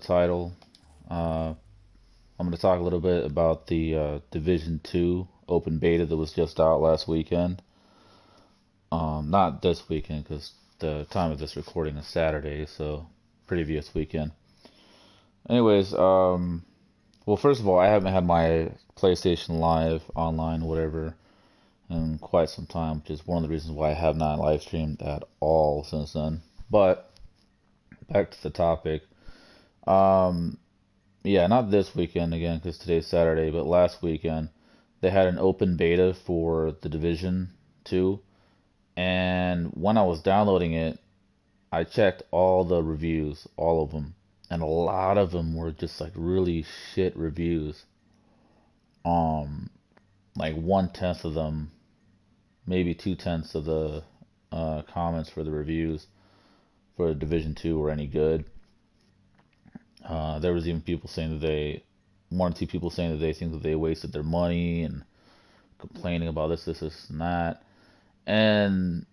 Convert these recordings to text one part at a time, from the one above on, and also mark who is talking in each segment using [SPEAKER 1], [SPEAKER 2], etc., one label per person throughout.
[SPEAKER 1] title. I'm going to talk a little bit about the Division 2 open beta that was just out last weekend. Not this weekend because the time of this recording is Saturday, so previous weekend. Anyways, well, first of all, I haven't had my PlayStation Live online, whatever, in quite some time, which is one of the reasons why I have not live streamed at all since then. But back to the topic. Um, yeah, not this weekend again because today's Saturday, but last weekend they had an open beta for the Division 2, and when I was downloading it, I checked all the reviews, all of them, and a lot of them were just like really shit reviews. Um, like 1/10 of them, maybe 2/10 of the comments for the reviews for Division 2 were any good. There was even people saying that one or two people saying that they think that they wasted their money and complaining about this, and that. And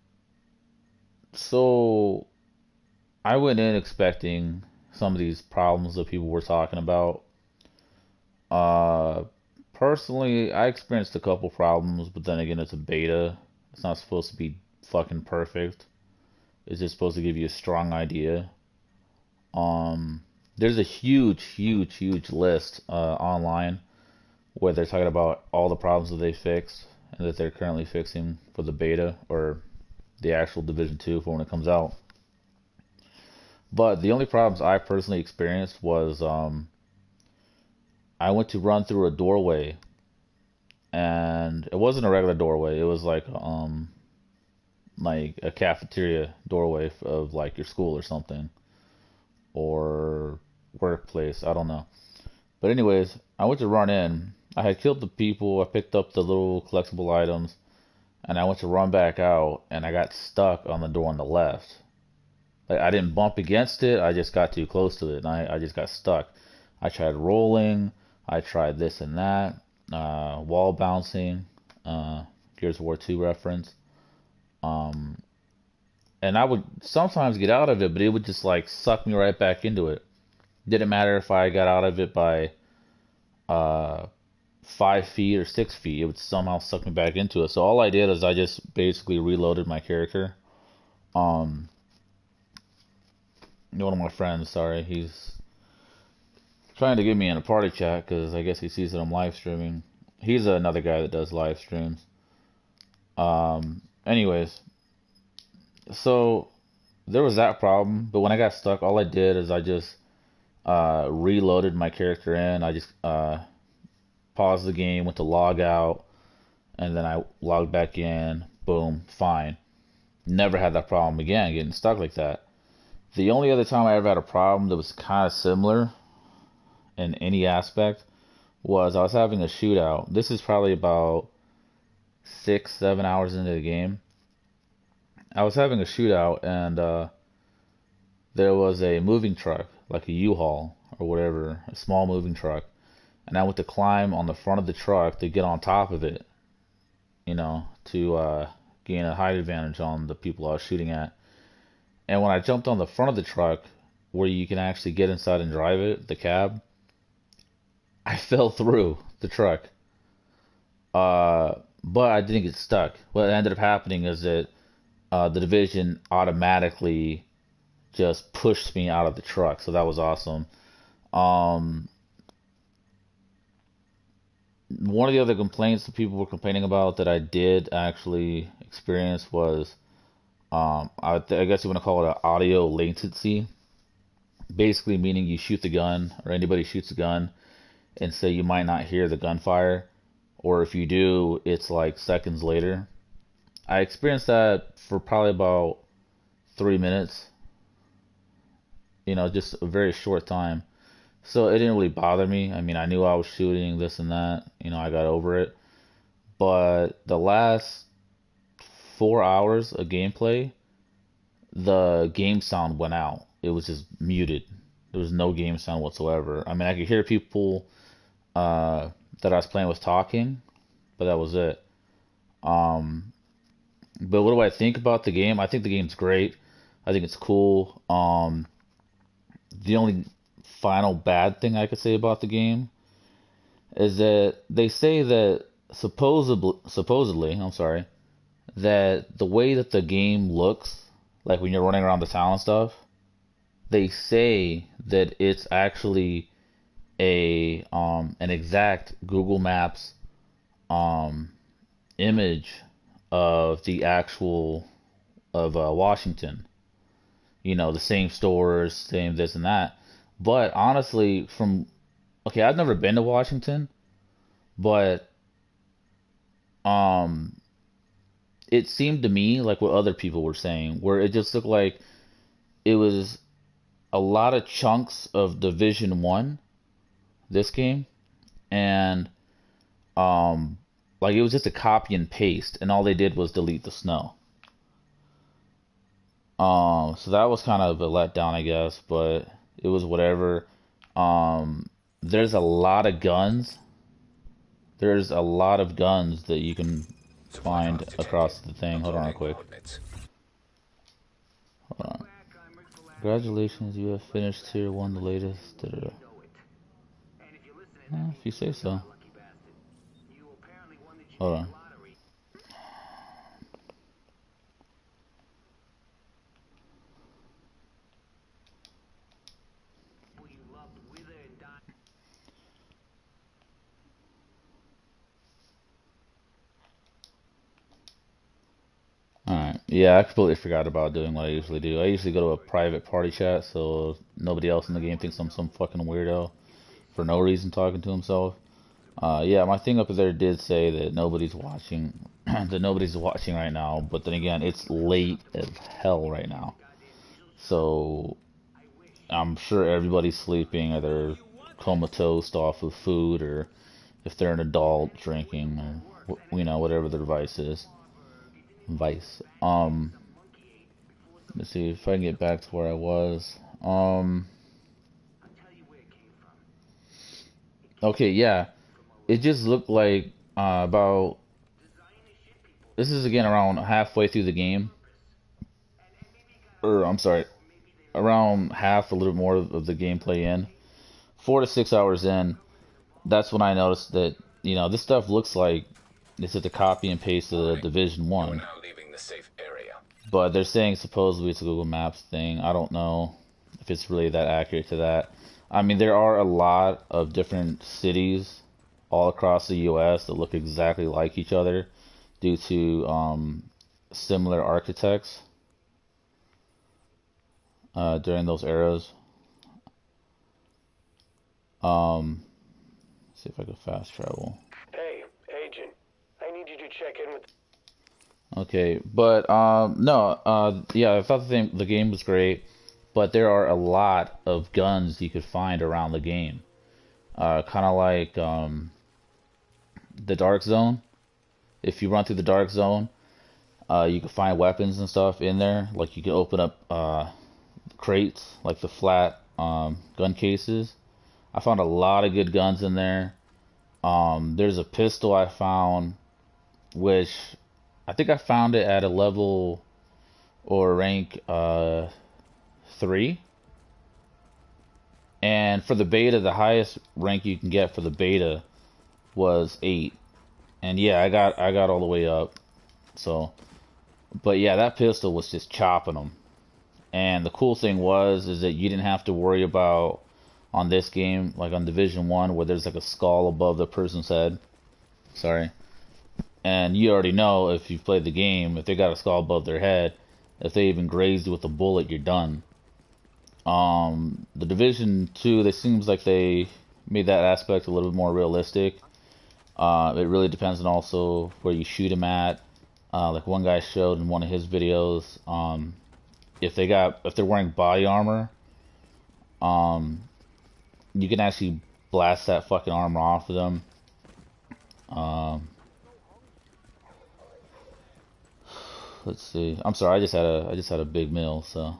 [SPEAKER 1] so I went in expecting some of these problems that people were talking about. Uh, Personally, I experienced a couple problems, but then again, it's a beta. It's not supposed to be fucking perfect. It's just supposed to give you a strong idea. Um, there's a huge list online where they're talking about all the problems that they fixed and that they're currently fixing for the beta or the actual Division 2 for when it comes out. But the only problems I personally experienced was I went to run through a doorway, and it wasn't a regular doorway. It was like a cafeteria doorway of like your school or something or workplace. I don't know. But anyways, I went to run in. I had killed the people. I picked up the little collectible items, and I went to run back out, and I got stuck on the door on the left. Like I didn't bump against it. I just got too close to it, and I just got stuck. I tried rolling. I tried this and that. Wall bouncing. Gears of War 2 reference. Um, and I would sometimes get out of it, but it would just like suck me right back into it. Didn't matter if I got out of it by uh, 5 feet or 6 feet, it would somehow suck me back into it. So all I did is I just basically reloaded my character. Um, One of my friends, sorry, he's trying to get me in a party chat because I guess he sees that I'm live streaming. He's another guy that does live streams. Anyways, so there was that problem, but when I got stuck, all I did is I just reloaded my character in. I just paused the game, went to log out, and then I logged back in. Boom, fine. Never had that problem again, getting stuck like that. The only other time I ever had a problem that was kind of similar in any aspect was I was having a shootout. This is probably about 6, 7 hours into the game. I was having a shootout, and there was a moving truck, like a U-Haul or whatever, a small moving truck, and I went to climb on the front of the truck to get on top of it, to gain a height advantage on the people I was shooting at. And when I jumped on the front of the truck, where you can actually get inside and drive it, the cab, I fell through the truck. But I didn't get stuck. What ended up happening is that the division automatically just pushed me out of the truck, so that was awesome. Um, One of the other complaints that people were complaining about that I did actually experience was, I guess you want to call it an audio latency. Basically, meaning you shoot the gun, or anybody shoots a gun, and say you might not hear the gunfire, or if you do, it's like seconds later. I experienced that for probably about 3 minutes, just a very short time. So it didn't really bother me. I mean, I knew I was shooting this and that, I got over it. But the last 4 hours of gameplay, the game sound went out. It was just muted. There was no game sound whatsoever. I mean, I could hear people uh, that I was playing with talking, but that was it. Um, but what do I think about the game? I think the game's great. I think it's cool. The only final bad thing I could say about the game is that they say that supposedly, I'm sorry, that the way that the game looks, like when you're running around the town and stuff, they say that it's actually a an exact Google Maps um image of the actual of Washington. You know, the same stores, same this and that. But honestly, from okay, I've never been to Washington, but um it seemed to me like what other people were saying, where it just looked like it was a lot of chunks of Division 1, this game, and um like it was just a copy and paste, and all they did was delete the snow. So that was kind of a letdown, I guess, but it was whatever. Um, there's a lot of guns. There's a lot of guns that you can find across the thing. Hold on real quick. Hold on. Congratulations, you have finished Tier 1, the latest. Da, da, da. If you say so. Hold on. Alright. Yeah, I completely forgot about doing what I usually do. I usually go to a private party chat so nobody else in the game thinks I'm some fucking weirdo for no reason talking to himself. Yeah, my thing up there did say that nobody's watching, that nobody's watching right now. But then again, it's late as hell right now, so I'm sure everybody's sleeping or they're comatose off of food, or if they're an adult drinking, or you know, whatever their vice is. Vice. Let's see if I can get back to where I was. Okay, yeah, it just looked like about. This is again around halfway through the game, or I'm sorry, around half, a little more of the gameplay in, 4 to 6 hours in. That's when I noticed that this stuff looks like it's just a copy and paste of the Division 1. But they're saying supposedly it's a Google Maps thing. I don't know if it's really that accurate to that. I mean, there are a lot of different cities all across the U.S. that look exactly like each other due to similar architects during those eras. See if I can fast travel.
[SPEAKER 2] Hey, agent. I need you to check in with.
[SPEAKER 1] Okay, but no, yeah, I thought the game was great, but there are a lot of guns you could find around the game. Kind of like the Dark Zone. If you run through the Dark Zone, you can find weapons and stuff in there. Like you can open up crates, like the flat gun cases. I found a lot of good guns in there. There's a pistol I found, which I think I found it at a level or rank 3. And for the beta, the highest rank you can get for the beta was 8. And yeah, I got all the way up. So, but yeah, that pistol was just chopping them. And the cool thing is that you didn't have to worry about on this game, like on Division 1, where there's like a skull above the person's head. Sorry. And you already know if you've played the game, if they got a skull above their head, if they even grazed you with a bullet, you're done. The Division 2, it seems like they made that aspect a little bit more realistic. It really depends on also where you shoot them at. Like one guy showed in one of his videos, if they're wearing body armor, you can actually blast that fucking armor off of them. Let's see. I'm sorry, I just had a big meal, so.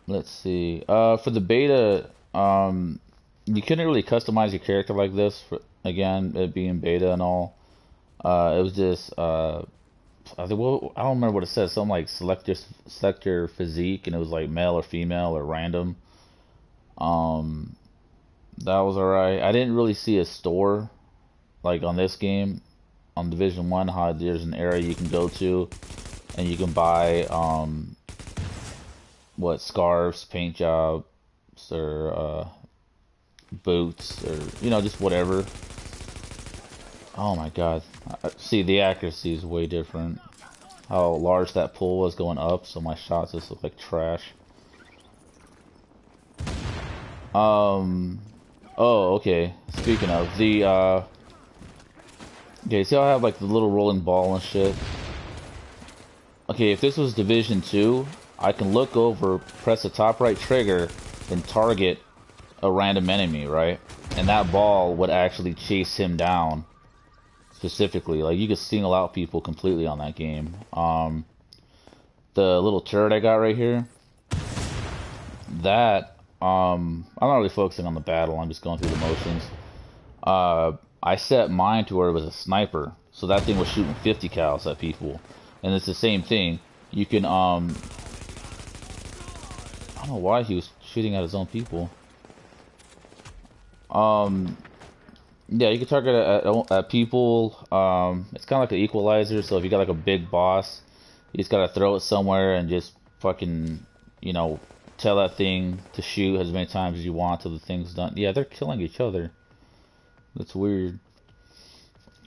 [SPEAKER 1] Let's see. For the beta, you couldn't really customize your character like this. Again, it being beta and all. It was just I think, well, I don't remember what it says. Something like select your physique, and it was like male or female or random. Um, that was alright. I didn't really see a store like on this game on Division 1. How there's an area you can go to, and you can buy what scarves, paint jobs, or boots, or just whatever. Oh my god. See, the accuracy is way different. How large that pool was going up, so my shots just look like trash. Oh, okay. Speaking of, okay, see how I have like the little rolling ball and shit? Okay, if this was Division 2, I can look over, press the top right trigger, and target a random enemy, right? And that ball would actually chase him down. Specifically, like you could single out people completely on that game. The little turret I got right here, that I'm not really focusing on the battle. I'm just going through the motions. I set mine to where it was a sniper, so that thing was shooting 50 cals at people, and it's the same thing. You can I don't know why he was shooting at his own people. Yeah, you can target at people. It's kind of like an equalizer. So if you got like a big boss, you just gotta throw it somewhere and just fucking, tell that thing to shoot as many times as you want till the thing's done. Yeah, they're killing each other. That's weird.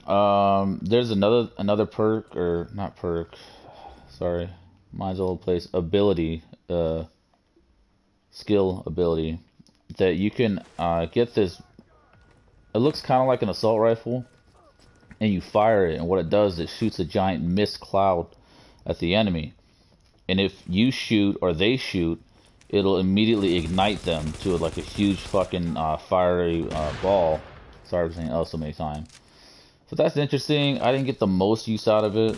[SPEAKER 1] There's another perk, or not perk. Sorry, mine's all over the place. Ability, skill ability that you can get this. It looks kind of like an assault rifle, and you fire it, and what it does, it shoots a giant mist cloud at the enemy. And if you shoot or they shoot, it'll immediately ignite them to like a huge fucking fiery ball. Sorry for saying "oh" so many times. So that's interesting. I didn't get the most use out of it.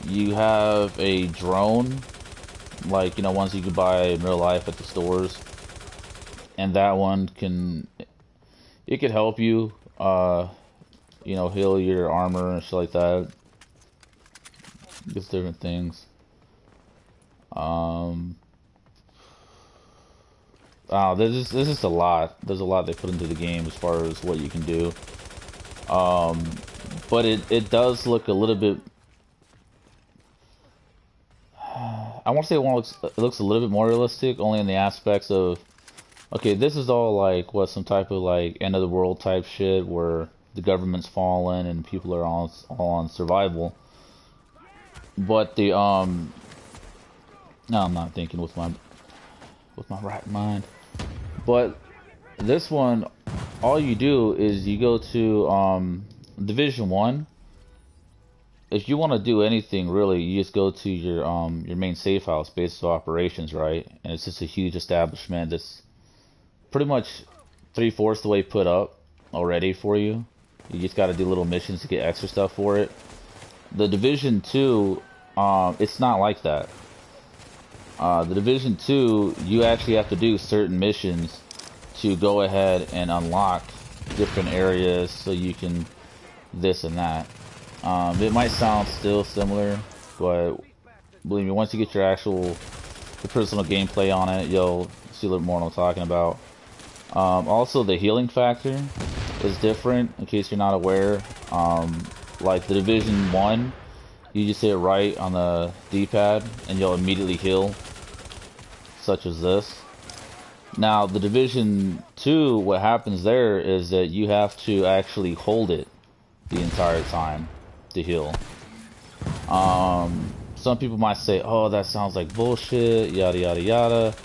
[SPEAKER 1] You have a drone, like ones you can buy in real life at the stores. And that one it could help you, heal your armor and shit like that. Just different things. Oh, this is a lot. There's a lot they put into the game as far as what you can do. But it does look a little bit. I want to say it looks a little bit more realistic, only in the aspects of. Okay, this is all like some type of like end of the world type shit where the government's fallen and people are all on survival. But no, I'm not thinking with my right mind. But this one, all you do is you go to Division 1. If you want to do anything really, you just go to your main safe house, base of operations, right? And it's just a huge establishment that's pretty much 3/4 the way put up already for you. You just got to do little missions to get extra stuff for it. The Division 2, it's not like that. The Division 2, you actually have to do certain missions to go ahead and unlock different areas so you can this and that. It might sound still similar, but believe me, once you get your personal gameplay on it, you'll see a little more what I'm talking about. Also, the healing factor is different, in case you're not aware. Like the Division 1, you just hit right on the D-pad, and you'll immediately heal, such as this. Now, the Division 2, what happens there is that you have to actually hold it the entire time to heal. Some people might say, oh, that sounds like bullshit, yada yada yada.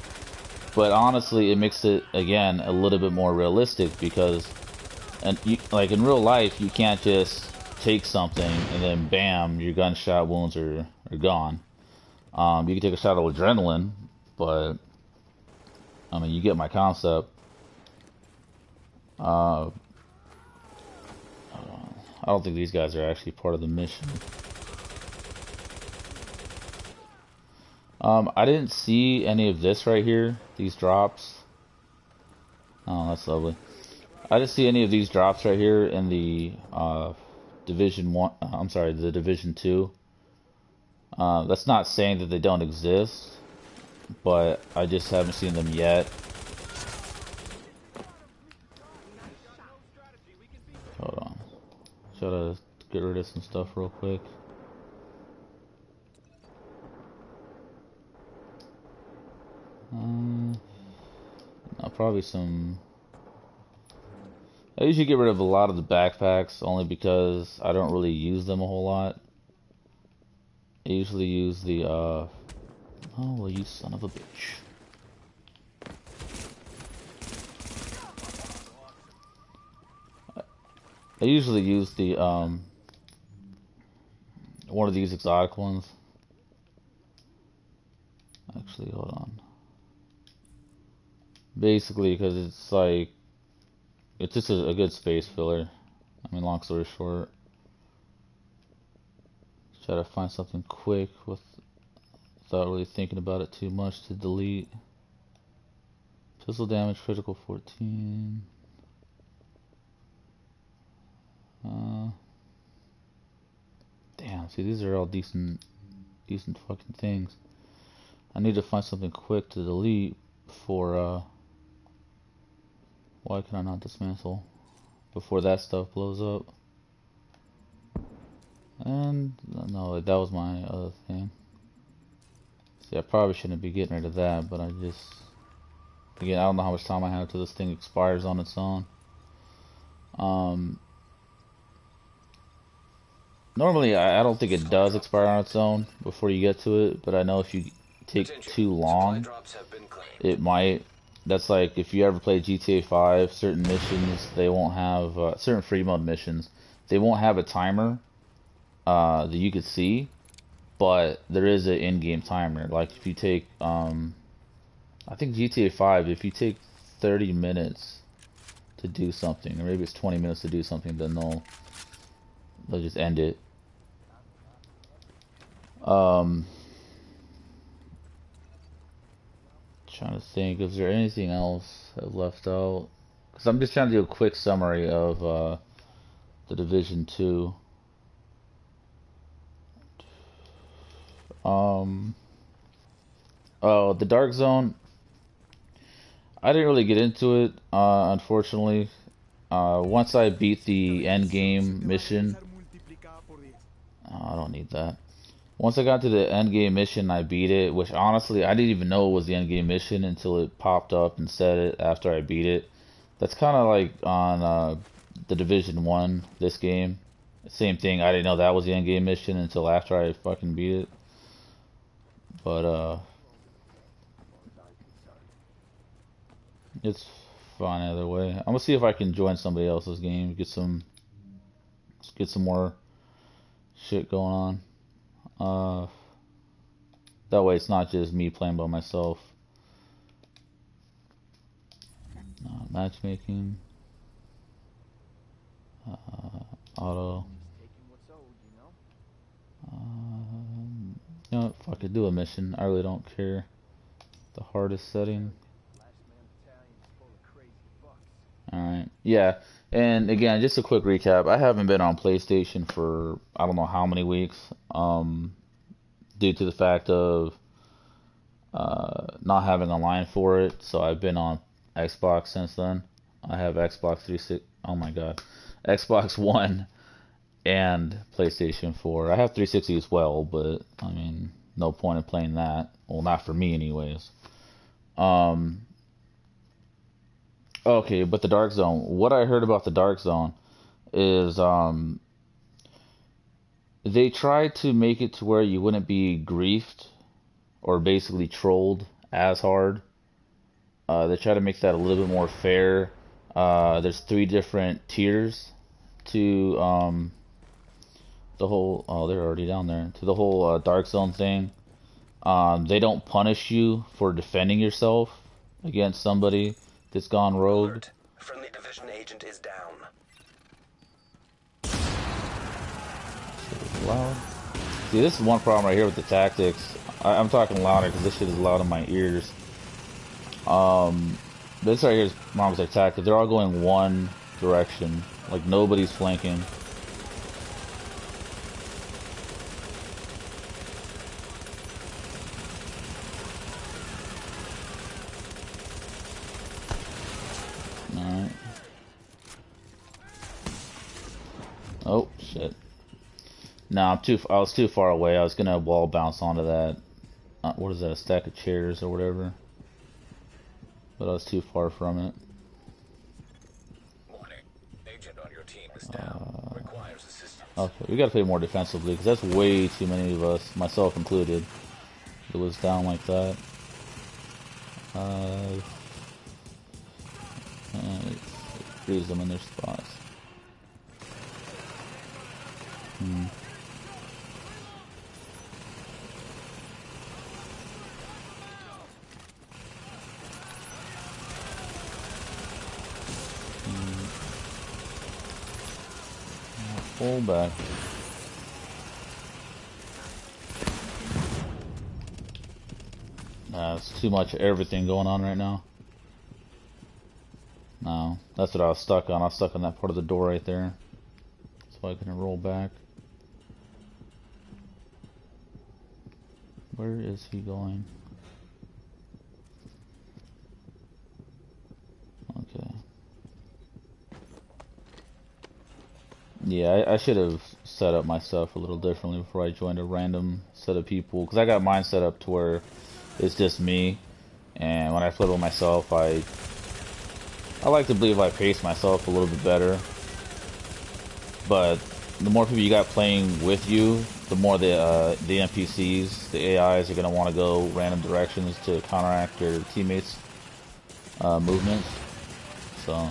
[SPEAKER 1] But honestly, it makes it, again, a little bit more realistic because, like in real life, you can't just take something and then bam, your gunshot wounds are gone. You can take a shot of adrenaline, but I mean, you get my concept. I don't think these guys are actually part of the mission. I didn't see any of this right here, these drops. Oh, that's lovely. I didn't see any of these drops right here in the Division 1, I'm sorry, the Division 2. That's not saying that they don't exist, but I just haven't seen them yet. Hold on. Try to get rid of some stuff real quick. Probably some... I usually get rid of a lot of the backpacks, only because I don't really use them a whole lot. I usually use the, oh, well, you son of a bitch. I usually use the, one of these exotic ones. Actually, hold on. Basically, because it's like, it's just a good space filler. I mean, long story short. Try to find something quick without really thinking about it too much to delete. Pistol damage, critical 14. Damn, see, these are all decent fucking things. I need to find something quick to delete before, why can I not dismantle? Before that stuff blows up. And, no, that was my other thing. See, I probably shouldn't be getting rid of that, but I just... Again, I don't know how much time I have until this thing expires on its own. Normally, I don't think it does expire on its own before you get to it, but I know if you take too long, it might. That's like if you ever play GTA 5, certain missions, they won't have, certain free mode missions, they won't have a timer that you could see, but there is an in-game timer. Like if you take, I think GTA 5, if you take 30 minutes to do something, or maybe it's 20 minutes to do something, then they'll just end it. Trying to think, is there anything else I've left out? Because I'm just trying to do a quick summary of the Division 2. Oh, the Dark Zone. I didn't really get into it, unfortunately. Once I beat the end game mission, I don't need that. Once I got to the end game mission, I beat it, which honestly, I didn't even know it was the end game mission until it popped up and said it after I beat it. That's kind of like on the Division 1, this game. Same thing, I didn't know that was the end game mission until after I fucking beat it. But, it's fine either way. I'm gonna see if I can join somebody else's game, get some more shit going on. That way it's not just me playing by myself. Matchmaking. Auto. You know what? Fuck it, do a mission. I really don't care. The hardest setting. Alright. Yeah. And again, just a quick recap. I haven't been on PlayStation for I don't know how many weeks. Due to the fact of not having a line for it. So I've been on Xbox since then. I have Xbox 360. Oh my god. Xbox One and PlayStation 4. I have 360 as well, but I mean, no point in playing that. Well, not for me anyways. Okay, but the Dark Zone. What I heard about the Dark Zone is they tried to make it to where you wouldn't be griefed or basically trolled as hard. They try to make that a little bit more fair. There's 3 different tiers to the whole... Oh, they're already down there. To the whole Dark Zone thing. They don't punish you for defending yourself against somebody that's gone rogue.
[SPEAKER 2] Alert. Friendly division agent is down.
[SPEAKER 1] Loud. See, this is one problem right here with the tactics. I'm talking louder because this shit is loud in my ears. This right here is problems with their tactics. They're all going one direction. Like nobody's flanking. No, I was too far away. I was gonna wall bounce onto that. What is that? A stack of chairs or whatever. But I was too far from it.
[SPEAKER 3] Warning. Agent on your team is down. Requires assistance.
[SPEAKER 1] Okay, we gotta play more defensively because that's way too many of us, myself included. It was down like that. Freeze them in their spots. Pull back. It's too much everything going on right now. No, that's what I was stuck on. I was stuck on that part of the door right there. So I can roll back. Where is he going? Okay. Yeah, I should have set up my stuff a little differently before I joined a random set of people. Because I got mine set up to where it's just me. And when I flip on myself, I like to believe I pace myself a little bit better. But the more people you got playing with you, the more the NPCs, the AIs are going to want to go random directions to counteract your teammates' movements. So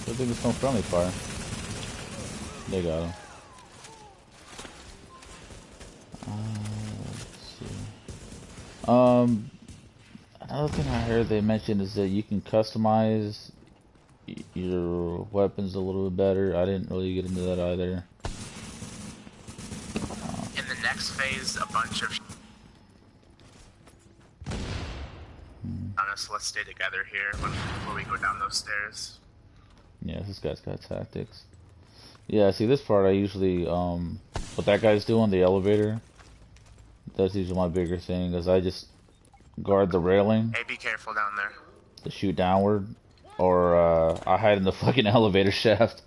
[SPEAKER 1] I think it's some friendly fire. They got him. Let's see. Another thing I heard they mentioned is that you can customize your weapons a little bit better. I didn't really get into that either.
[SPEAKER 4] In the next phase, a bunch of so let's stay together here before we go down those stairs.
[SPEAKER 1] Yeah, this guy's got tactics. Yeah, see this part I usually, what that guy's doing, the elevator, that's usually my bigger thing, because I just guard the railing.
[SPEAKER 4] Hey, be careful down there.
[SPEAKER 1] To shoot downward, or I hide in the fucking elevator shaft,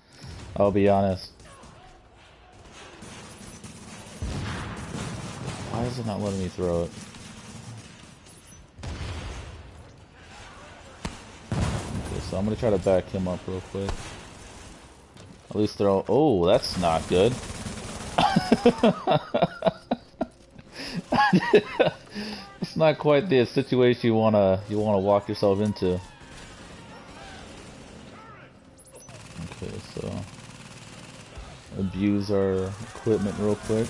[SPEAKER 1] I'll be honest. Why is it not letting me throw it? Okay, so I'm gonna try to back him up real quick. At least throw. Oh, that's not good. It's not quite the situation you wanna walk yourself into. Okay, so abuse our equipment real quick.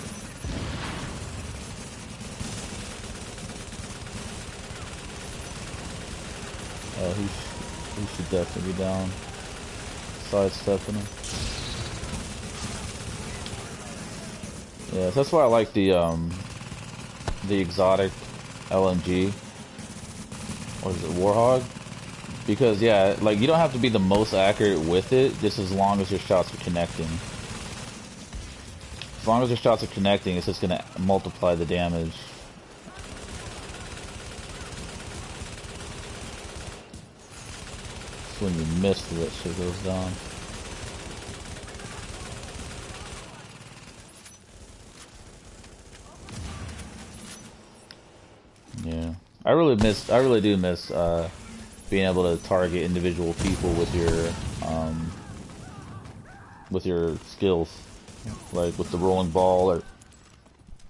[SPEAKER 1] Oh, he should definitely be down. Sidestepping him. Yeah, so that's why I like the exotic LMG, or is it Warhog? Because yeah, like you don't have to be the most accurate with it, just as long as your shots are connecting. As long as your shots are connecting, it's just gonna multiply the damage. It's when you miss that shit goes down. Yeah, I really do miss being able to target individual people with your skills, like with the rolling ball or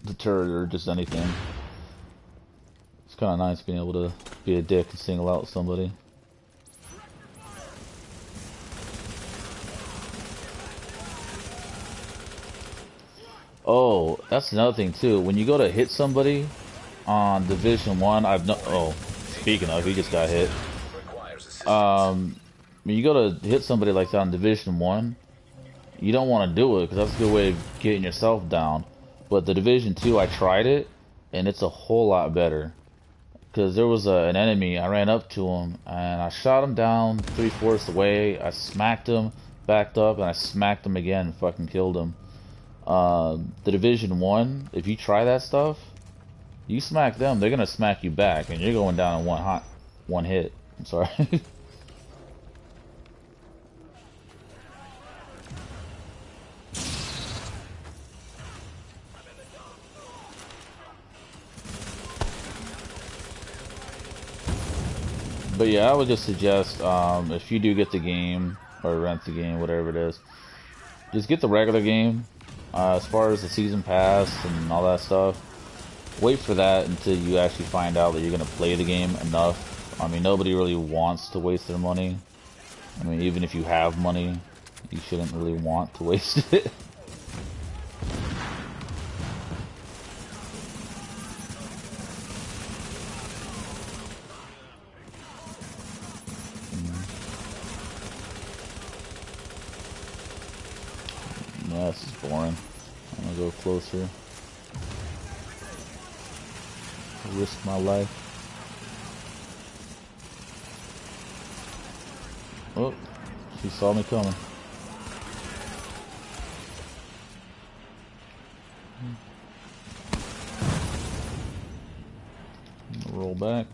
[SPEAKER 1] the turret or just anything. It's kind of nice being able to be a dick and single out somebody. Oh, that's another thing too. When you go to hit somebody on Division 1, oh, speaking of, he just got hit. When you go to hit somebody like that on Division 1, you don't want to do it because that's a good way of getting yourself down. But the Division 2, I tried it, and it's a whole lot better. Because there was an enemy, I ran up to him, and I shot him down 3/4 the way. I smacked him, backed up, and I smacked him again and fucking killed him. The Division 1, if you try that stuff, you smack them, they're gonna smack you back, and you're going down in one hit. I'm sorry. But yeah, I would just suggest, if you do get the game, or rent the game, whatever it is, just get the regular game. As far as the season pass and all that stuff, wait for that until you actually find out that you're going to play the game enough. I mean, nobody really wants to waste their money. I mean, even if you have money, you shouldn't really want to waste it. Yeah, this is boring. I'm gonna go closer. Risk my life. Oh, she saw me coming. Roll back.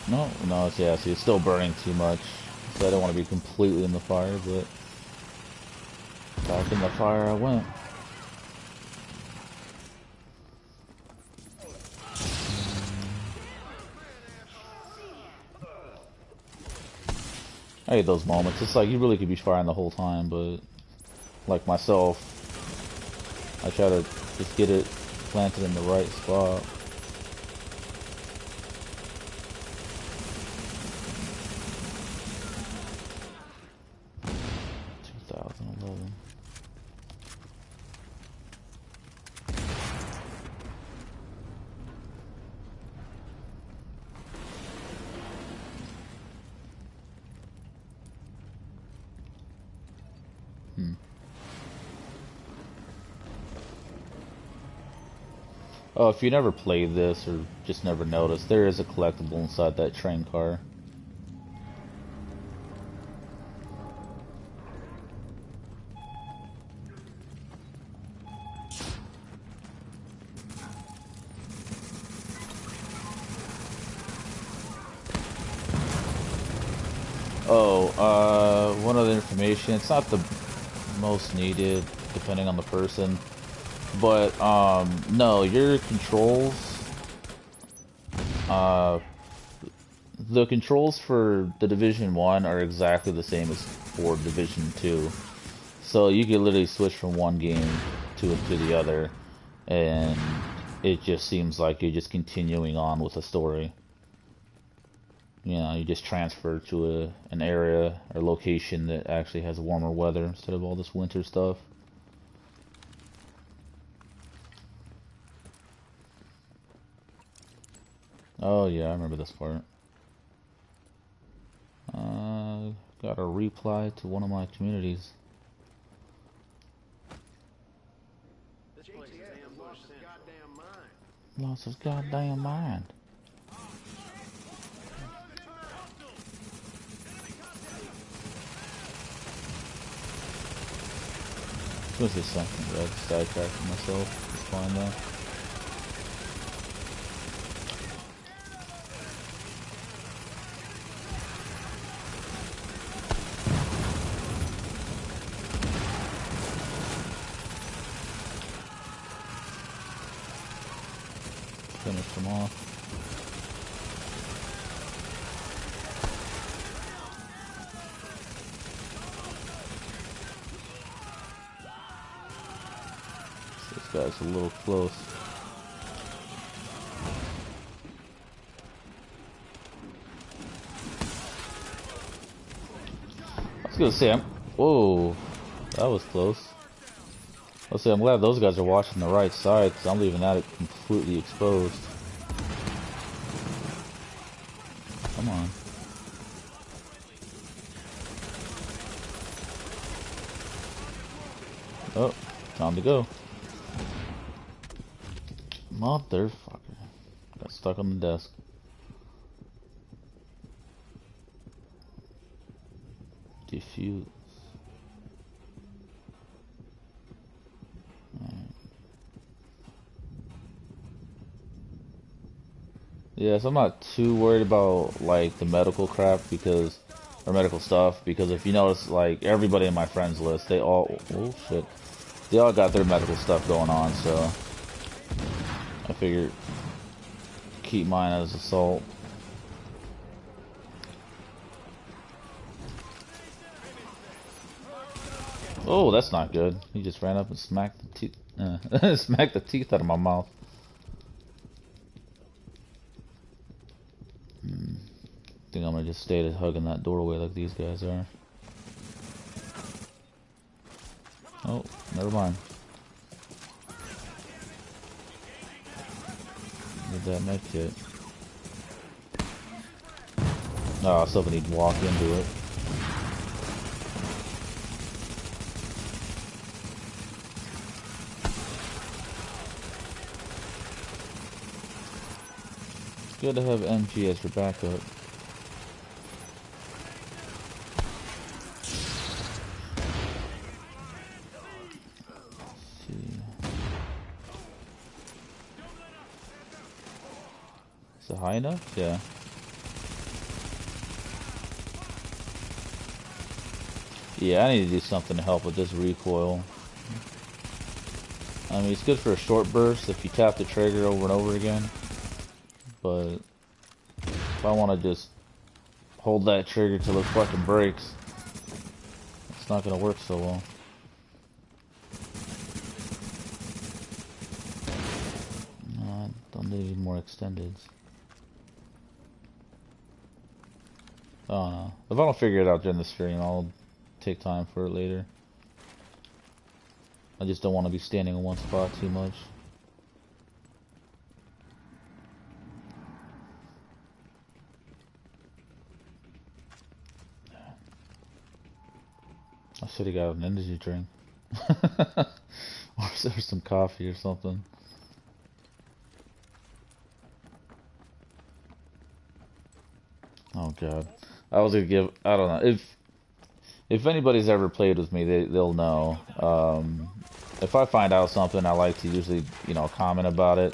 [SPEAKER 1] No, yeah, see, it's still burning too much. So I don't want to be completely in the fire, but back in the fire I went. I hate those moments. It's like you really could be firing the whole time, but like myself, I try to just get it planted in the right spot. Oh, if you never played this or just never noticed, there is a collectible inside that train car. Oh, one other information. It's not the most needed, depending on the person. But, no, your controls, the controls for the Division 1 are exactly the same as for Division 2. So you can literally switch from one game to the other, and it just seems like you're just continuing on with the story. You know, you just transfer to an area or location that actually has warmer weather instead of all this winter stuff. Oh yeah, I remember this part. Got a reply to one of my communities. Lost his goddamn mind. I was gonna say something, but I just sidetracked myself. It's fine though. Finish them off. This guy's a little close. I was gonna say, whoa, that was close. Let's say I'm glad those guys are watching the right side, because I'm leaving that completely exposed. Come on. Oh, time to go. Motherfucker. Got stuck on the desk. Diffuse. Yeah, so I'm not too worried about like the medical crap because, or medical stuff, because if you notice, like everybody in my friends list, they all, oh shit, they all got their medical stuff going on, so I figured keep mine as assault. Oh, that's not good. He just ran up and smacked the teeth, smacked the teeth out of my mouth. I think I'm gonna just stay hugging that doorway like these guys are. Oh, never mind. Get that med kit. Oh, I still need to walk into it. It's good to have MG as your backup. Is it high enough? Yeah. Yeah, I need to do something to help with this recoil. I mean, it's good for a short burst if you tap the trigger over and over again. But if I want to just hold that trigger till it fucking breaks, it's not going to work so well. No, I don't need more extendeds. Oh no. If I don't figure it out during the stream, I'll take time for it later. I just don't want to be standing in one spot too much. I should have got an energy drink. Or some coffee or something. Oh god. I was gonna give, I don't know, if anybody's ever played with me, they'll know. If I find out something, I like to usually, you know, comment about it.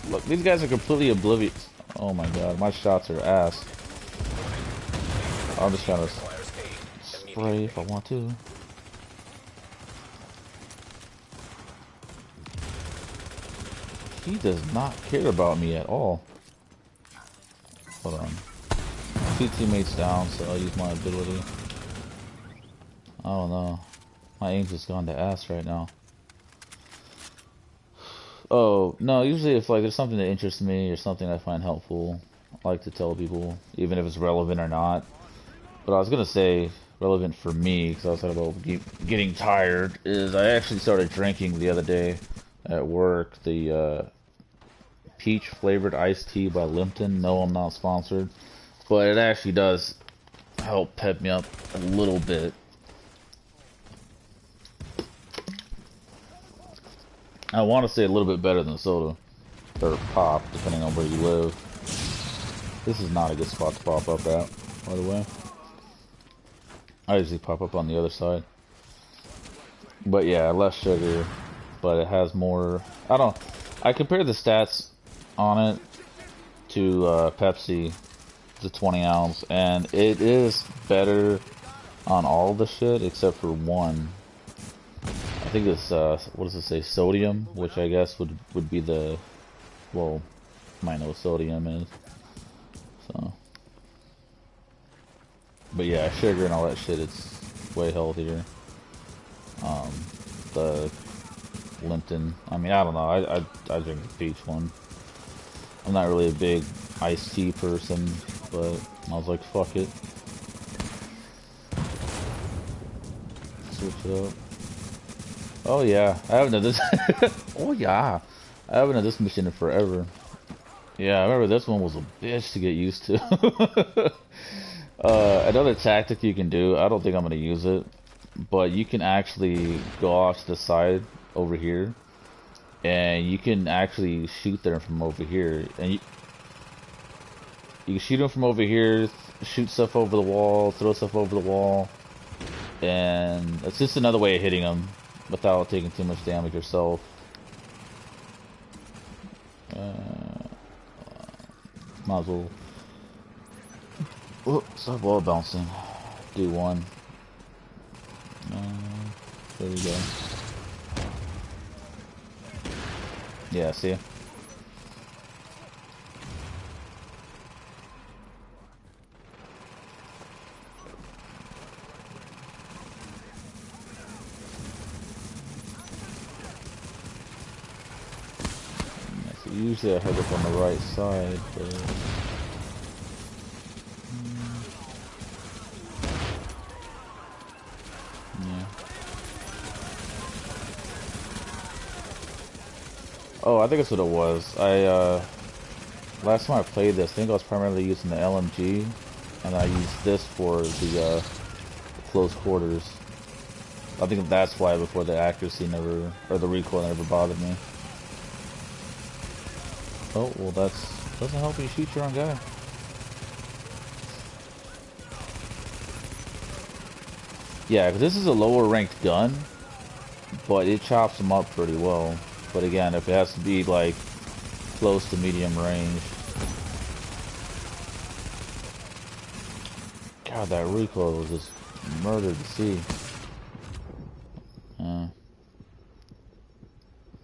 [SPEAKER 1] Look, these guys are completely oblivious. Oh my god, my shots are ass. I'm just gonna spray if I want to. He does not care about me at all. Hold on. 2 teammates down, so I'll use my ability. I don't know. My aim's just gone to ass right now. Oh, no, usually if like there's something that interests me or something I find helpful, I like to tell people, even if it's relevant or not. But I was gonna say, relevant for me, because I was talking about getting tired, is I actually started drinking the other day at work, the peach flavored iced tea by Lipton. No, I'm not sponsored. But it actually does help pep me up a little bit. I want to say a little bit better than soda. Or pop, depending on where you live. This is not a good spot to pop up at, by the way. I usually pop up on the other side. But yeah, less sugar, but it has more... I compared the stats on it to Pepsi, the 20 ounce, and it is better on all the shit except for one. I think it's, what does it say, sodium, which I guess would be the, well, you might know what sodium is, so. But yeah, sugar and all that shit, it's way healthier. The Lipton, I mean, I don't know, I drink the peach one. I'm not really a big iced tea person, but I was like, fuck it. Switch it up. Oh yeah, I haven't done this. Oh yeah, I haven't done this mission in forever. Yeah, I remember this one was a bitch to get used to. Another tactic you can do, I don't think I'm gonna use it, but you can actually go off to the side over here, and you can actually shoot them from over here, and you can shoot them from over here, shoot stuff over the wall, throw stuff over the wall. And it's just another way of hitting them without taking too much damage yourself. Might as well. Oh, stop wall bouncing. Do one. There we go. Yeah, see? Usually I head up on the right side, but... yeah. Oh, I think that's what it was. Last time I played this, I think I was primarily using the LMG, and I used this for the close quarters. I think that's why before the accuracy never, or the recoil never bothered me. Oh, well doesn't help you shoot your own guy. Yeah, because this is a lower ranked gun, but it chops them up pretty well. But again, if it has to be like close to medium range. God, that recoil was just murder to see.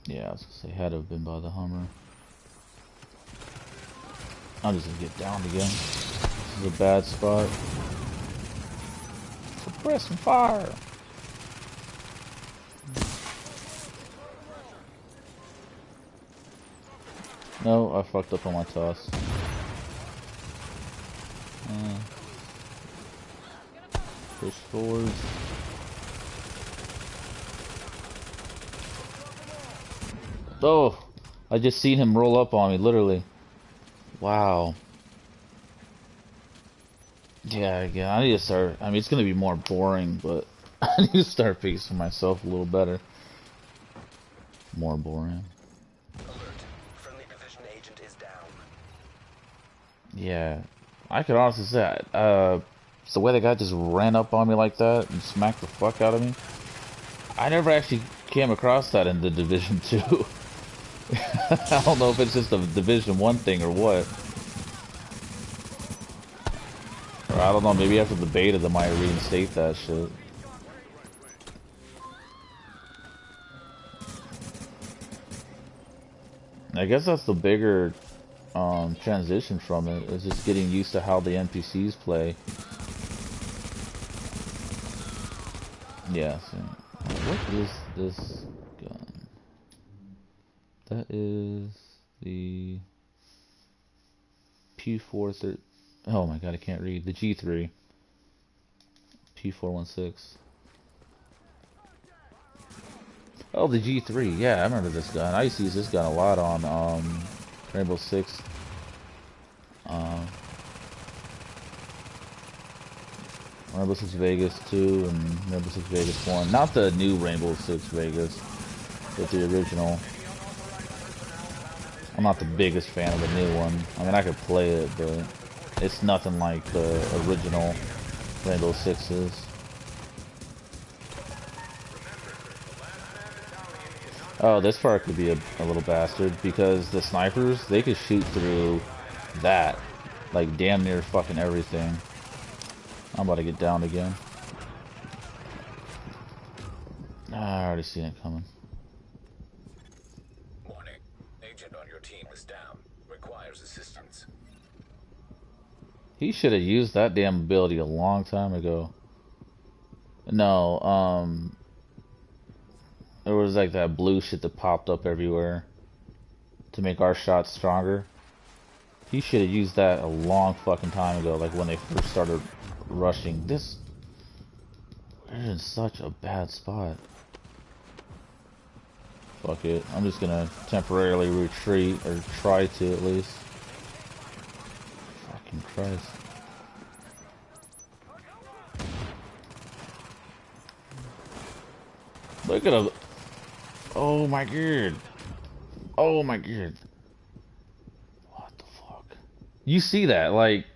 [SPEAKER 1] Yeah, I was gonna say had to have been by the Hummer. I'm just gonna get down again. This is a bad spot. Suppressing fire. No, I fucked up on my toss. Push forward. Oh, I just seen him roll up on me, literally. Wow. Yeah, I need to start. I mean, it's gonna be more boring, but I need to start pacing myself a little better. More boring.
[SPEAKER 3] Alert. Friendly division agent is down.
[SPEAKER 1] Yeah, I could honestly say, it's the way the guy just ran up on me like that and smacked the fuck out of me. I never actually came across that in the Division 2. I don't know if it's just a Division 1 thing or what. Or I don't know, maybe after the beta they might reinstate that shit. I guess that's the bigger transition from it, is just getting used to how the NPCs play. Yeah, so what is this gun? That is the Ps4. Oh my god, I can't read. The G3. P416. Oh, the G3. Yeah, I remember this gun. I used to use this gun a lot on Rainbow Six. Rainbow Six Vegas 2 and Rainbow Six Vegas 1. Not the new Rainbow Six Vegas, but the original. I'm not the biggest fan of the new one. I mean, I could play it, but it's nothing like the original Rainbow Sixes. Oh, this part could be a little bastard, because the snipers, they could shoot through that. Like, damn near fucking everything. I'm about to get down again. I already seen it coming.
[SPEAKER 3] Warning. Agent on your team is down. Requires assistance.
[SPEAKER 1] He should have used that damn ability a long time ago. No, there was like that blue shit that popped up everywhere to make our shots stronger. He should have used that a long fucking time ago, like when they first started rushing. This, we're in such a bad spot. Fuck it, I'm just gonna temporarily retreat, or try to at least. Fucking Christ. Look at him. Oh my god. Oh my god. What the fuck? You see that? Like,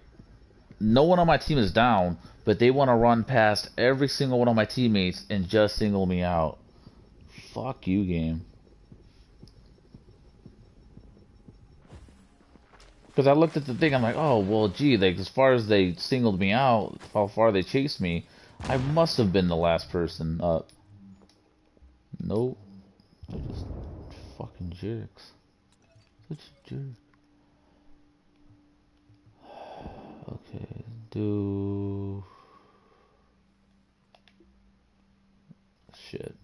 [SPEAKER 1] no one on my team is down, but they want to run past every single one of my teammates and just single me out. Fuck you, game. Because I looked at the thing, I'm like, oh, well, gee, like, as far as they singled me out, how far they chased me, I must have been the last person up. Nope. They're just fucking jerks. Such a jerk. Okay, do... Shit.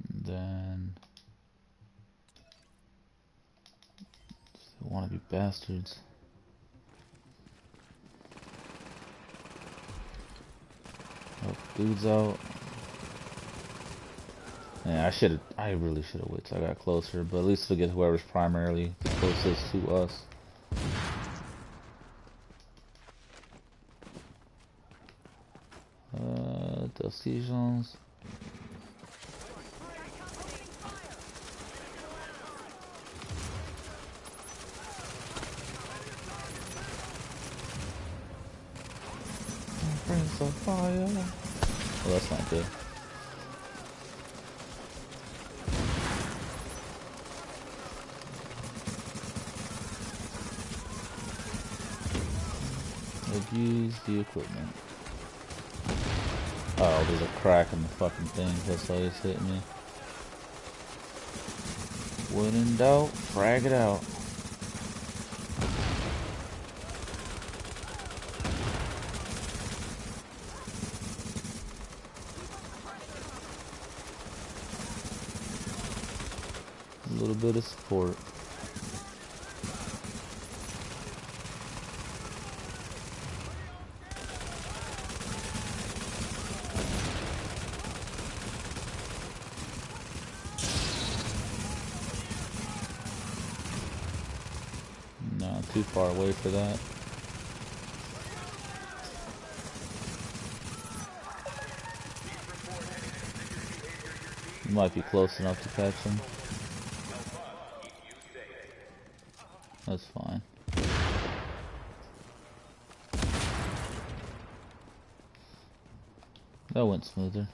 [SPEAKER 1] And then... They want to be bastards. Oh, dude's out. Yeah, I really should have waited till I got closer, but at least we'll get whoever's primarily the closest to us. Decisions. Prince of Fire. Oh, that's not good. Abuse the equipment. Oh, there's a crack in the fucking thing. That's why it's hitting me. When in doubt, frag it out. A little bit of support. No, too far away for that. You might be close enough to catch him. That's fine. That went smoother.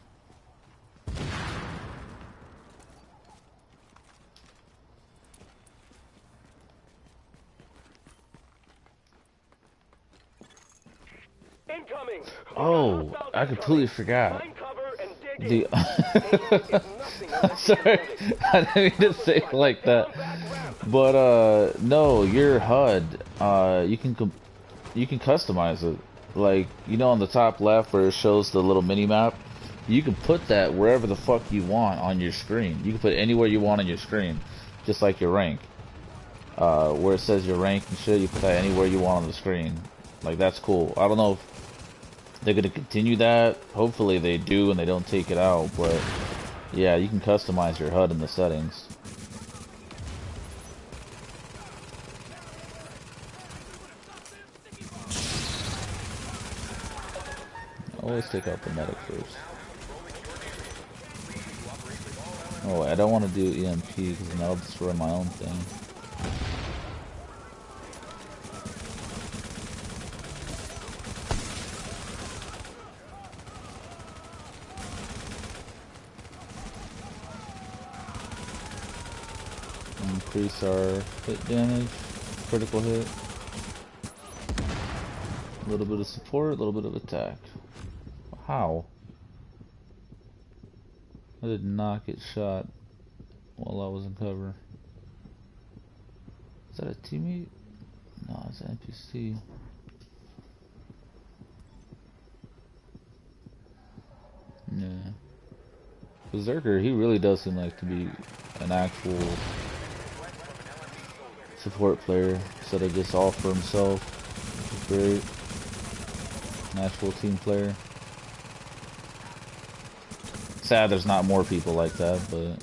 [SPEAKER 2] Incoming.
[SPEAKER 1] Oh, I completely forgot. The sorry, I didn't mean to say it like that. But no, your HUD, you can customize it. Like, you know, on the top left where it shows the little mini map, you can put that wherever the fuck you want on your screen. You can put it anywhere you want on your screen, just like your rank. Where it says your rank and shit, you put that anywhere you want on the screen. Like, that's cool. I don't know if they're gonna continue that. Hopefully they do and they don't take it out, but yeah, you can customize your HUD in the settings. Always take out the medic first. Oh, I don't want to do EMP because then that'll destroy my own thing. Increase our hit damage, critical hit. A little bit of support, a little bit of attack. How? I did not get shot while I was in cover. Is that a teammate? No, it's an NPC. Yeah. Berserker, he really does seem like to be an actual support player instead of just all for himself. Which is great. An actual team player. Sad there's not more people like that, but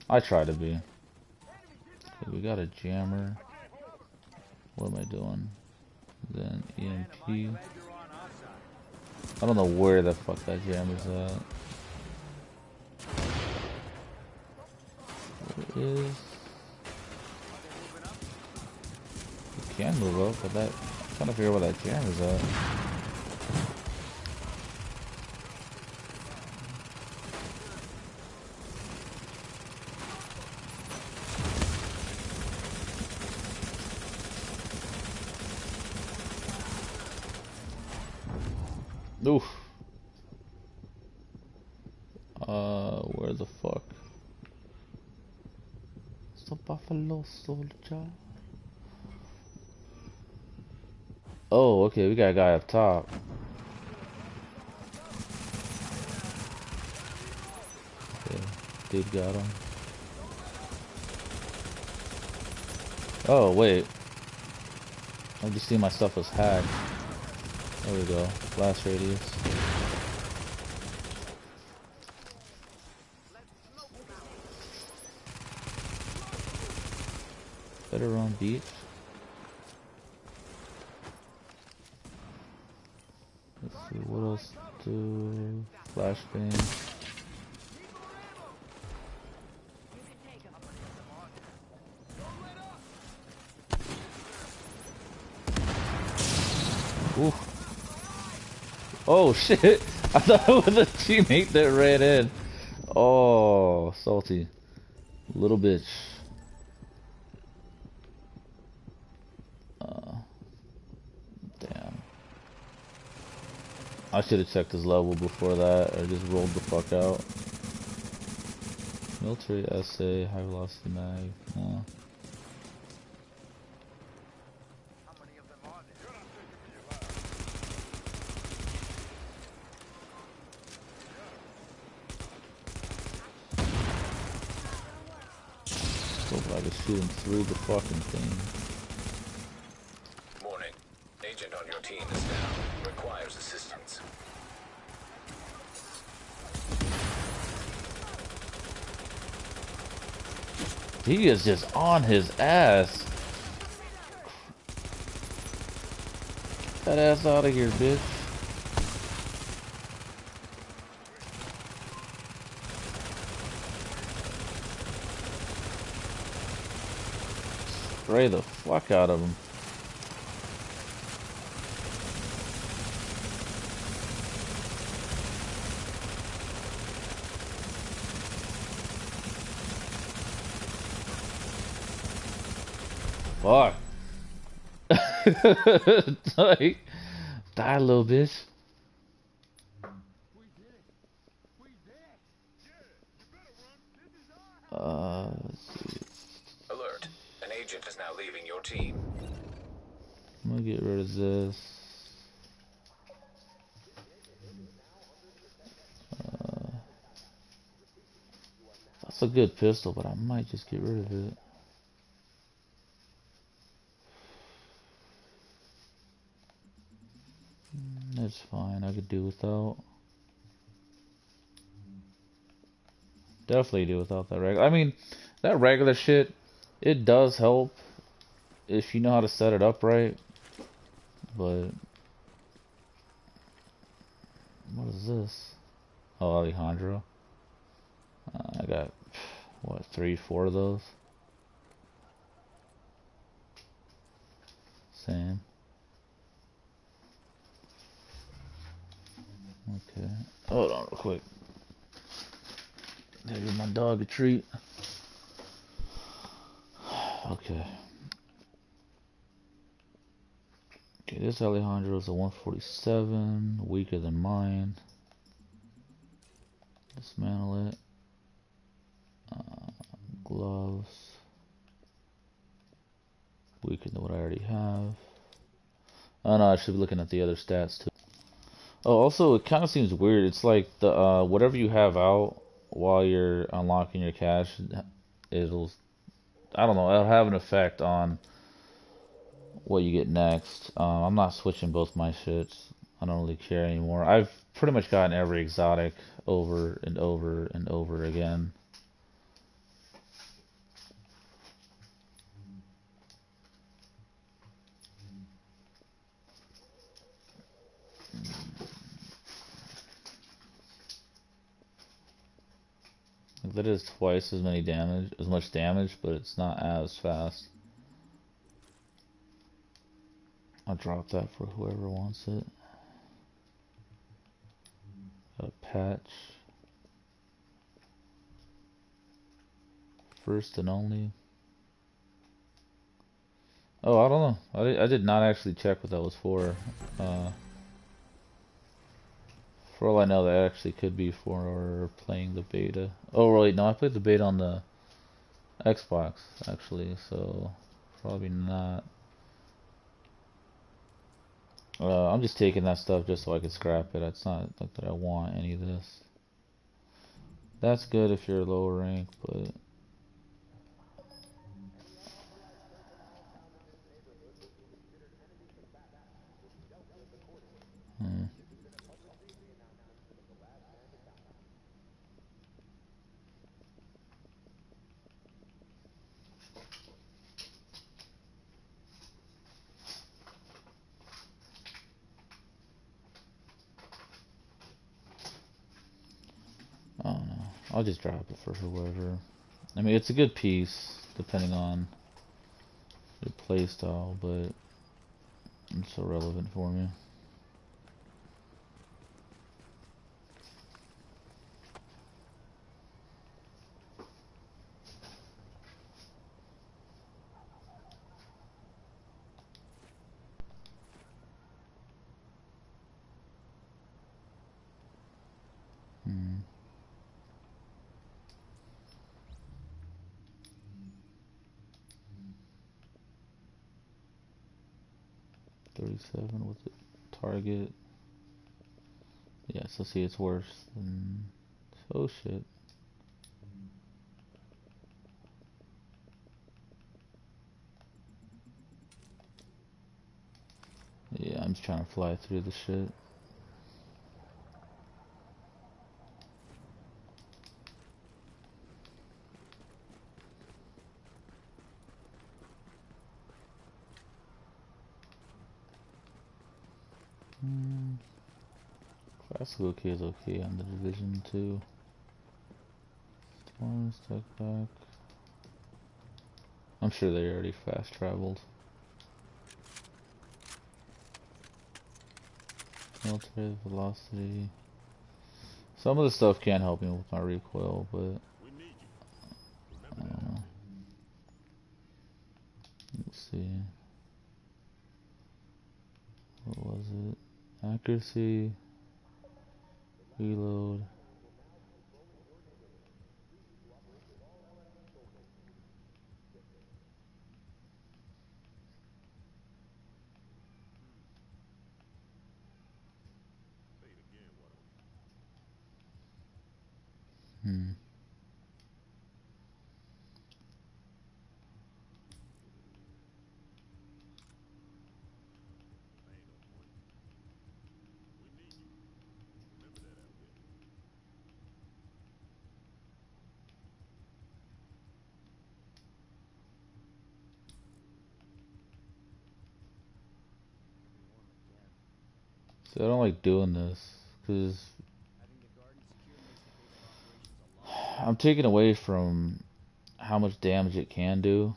[SPEAKER 1] I try to be. Okay, we got a jammer. What am I doing? Then EMP. I don't know where the fuck that jammer's at. What it is? can move up, but that I'm trying to figure out where that jam is at. Oof. Where the fuck? It's the Buffalo Soldier. Oh, okay, we got a guy up top. Okay, dude got him. Oh, wait. I just see my stuff was hacked. There we go. Blast radius. Better run beach. Let's see, what else do... Flashbang. Ooh. Oh shit! I thought it was a teammate that ran in. Oh, salty. Little bitch. Damn. I should have checked his level before that, or just rolled the fuck out. Military essay, high velocity mag. I was shooting through the fucking thing.
[SPEAKER 3] Warning. Agent on your team is down. Requires assistance.
[SPEAKER 1] He is just on his ass. Get that ass out of here, bitch. Spray the fuck out of him. Fuck. Like, die, little bitch. Let's see.
[SPEAKER 3] Alert. An agent is now leaving your team.
[SPEAKER 1] I'm gonna get rid of this. That's a good pistol, but I might just get rid of it. That's fine, I could do without. Definitely do without that regular. I mean, that regular shit, it does help if you know how to set it up right. But what is this? Oh, Alejandro. I got what, 3, 4 of those. Same. Okay. Hold on, real quick. Gotta give my dog a treat. Okay. Okay, this Alejandro's a 147, weaker than mine. Dismantle it. Gloves. Weaker than what I already have. Oh no, I should be looking at the other stats too. Oh, also, it kind of seems weird. It's like the whatever you have out while you're unlocking your cache, it'll, I don't know, it'll have an effect on what you get next. I'm not switching both my shits. I don't really care anymore. I've pretty much gotten every exotic over and over and over again. Like, that is twice as much damage, but it's not as fast. I'll drop that for whoever wants it. Got a patch. First and only. Oh, I don't know. I did not actually check what that was for. For all I know, that actually could be for playing the beta. Oh, wait, no, I played the beta on the Xbox, actually, so probably not. I'm just taking that stuff just so I can scrap it. It's not like that I want any of this. That's good if you're lower rank, but... I don't know. I'll just drop it for whoever. I mean, it's a good piece, depending on your playstyle, but it's irrelevant for me. Hmm. 37 with the target. Yeah, so see, it's worse than... Oh shit. Yeah, I'm just trying to fly through the shit. Classical okay is okay on the Division 2. Storm, stuck back. I'm sure they already fast traveled. Military velocity. Some of the stuff can help me with my recoil, but I don't know. Let's see. What was it? Accuracy. Reload. See, I don't like doing this because I'm taking away from how much damage it can do,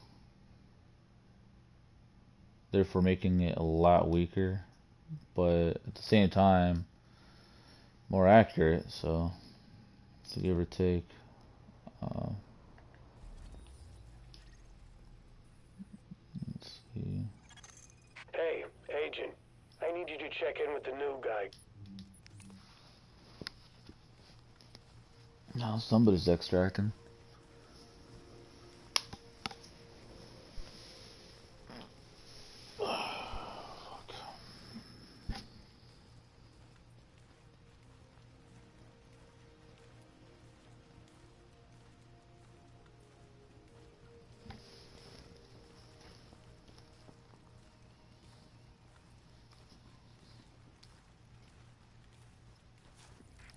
[SPEAKER 1] therefore making it a lot weaker, but at the same time more accurate, so it's a give or take. Let's see.
[SPEAKER 2] Hey, Agent. I need you to check in with the new guy.
[SPEAKER 1] No, somebody's extracting.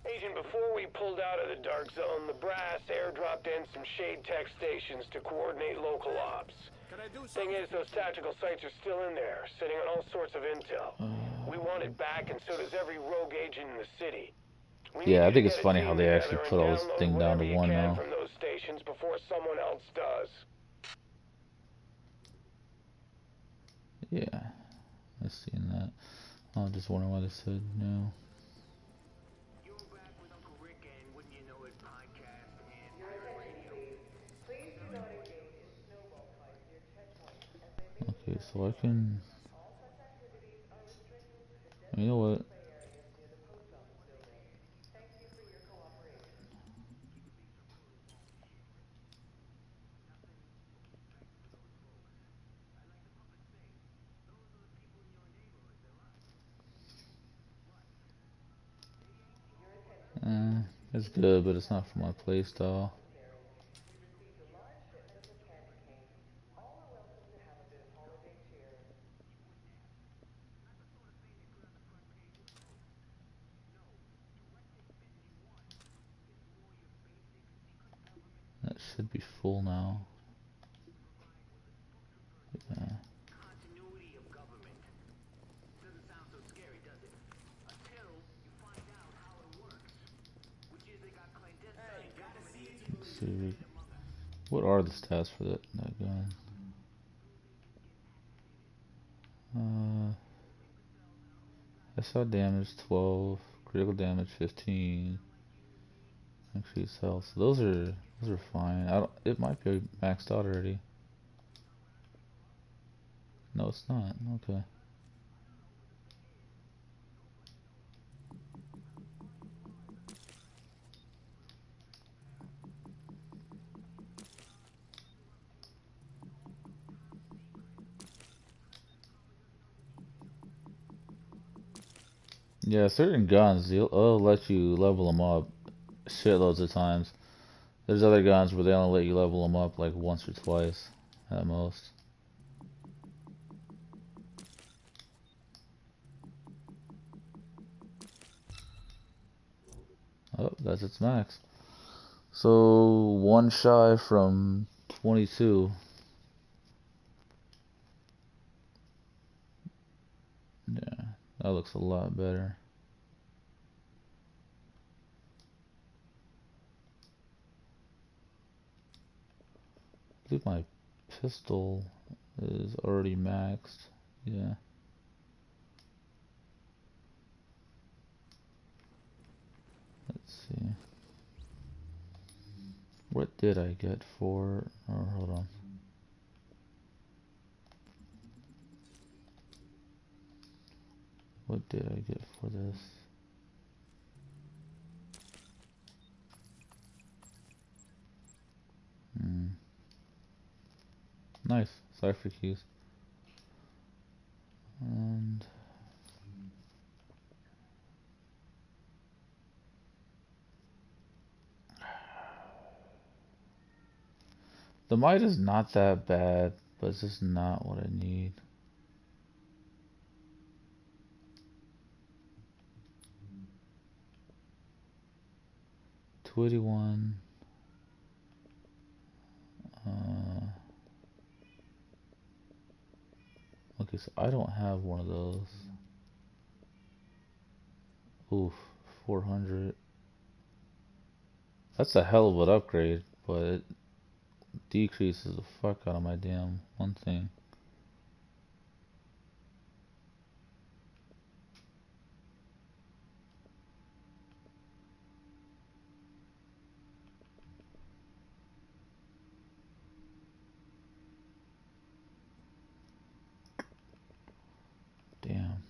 [SPEAKER 2] Agent, before we pulled out of the dark zone, the brass airdropped in some shade tech stations to coordinate local ops. Thing is, those tactical sites are still in there, sitting on all sorts of intel. We want it back, and so does every rogue agent in the city. We need
[SPEAKER 1] Yeah, I
[SPEAKER 2] you to
[SPEAKER 1] think it's
[SPEAKER 2] get a
[SPEAKER 1] funny
[SPEAKER 2] team
[SPEAKER 1] how they actually
[SPEAKER 2] together and
[SPEAKER 1] put all this
[SPEAKER 2] download
[SPEAKER 1] thing down
[SPEAKER 2] whatever
[SPEAKER 1] to
[SPEAKER 2] you
[SPEAKER 1] one
[SPEAKER 2] can
[SPEAKER 1] now.
[SPEAKER 2] from those stations before someone else does.
[SPEAKER 1] Yeah, I seen that. I was just wondering why they said no. Okay, so I can. You know what? It's good, but it's not for my playstyle. That should be full now. Yeah. Let's see. What are the stats for that gun? SR damage 12, critical damage 15, increased health. So those are fine. I don't. It might be maxed out already. No, it's not. Okay. Yeah, certain guns they'll let you level them up shitloads of times. There's other guns where they only let you level them up like once or twice at most. Oh, that's its max. So one shy from 22. Yeah, that looks a lot better. I think my pistol is already maxed. Yeah. Let's see. What did I get for... Oh, hold on. What did I get for this? Nice. Cipher keys. And... the might is not that bad, but it's just not what I need. $281. Okay, so I don't have one of those. Oof, 400. That's a hell of an upgrade, but it decreases the fuck out of my damn one thing. Damn.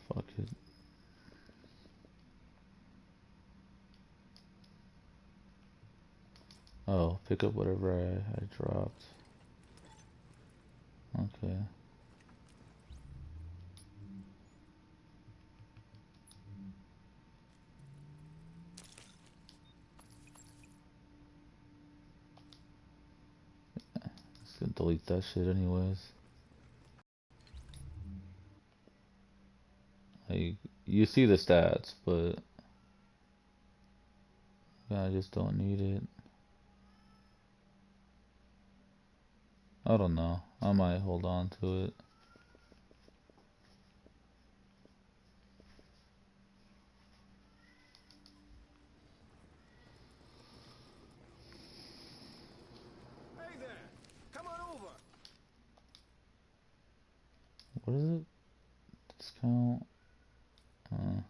[SPEAKER 1] Fuck it. Oh, pick up whatever I dropped. Okay. Just gonna delete that shit anyways. Like, you see the stats, but I just don't need it. I don't know. I might hold on to it. what is it? Discount.
[SPEAKER 5] I'm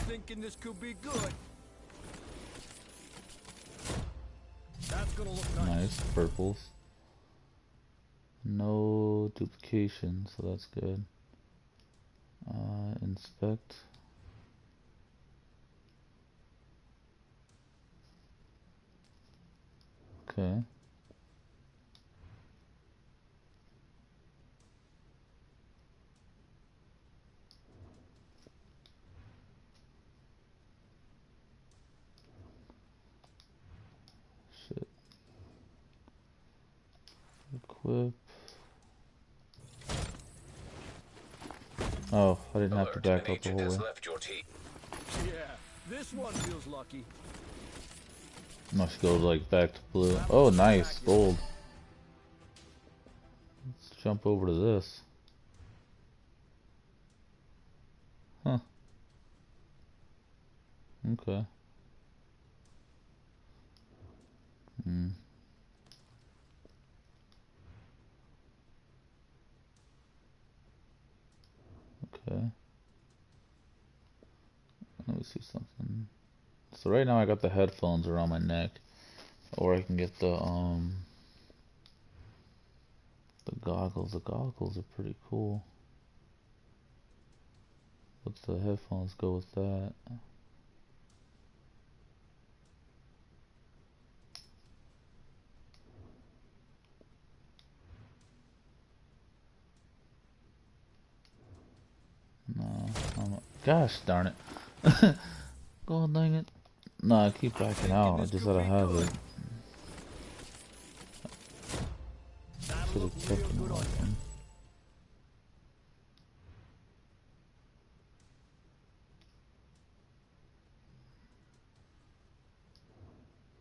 [SPEAKER 5] thinking this could be good. That's gonna look nice.
[SPEAKER 1] Nice purples. No duplication, so that's good. Inspect. Okay. Shit. Equip. Oh, I didn't have to
[SPEAKER 3] Alert,
[SPEAKER 1] back
[SPEAKER 3] an
[SPEAKER 1] up the
[SPEAKER 3] agent
[SPEAKER 1] whole
[SPEAKER 3] has
[SPEAKER 1] way.
[SPEAKER 3] left your team.
[SPEAKER 5] Yeah, this one feels lucky.
[SPEAKER 1] Must go like back to blue. Oh, nice gold. Let's jump over to this. Huh. Okay. Hmm. Okay. Let me see something. So right now I got the headphones around my neck, or I can get the goggles. The goggles are pretty cool. But the headphones go with that. No, gosh darn it. God dang it. No, I keep backing out. I just gotta have it. Should have kept it open.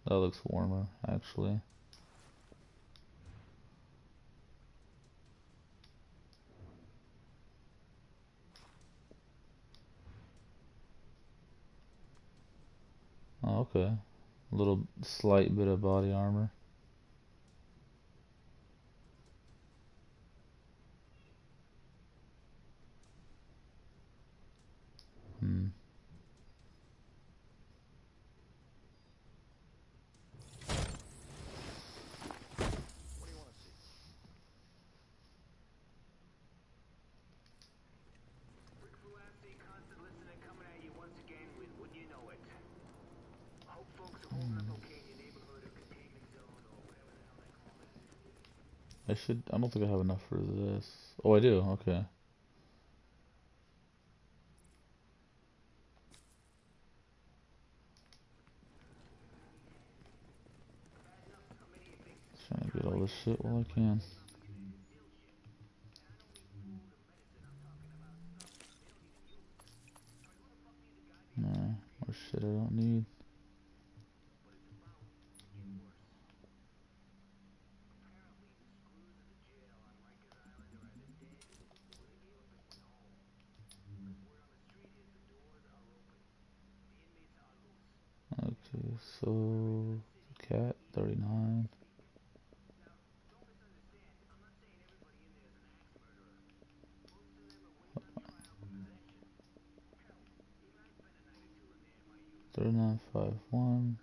[SPEAKER 1] That looks warmer, actually. Oh, okay. A little slight bit of body armor. Hmm. I don't think I have enough for this. Oh, I do, okay. Trying to get all this shit while I can. Nah, more shit I don't need. Okay, so cat 39. Thirty-nine, 5-1.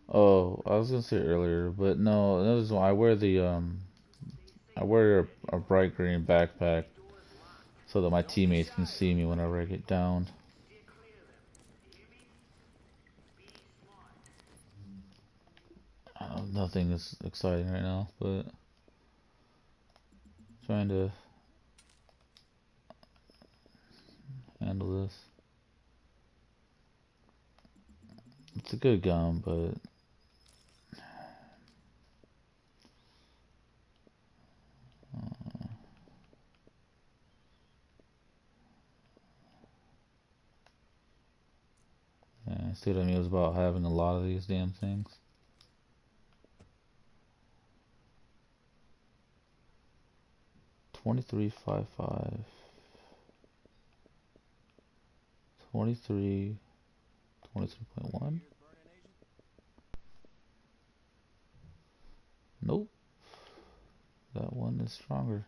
[SPEAKER 1] Oh, I was gonna say earlier, but no, another one. I wear a bright green backpack so that my teammates can see me whenever I get down. Nothing is exciting right now, but trying to handle this. It's a good gun, but yeah, see what I mean? It was about having a lot of these damn things. 2355. 23, 23.1. Nope. That one is stronger.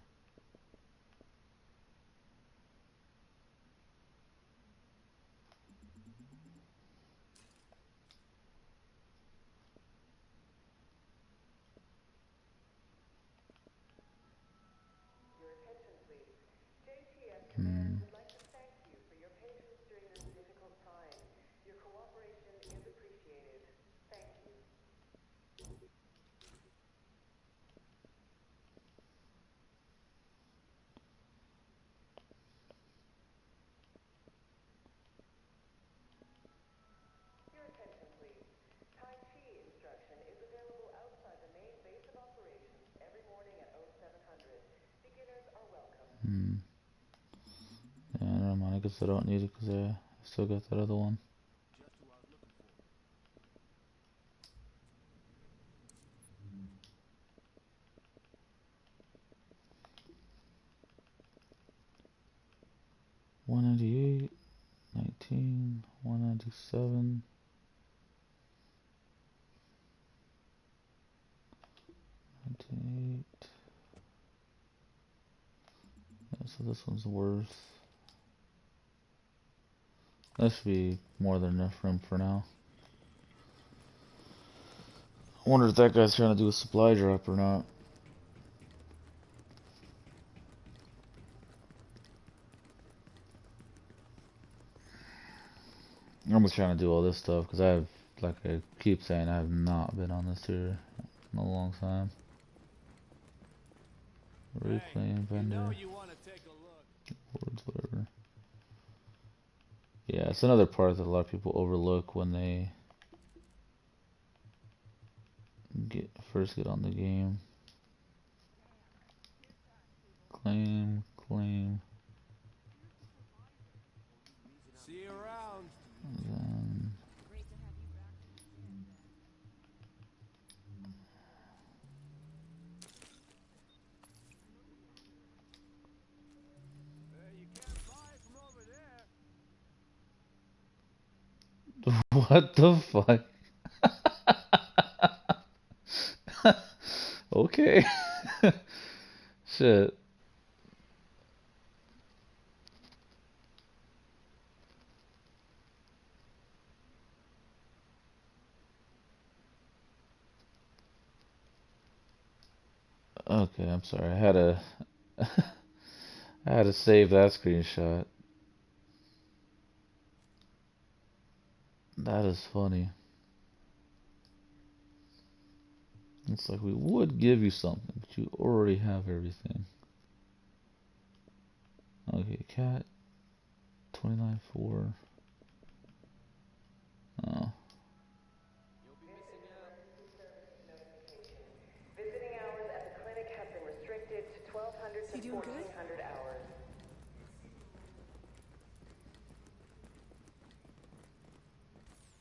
[SPEAKER 6] would like to thank you for your patience during this difficult time. Your cooperation is appreciated. Thank you. Your attention, please. Tai Chi instruction is available outside the main base of operations every morning at 0700. Beginners are welcome.
[SPEAKER 1] Yeah, never mind. I guess I don't need it because I still got that other one.
[SPEAKER 5] Just who I was looking for.
[SPEAKER 1] 198, 19, 197, 98. Yeah, so this one's worth. That should be more than enough room for now. I wonder if that guy's trying to do a supply drop or not. I'm just trying to do all this stuff because I have, like I keep saying, I have not been on this here in a long time. Reclaim vendor.
[SPEAKER 5] You want to take a look.
[SPEAKER 1] Words, whatever. Yeah, it's another part that a lot of people overlook when they first get on the game. Claim, claim.
[SPEAKER 5] See you around.
[SPEAKER 1] Then
[SPEAKER 5] You can't buy from over there.
[SPEAKER 1] what the fuck? Okay. Shit. Okay, I'm sorry. I had to I had to save that screenshot. That is funny. It's like we would give you something, but you already have everything. Okay, cat 29.4. Oh.
[SPEAKER 5] You'll be missing out.
[SPEAKER 6] Visiting hours at the clinic have been restricted to 1200 to 1400 hours.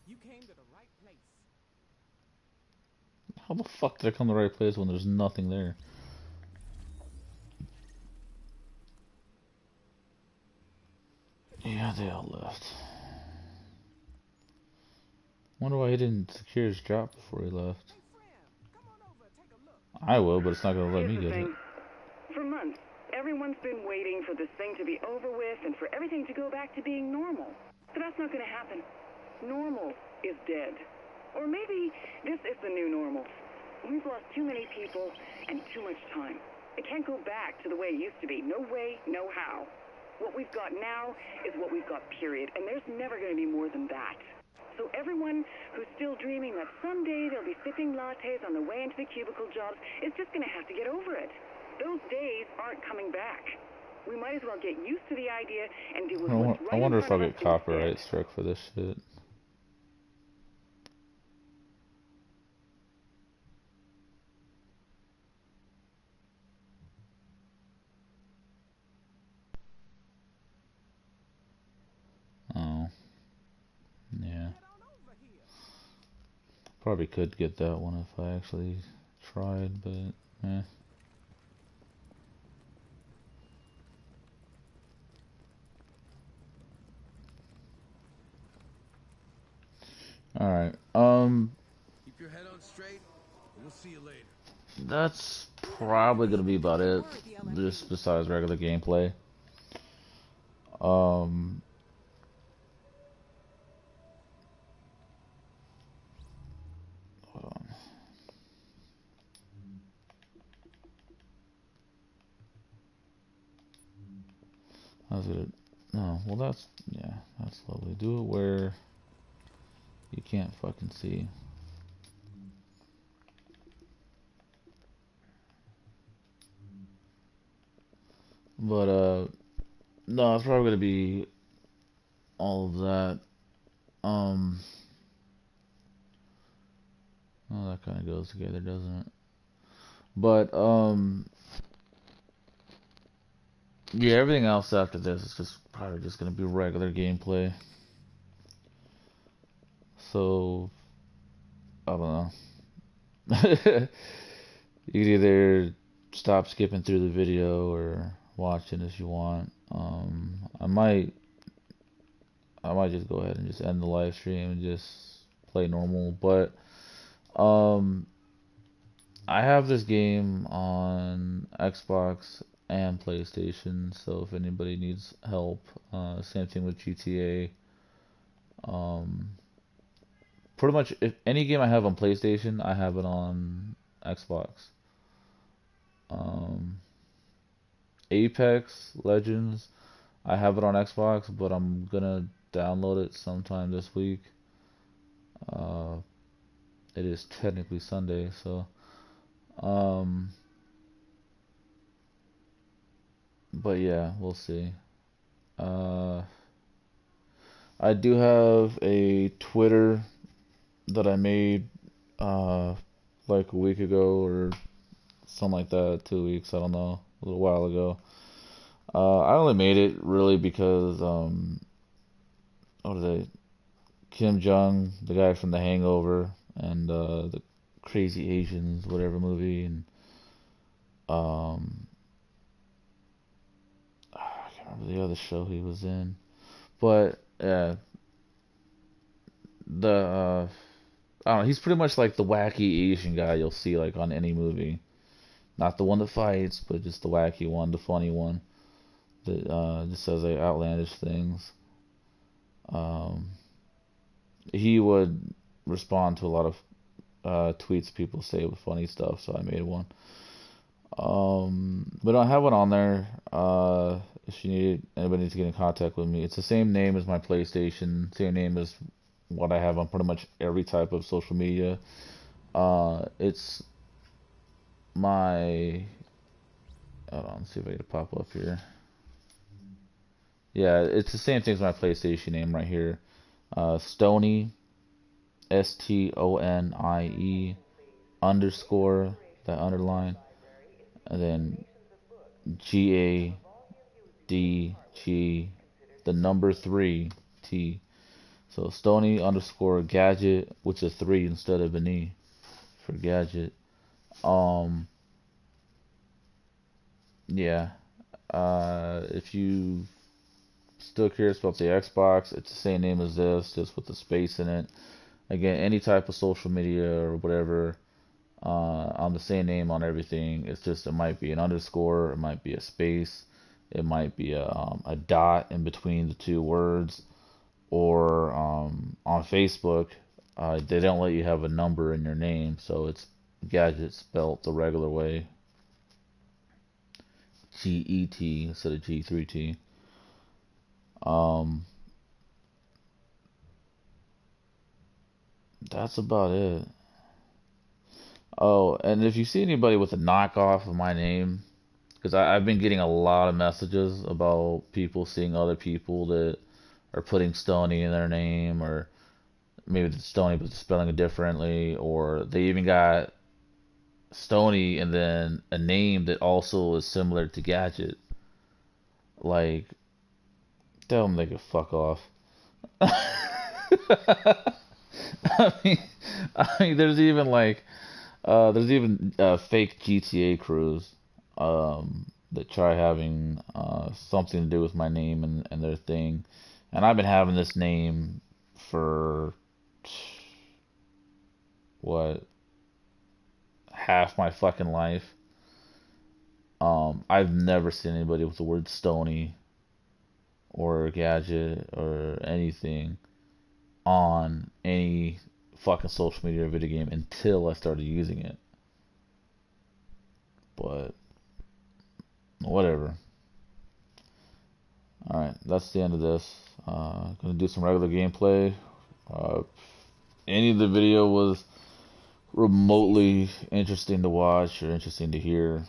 [SPEAKER 5] You came to the right place.
[SPEAKER 1] How the fuck did I come to the right place when there's nothing there? Yeah, they all left. Wonder why he didn't secure his drop before he left.
[SPEAKER 5] Hey, friend, come on over, take a look.
[SPEAKER 1] I will, but it's not gonna let me
[SPEAKER 6] Here's the
[SPEAKER 1] get it.
[SPEAKER 6] thing. For months, everyone's been waiting for this thing to be over with and for everything to go back to being normal. But that's not going to happen. Normal is dead. Or maybe this is the new normal. We've lost too many people and too much time. It can't go back to the way it used to be. No way, no how. What we've got now is what we've got, period. And there's never going to be more than that. So everyone who's still dreaming that someday they'll be sipping lattes on the way into the cubicle jobs is just going to have to get over it. Those days aren't coming back. We might as well get used to the idea and deal with what's right
[SPEAKER 1] I wonder
[SPEAKER 6] in
[SPEAKER 1] if I'll
[SPEAKER 6] front of
[SPEAKER 1] get
[SPEAKER 6] us
[SPEAKER 1] copyright
[SPEAKER 6] instead.
[SPEAKER 1] struck for this shit. Oh. Yeah.
[SPEAKER 5] Get on over here.
[SPEAKER 1] Probably could get that one if I actually tried, but eh. All right.
[SPEAKER 5] Keep your head on straight. We'll see you later.
[SPEAKER 1] That's probably gonna be about it. Just besides regular gameplay. Um, hold on. How's it? No, well that's yeah, that's lovely. Do it where you can't fucking see. But no, it's probably gonna be all of that. Um, well, that kind of goes together, doesn't it? But yeah, everything else after this is just probably just gonna be regular gameplay. So I don't know. You could either stop skipping through the video or watch it if you want. I might just go ahead and just end the live stream and just play normal. But um, I have this game on Xbox and PlayStation, so if anybody needs help, same thing with GTA. Um, Pretty much if any game I have on PlayStation, I have it on Xbox. Um, Apex Legends, I have it on Xbox, but I'm gonna download it sometime this week. Uh, it is technically Sunday, so um, but yeah, we'll see. Uh, I do have a Twitter that I made uh like a week ago or something like that, 2 weeks, I don't know, a little while ago. I only made it really because what are they? Kim Jong, the guy from The Hangover, and the Crazy Asians, whatever movie, and um, I can't remember the other show he was in, but yeah, the I don't know. He's pretty much like the wacky Asian guy you'll see like on any movie. Not the one that fights, but just the wacky one, the funny one that just says like outlandish things. Um, he would respond to a lot of tweets people say with funny stuff, so I made one. But I have one on there. If you need anybody to get in contact with me, it's the same name as my PlayStation, same name as what I have on pretty much every type of social media. It's my. Hold on, let's see if I get it pop up here. Yeah, it's the same thing as my PlayStation name right here. Stonie, STONIE underscore, that underline, and then GADG, the number 3T. So Stonie underscore gadget, which is 3 instead of an E for gadget. Um, yeah. If you still curious about the Xbox, it's the same name as this, just with the space in it. Again, any type of social media or whatever, on the same name on everything. It's just it might be an underscore, it might be a space, it might be a dot in between the two words, or on Facebook, they don't let you have a number in your name, so it's gadget spelt the regular way, GET instead of G3T. Um, that's about it. Oh, and if you see anybody with a knockoff of my name, because I've been getting a lot of messages about people seeing other people that are putting Stony in their name, or maybe it's Stony but spelling it differently, or they even got Stony and then a name that also is similar to Gadget. Like, tell them they could fuck off. I mean, there's even like, there's even fake GTA crews that try having something to do with my name and their thing. And I've been having this name for what, half my fucking life. I've never seen anybody with the word Stony or Gadget or anything on any fucking social media or video game until I started using it. But whatever. Alright, that's the end of this. Gonna do some regular gameplay. Any of the video was remotely interesting to watch or interesting to hear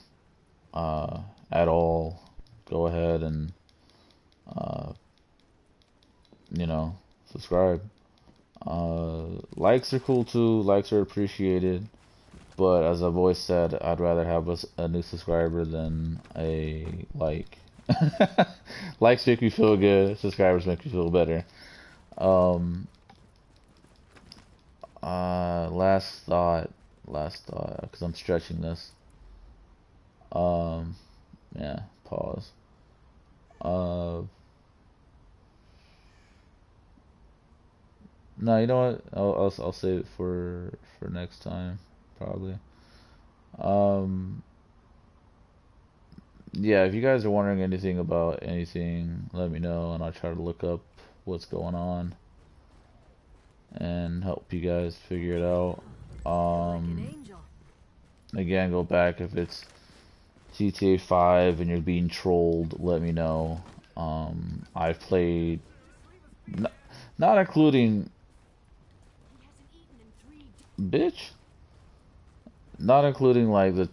[SPEAKER 1] at all, go ahead and subscribe. Likes are cool too. Likes are appreciated. But as I've always said, I'd rather have a new subscriber than a like. Likes make me feel good. Subscribers make me feel better. Last thought, because I'm stretching this. Yeah, pause. No, you know what? I'll save it for next time, probably. Yeah, if you guys are wondering anything about anything, let me know, and I'll try to look up what's going on and help you guys figure it out. Again, go back if it's GTA 5 and you're being trolled, let me know. I've played, not including, bitch, not including like the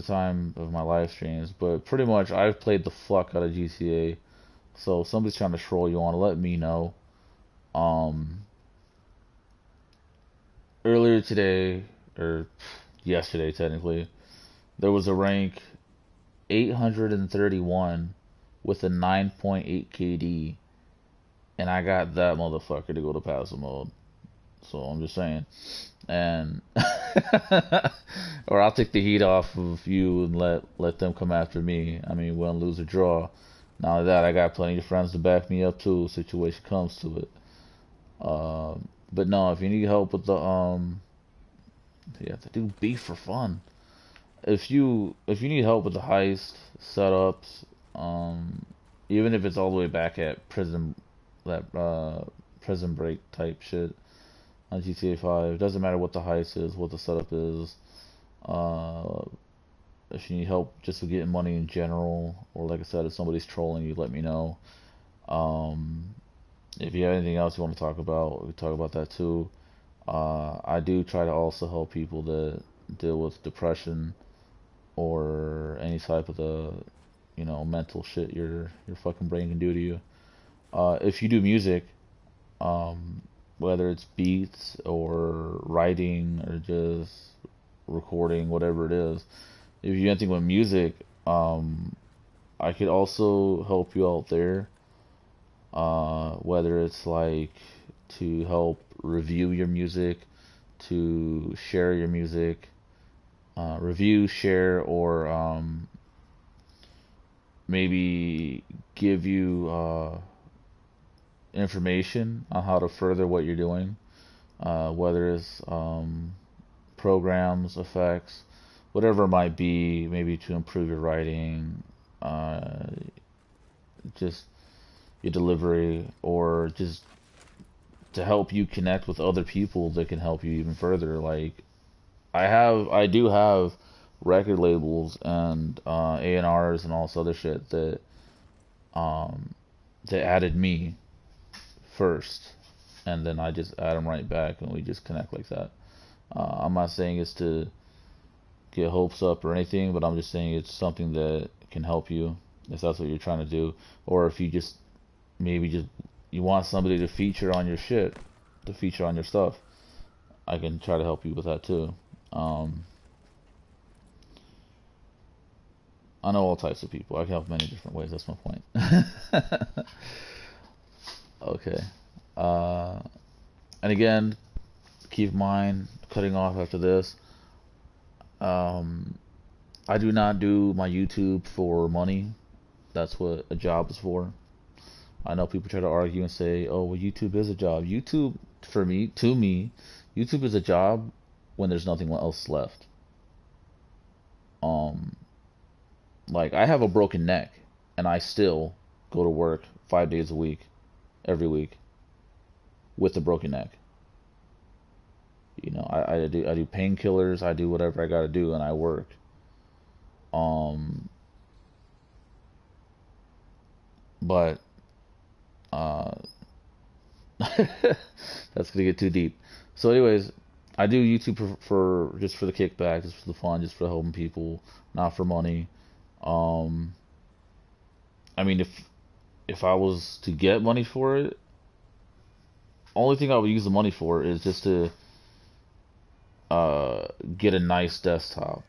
[SPEAKER 1] time of my live streams, but pretty much I've played the fuck out of GTA. So if somebody's trying to troll you on, let me know. Earlier today, or yesterday technically, there was a rank 831 with a 9.8 KD, and I got that motherfucker to go to passive mode. So I'm just saying. And or I'll take the heat off of you and let them come after me. I mean, win, lose, or draw. Not only that, I got plenty of friends to back me up too. Situation comes to it. But no, if you need help with the you have to do beef for fun. If you need help with the heist setups, even if it's all the way back at prison break type shit on GTA 5, it doesn't matter what the heist is, what the setup is. If you need help just with getting money in general, or like I said, if somebody's trolling you, let me know. If you have anything else you want to talk about, we can talk about that too. I do try to also help people that deal with depression or any type of the, mental shit your fucking brain can do to you. If you do music, whether it's beats or writing or just recording, whatever it is, if you do anything with music, I could also help you out there. Whether it's like to help review your music, to share your music, review, share, or maybe give you information on how to further what you're doing, whether it's programs, effects, whatever it might be, maybe to improve your writing, just your delivery, or just to help you connect with other people that can help you even further. Like I do have record labels and A&Rs and all this other shit that added me first, and then I just add them right back, and we just connect like that. I'm not saying it's to get hopes up or anything, but I'm just saying it's something that can help you if that's what you're trying to do, or if you just you want somebody to feature on your shit, to feature on your stuff. I can try to help you with that too. I know all types of people. I can help many different ways. That's my point. Okay. And again, keep in mind, cutting off after this. I do not do my YouTube for money. That's what a job is for. I know people try to argue and say, "Oh, well, YouTube is a job." YouTube, to me, YouTube is a job when there's nothing else left. Like, I have a broken neck, and I still go to work 5 days a week, every week, with a broken neck. You know, I do painkillers, I do whatever I gotta do, and I work. But that's gonna get too deep. So, anyways, I do YouTube for just for the kickback, just for the fun, just for helping people, not for money. I mean, if I was to get money for it, only thing I would use the money for is just to get a nice desktop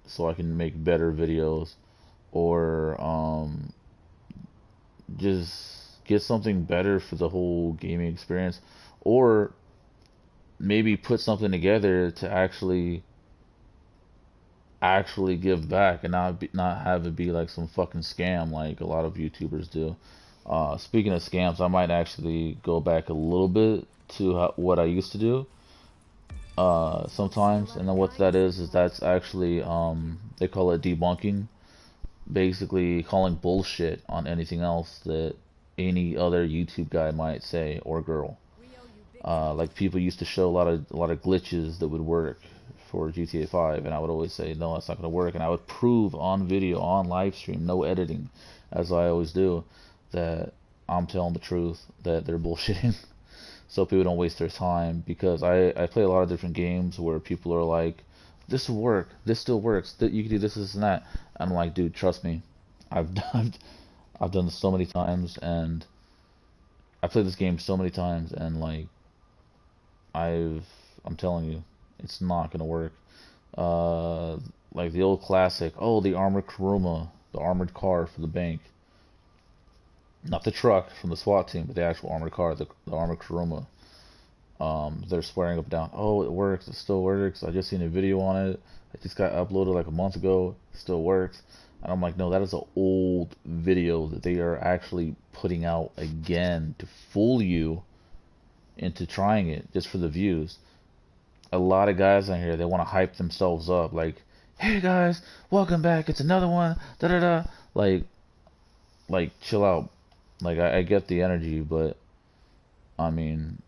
[SPEAKER 1] so I can make better videos, or just get something better for the whole gaming experience, or maybe put something together to actually give back and not have it be like some fucking scam like a lot of YouTubers do. Speaking of scams, I might actually go back a little bit to what I used to do sometimes, and then what that is that's actually they call it debunking, basically calling bullshit on anything else that any other YouTube guy might say, or girl. Like, people used to show a lot of glitches that would work for GTA 5, and I would always say, no, that's not going to work, and I would prove on video, on live stream, no editing, as I always do, that I'm telling the truth, that they're bullshitting, so people don't waste their time, because I play a lot of different games where people are like, this will work, this still works, you can do this and that, and I'm like, dude, trust me, I've done this so many times, and I played this game so many times, and like, I'm telling you, it's not gonna work. Like the old classic, oh, the armored Kuruma, the armored car for the bank. Not the truck from the SWAT team, but the actual armored car, the armored Kuruma. They're swearing up and down, oh, it works, it still works, I just seen a video on it, it just got uploaded like a month ago, it still works. And I'm like, no, that is an old video that they are actually putting out again to fool you into trying it just for the views. A lot of guys on here, they want to hype themselves up, like, hey guys, welcome back, it's another one, da da da. Like chill out. Like, I get the energy, but I mean,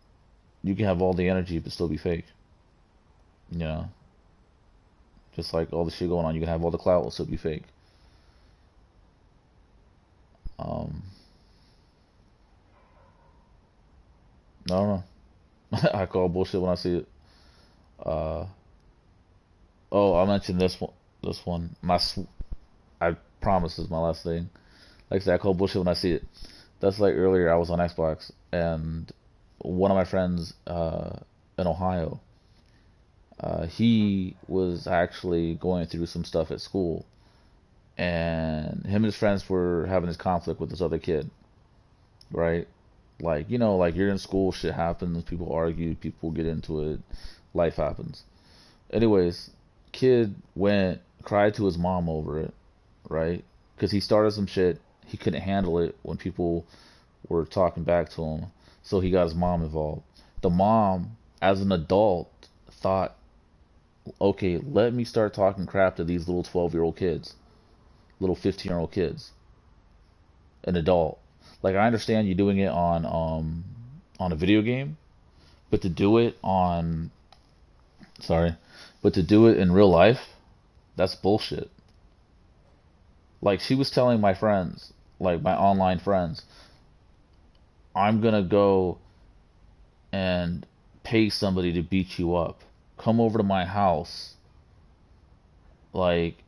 [SPEAKER 1] you can have all the energy but still be fake. You know, just like all the shit going on, you can have all the clout but still be fake. I don't know. I call bullshit when I see it. Oh, I mentioned this one. This one. I promise this is my last thing. Like I said, I call bullshit when I see it. That's like earlier. I was on Xbox, and one of my friends in Ohio, he was actually going through some stuff at school, and him and his friends were having this conflict with this other kid, right? Like, you know, like, you're in school, shit happens, people argue, people get into it, life happens. Anyways, kid cried to his mom over it, right? Because he started some shit, he couldn't handle it when people were talking back to him, so he got his mom involved. The mom, as an adult, thought, okay, let me start talking crap to these little 12-year-old kids, little 15-year-old kids, an adult. Like, I understand you doing it on a video game, but to do it in real life, that's bullshit. Like, she was telling my friends, like my online friends, I'm gonna go and pay somebody to beat you up. Come over to my house. Like,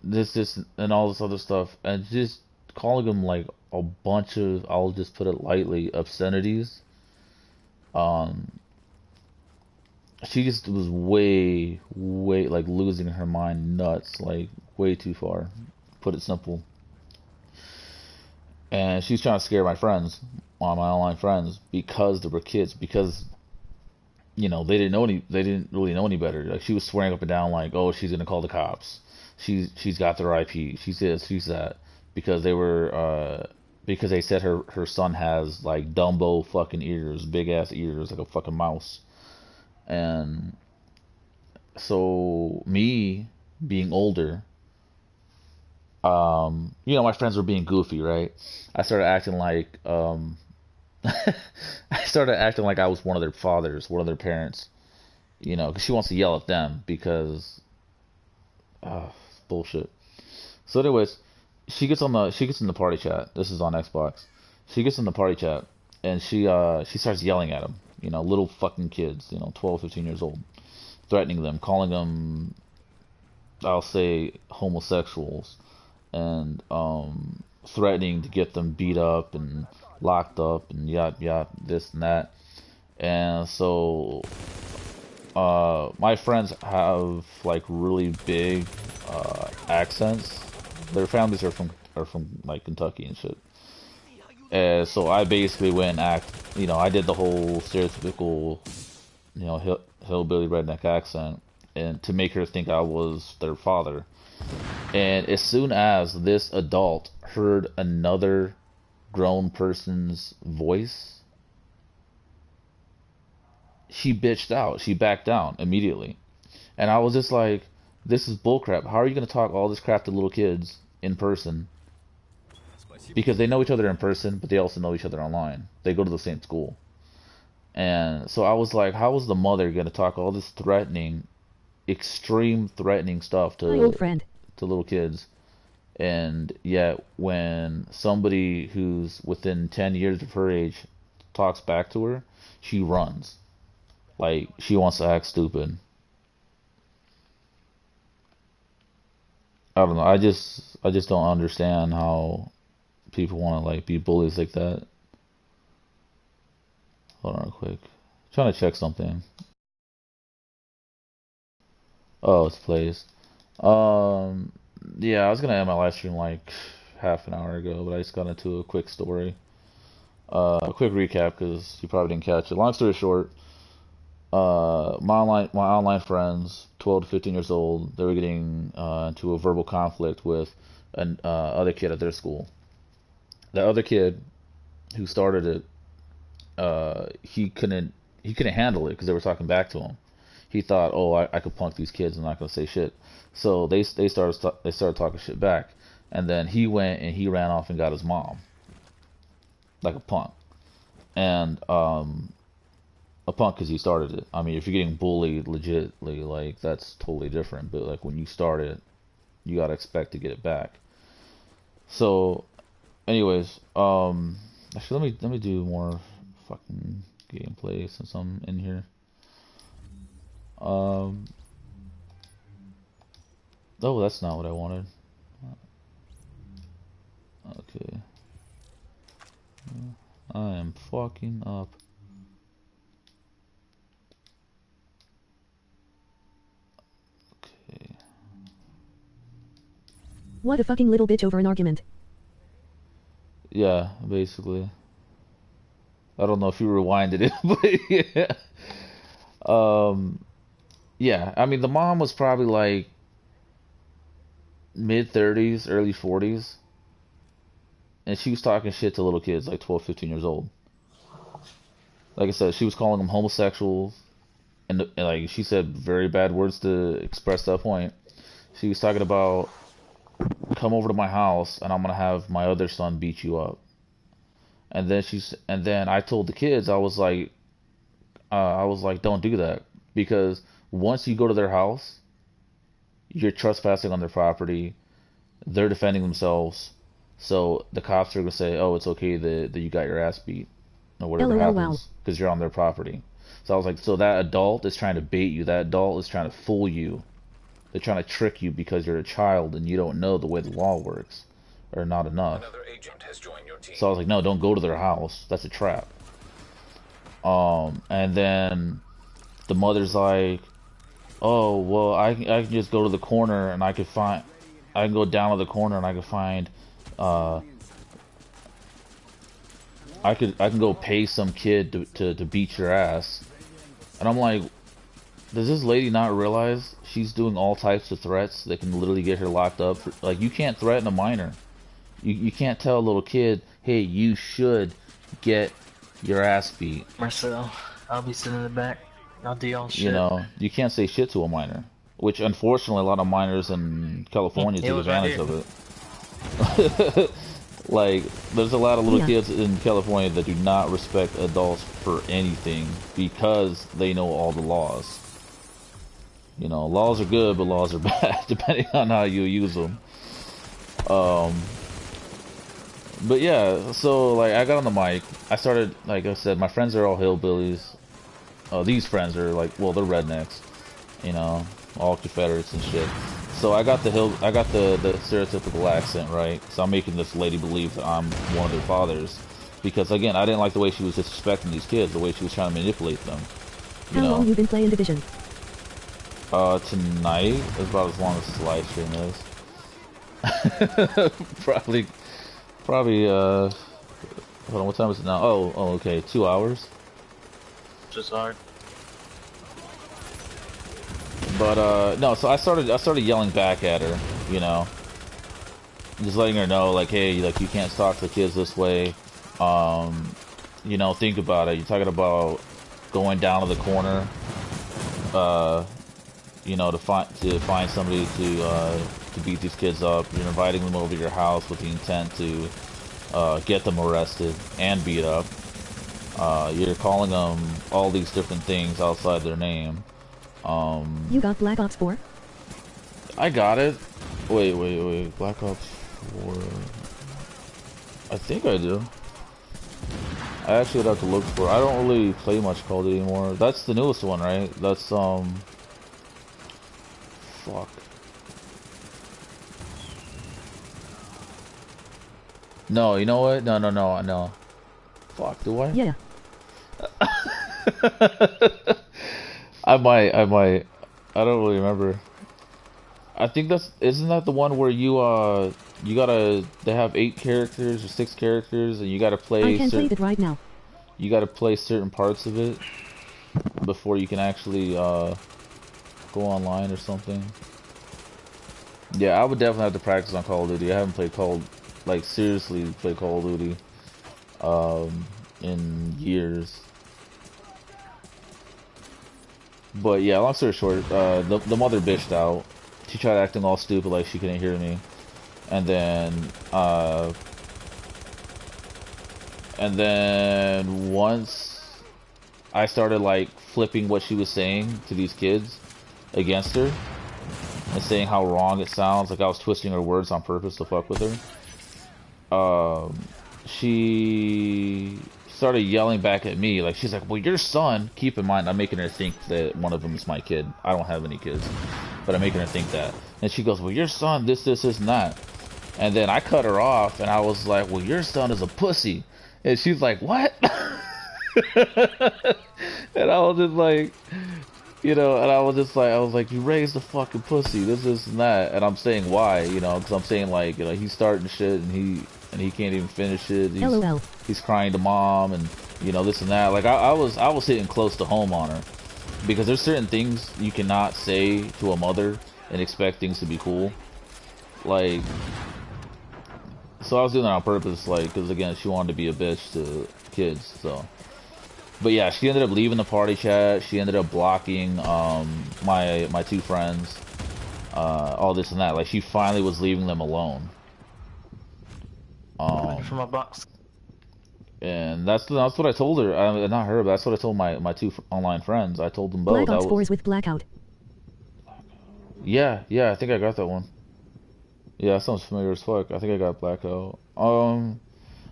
[SPEAKER 1] this, and all this other stuff, and just calling them like a bunch of, I'll just put it lightly, obscenities. She just was way, like, losing her mind, nuts, like, way too far, put it simple. And she was trying to scare my friends, my online friends, because they were kids, because, you know, they didn't really know any better. Like, she was swearing up and down, like, oh, she's gonna call the cops. She's got their IP. She's this, she's that, because they said her son has like Dumbo fucking ears, big ass ears, like a fucking mouse. And so me being older, you know, my friends were being goofy, right? I started acting like, I started acting like I was one of their fathers, one of their parents, you know, because she wants to yell at them because, bullshit. So, anyways, she gets in the party chat. This is on Xbox. She gets in the party chat and she starts yelling at them, you know, little fucking kids, you know, 12, 15 years old, threatening them, calling them, I'll say, homosexuals, and threatening to get them beat up and locked up and yada yada, this and that. And so my friends have like really big accents. Their families are from like Kentucky and shit. And so I basically went and you know, I did the whole stereotypical, you know, hillbilly redneck accent, and to make her think I was their father. And as soon as this adult heard another grown person's voice, she bitched out. She backed down immediately. And I was just like, this is bullcrap. How are you going to talk all this crap to little kids in person? Because they know each other in person, but they also know each other online. They go to the same school. And so I was like, how is the mother going to talk all this threatening, extreme threatening stuff
[SPEAKER 7] My old friend.
[SPEAKER 1] to little kids? And yet when somebody who's within 10 years of her age talks back to her, she runs. Like, she wants to act stupid. I don't know. I just don't understand how people want to like be bullies like that. Hold on real quick. Trying to check something. Oh, it's plays. Yeah, I was gonna end my live stream like half an hour ago, but I just got into a quick story. A quick recap because you probably didn't catch it. Long story short, my online friends, 12 to 15 years old, they were getting into a verbal conflict with an other kid at their school. The other kid who started it, he couldn't handle it because they were talking back to him. He thought, oh, I could punk these kids. I'm not gonna say shit. So they started talking shit back, and then he went and he ran off and got his mom, like a punk, and a punk because he started it. I mean, if you're getting bullied legitly, like that's totally different. But like when you start it, you gotta expect to get it back. So, anyways, actually, let me do more fucking gameplay since I'm in here. Oh, that's not what I wanted. Okay. I am fucking up. Okay.
[SPEAKER 7] What a fucking little bitch over an argument.
[SPEAKER 1] Yeah, basically. I don't know if you rewinded it, but yeah. Yeah, I mean, the mom was probably like mid 30s, early 40s, and she was talking shit to little kids like 12, 15 years old. Like I said, she was calling them homosexuals, and like she said very bad words to express that point. She was talking about, come over to my house and I'm gonna have my other son beat you up. And then I told the kids, I was like, don't do that, because once you go to their house, you're trespassing on their property. They're defending themselves, so the cops are gonna say, oh, it's okay that you got your ass beat or whatever
[SPEAKER 7] LOL.
[SPEAKER 1] happens because you're on their property. So I was like, so that adult is trying to bait you. That adult is trying to fool you. They're trying to trick you because you're a child and you don't know the way the law works, or not enough.
[SPEAKER 3] Another agent has joined your team.
[SPEAKER 1] So I was like, no, don't go to their house. That's a trap. And then the mother's like, oh, well, I can just go to the corner and I can go down to the corner and I can find, I can go pay some kid to beat your ass. And I'm like, does this lady not realize she's doing all types of threats that can literally get her locked up? Like, you can't threaten a minor. You can't tell a little kid, hey, you should get your ass beat.
[SPEAKER 8] Marcel, I'll be sitting in the back. Not the on
[SPEAKER 1] You
[SPEAKER 8] shit.
[SPEAKER 1] know, you can't say shit to a minor, which unfortunately a lot of minors in California
[SPEAKER 8] It
[SPEAKER 1] take
[SPEAKER 8] was right
[SPEAKER 1] advantage
[SPEAKER 8] here.
[SPEAKER 1] of it. Like, there's a lot of little
[SPEAKER 7] Yeah.
[SPEAKER 1] kids in California that do not respect adults for anything because they know all the laws. You know, laws are good, but laws are bad, depending on how you use them. But yeah, so, like, I got on the mic. I started, like I said, my friends are all hillbillies. These friends are, like, well, they're rednecks. You know, all Confederates and shit. So I got the stereotypical accent, right? So I'm making this lady believe that I'm one of their fathers. Because, again, I didn't like the way she was disrespecting these kids, the way she was trying to manipulate them. You
[SPEAKER 7] How long
[SPEAKER 1] know,
[SPEAKER 7] you been playing Division?
[SPEAKER 1] tonight is about as long as this live stream is. probably, hold on, what time is it now? Oh, okay, 2 hours.
[SPEAKER 8] Just hard.
[SPEAKER 1] But, no, so I started yelling back at her, you know. Just letting her know, like, hey, like, you can't talk to kids this way. You know, think about it. You're talking about going down to the corner, you know, to find somebody to beat these kids up. You're inviting them over to your house with the intent to get them arrested and beat up. You're calling them all these different things outside their name.
[SPEAKER 7] You got Black Ops 4?
[SPEAKER 1] I got it. Wait. Black Ops 4. I think I do. I actually would have to look for it. I don't really play much Call of Duty anymore. That's the newest one, right? That's, fuck. No, you know what? No. Fuck, do I?
[SPEAKER 7] Yeah.
[SPEAKER 1] I might. I don't really remember. I think isn't that the one where they have 8 characters or 6 characters and you gotta play
[SPEAKER 7] I can play it right now.
[SPEAKER 1] you gotta play certain parts of it before you can actually, go online or something. Yeah, I would definitely have to practice on Call of Duty. I haven't seriously played Call of Duty, in years. But yeah, long story short, the mother bitched out. She tried acting all stupid like she couldn't hear me. And then once I started like flipping what she was saying to these kids against her and saying how wrong it sounds, like I was twisting her words on purpose to fuck with her. She started yelling back at me, like she's like, well, your son, keep in mind I'm making her think that one of them is my kid. I don't have any kids, but I'm making her think that. And she goes, well, your son, this and that. And then I cut her off and I was like, well, your son is a pussy. And she's like, what? And I was just like, you know, and I was like, you raised a fucking pussy, this and that. And I'm saying why, you know, because I'm saying like, you know, he's starting shit and he can't even finish it.
[SPEAKER 7] LOL.
[SPEAKER 1] He's crying to mom and, you know, this and that. Like I was hitting close to home on her because there's certain things you cannot say to a mother and expect things to be cool. Like, so I was doing that on purpose, like, because again, she wanted to be a bitch to kids, so. But yeah, she ended up leaving the party chat. She ended up blocking my 2 friends, all this and that. Like, she finally was leaving them alone.
[SPEAKER 8] From a box.
[SPEAKER 1] And that's what I told her. Not her, but that's what I told my 2 online friends. I told them both.
[SPEAKER 7] Black Ops 4 is with Blackout.
[SPEAKER 1] Yeah, I think I got that one. Yeah, that sounds familiar as fuck. I think I got Blackout.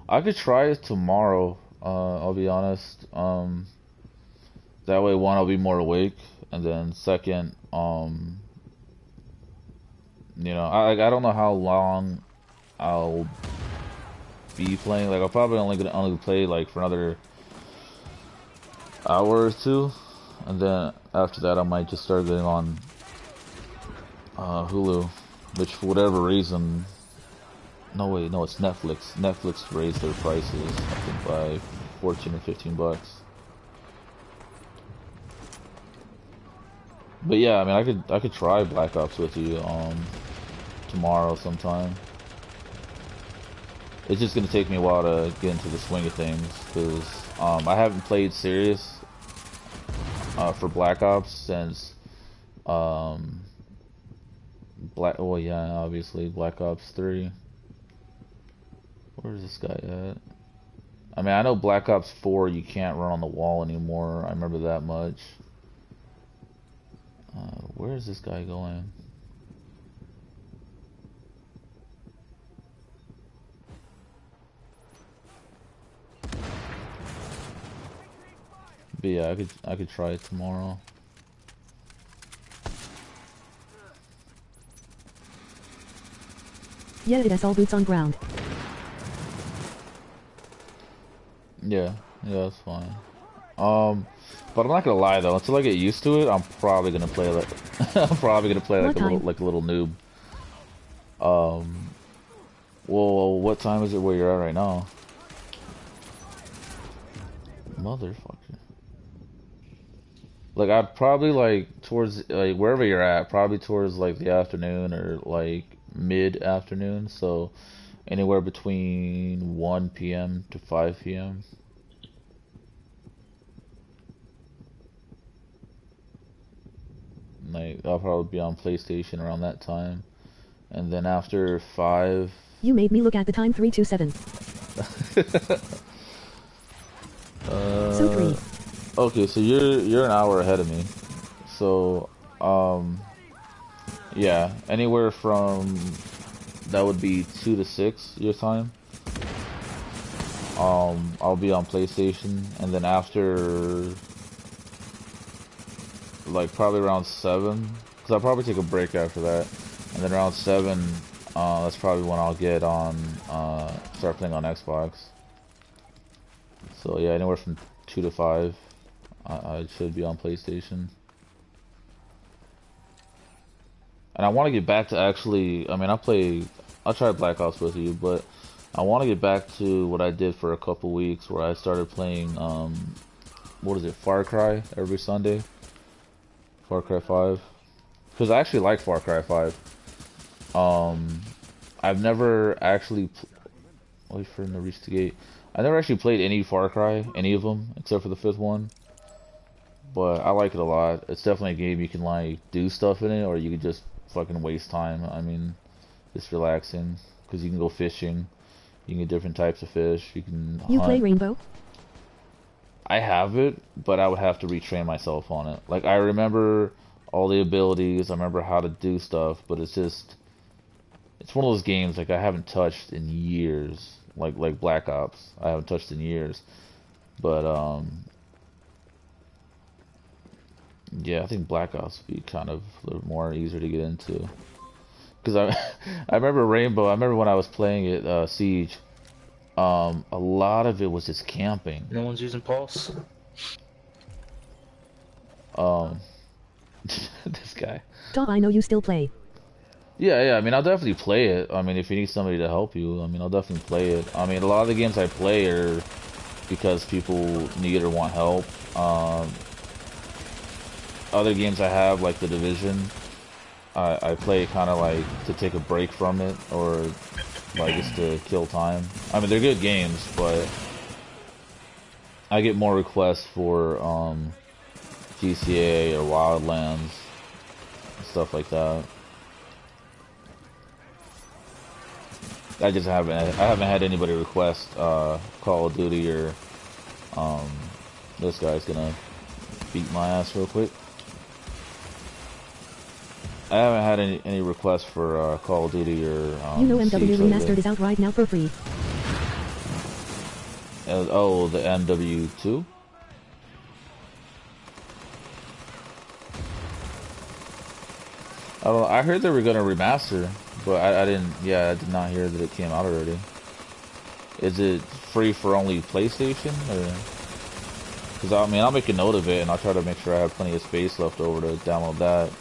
[SPEAKER 1] I could try it tomorrow. I'll be honest. That way, one, I'll be more awake, and then second, you know, I don't know how long I'll be playing. Like, I'll probably only play like for another hour or 2, and then after that, I might just start getting on Hulu, which for whatever reason. No, wait, no, it's Netflix. Netflix raised their prices, I think, by 14 or 15 bucks. But yeah, I mean, I could try Black Ops with you, tomorrow sometime. It's just gonna take me a while to get into the swing of things, because, I haven't played serious for Black Ops since um, well, yeah, obviously Black Ops 3. Where's this guy at? I mean, I know Black Ops 4 you can't run on the wall anymore. I remember that much. Where is this guy going? But yeah, I could try it tomorrow.
[SPEAKER 7] Yeah, it has all boots on ground.
[SPEAKER 1] Yeah, that's fine. But I'm not gonna lie though, until I get used to it, I'm probably gonna play like I'm probably gonna play like a little noob. Well, what time is it where you're at right now? Motherfucker. Like I'd probably like towards like wherever you're at, probably towards like the afternoon or like mid-afternoon, so anywhere between 1 p.m. to 5 p.m. Like I'll probably be on PlayStation around that time, and then after 5.
[SPEAKER 7] You made me look at the time. 327. So 3.
[SPEAKER 1] Okay, so you're an hour ahead of me. So yeah, anywhere from that would be 2 to 6 your time. I'll be on PlayStation, and then after like probably around 7, because I'll probably take a break after that, and then around 7, that's probably when I'll get on start playing on Xbox. So yeah, anywhere from 2 to 5, I should be on PlayStation. And I want to get back to actually, I mean, I'll try Black Ops with you, but I want to get back to what I did for a couple weeks, where I started playing, what is it, Far Cry every Sunday? Far Cry 5. Because I actually like Far Cry 5. I've never actually, wait for him to reach the gate. I never actually played any Far Cry, any of them, except for the 5th one. But I like it a lot. It's definitely a game you can like do stuff in it, or you can just fucking waste time. I mean, it's relaxing because you can go fishing. You can get different types of fish. You can hunt.
[SPEAKER 7] You play Rainbow?
[SPEAKER 1] I have it, but I would have to retrain myself on it. Like, I remember all the abilities. I remember how to do stuff, but it's just, it's one of those games like I haven't touched in years. Like Black Ops, I haven't touched in years. But yeah, I think Black Ops would be kind of a little more easier to get into. Because I remember Rainbow. I remember when I was playing it, Siege. A lot of it was just camping.
[SPEAKER 8] No one's using Pulse.
[SPEAKER 1] This guy.
[SPEAKER 7] Tom, I know you still play.
[SPEAKER 1] Yeah. I mean, I'll definitely play it. I mean, if you need somebody to help you, I mean, I'll definitely play it. I mean, a lot of the games I play are because people need or want help. Other games I have, like the Division, I play kind of like to take a break from it, or like just to kill time. I mean, they're good games, but I get more requests for GCA or Wildlands, stuff like that. I haven't had anybody request Call of Duty or this guy's gonna beat my ass real quick. I haven't had any requests for Call of Duty or
[SPEAKER 7] you know MW
[SPEAKER 1] Siege
[SPEAKER 7] Remastered is out right now for free.
[SPEAKER 1] Oh, the MW2? I don't know. I heard they were gonna remaster, but I didn't. Yeah, I did not hear that it came out already. Is it free for only PlayStation, or? Because I mean, I'll make a note of it, and I'll try to make sure I have plenty of space left over to download that.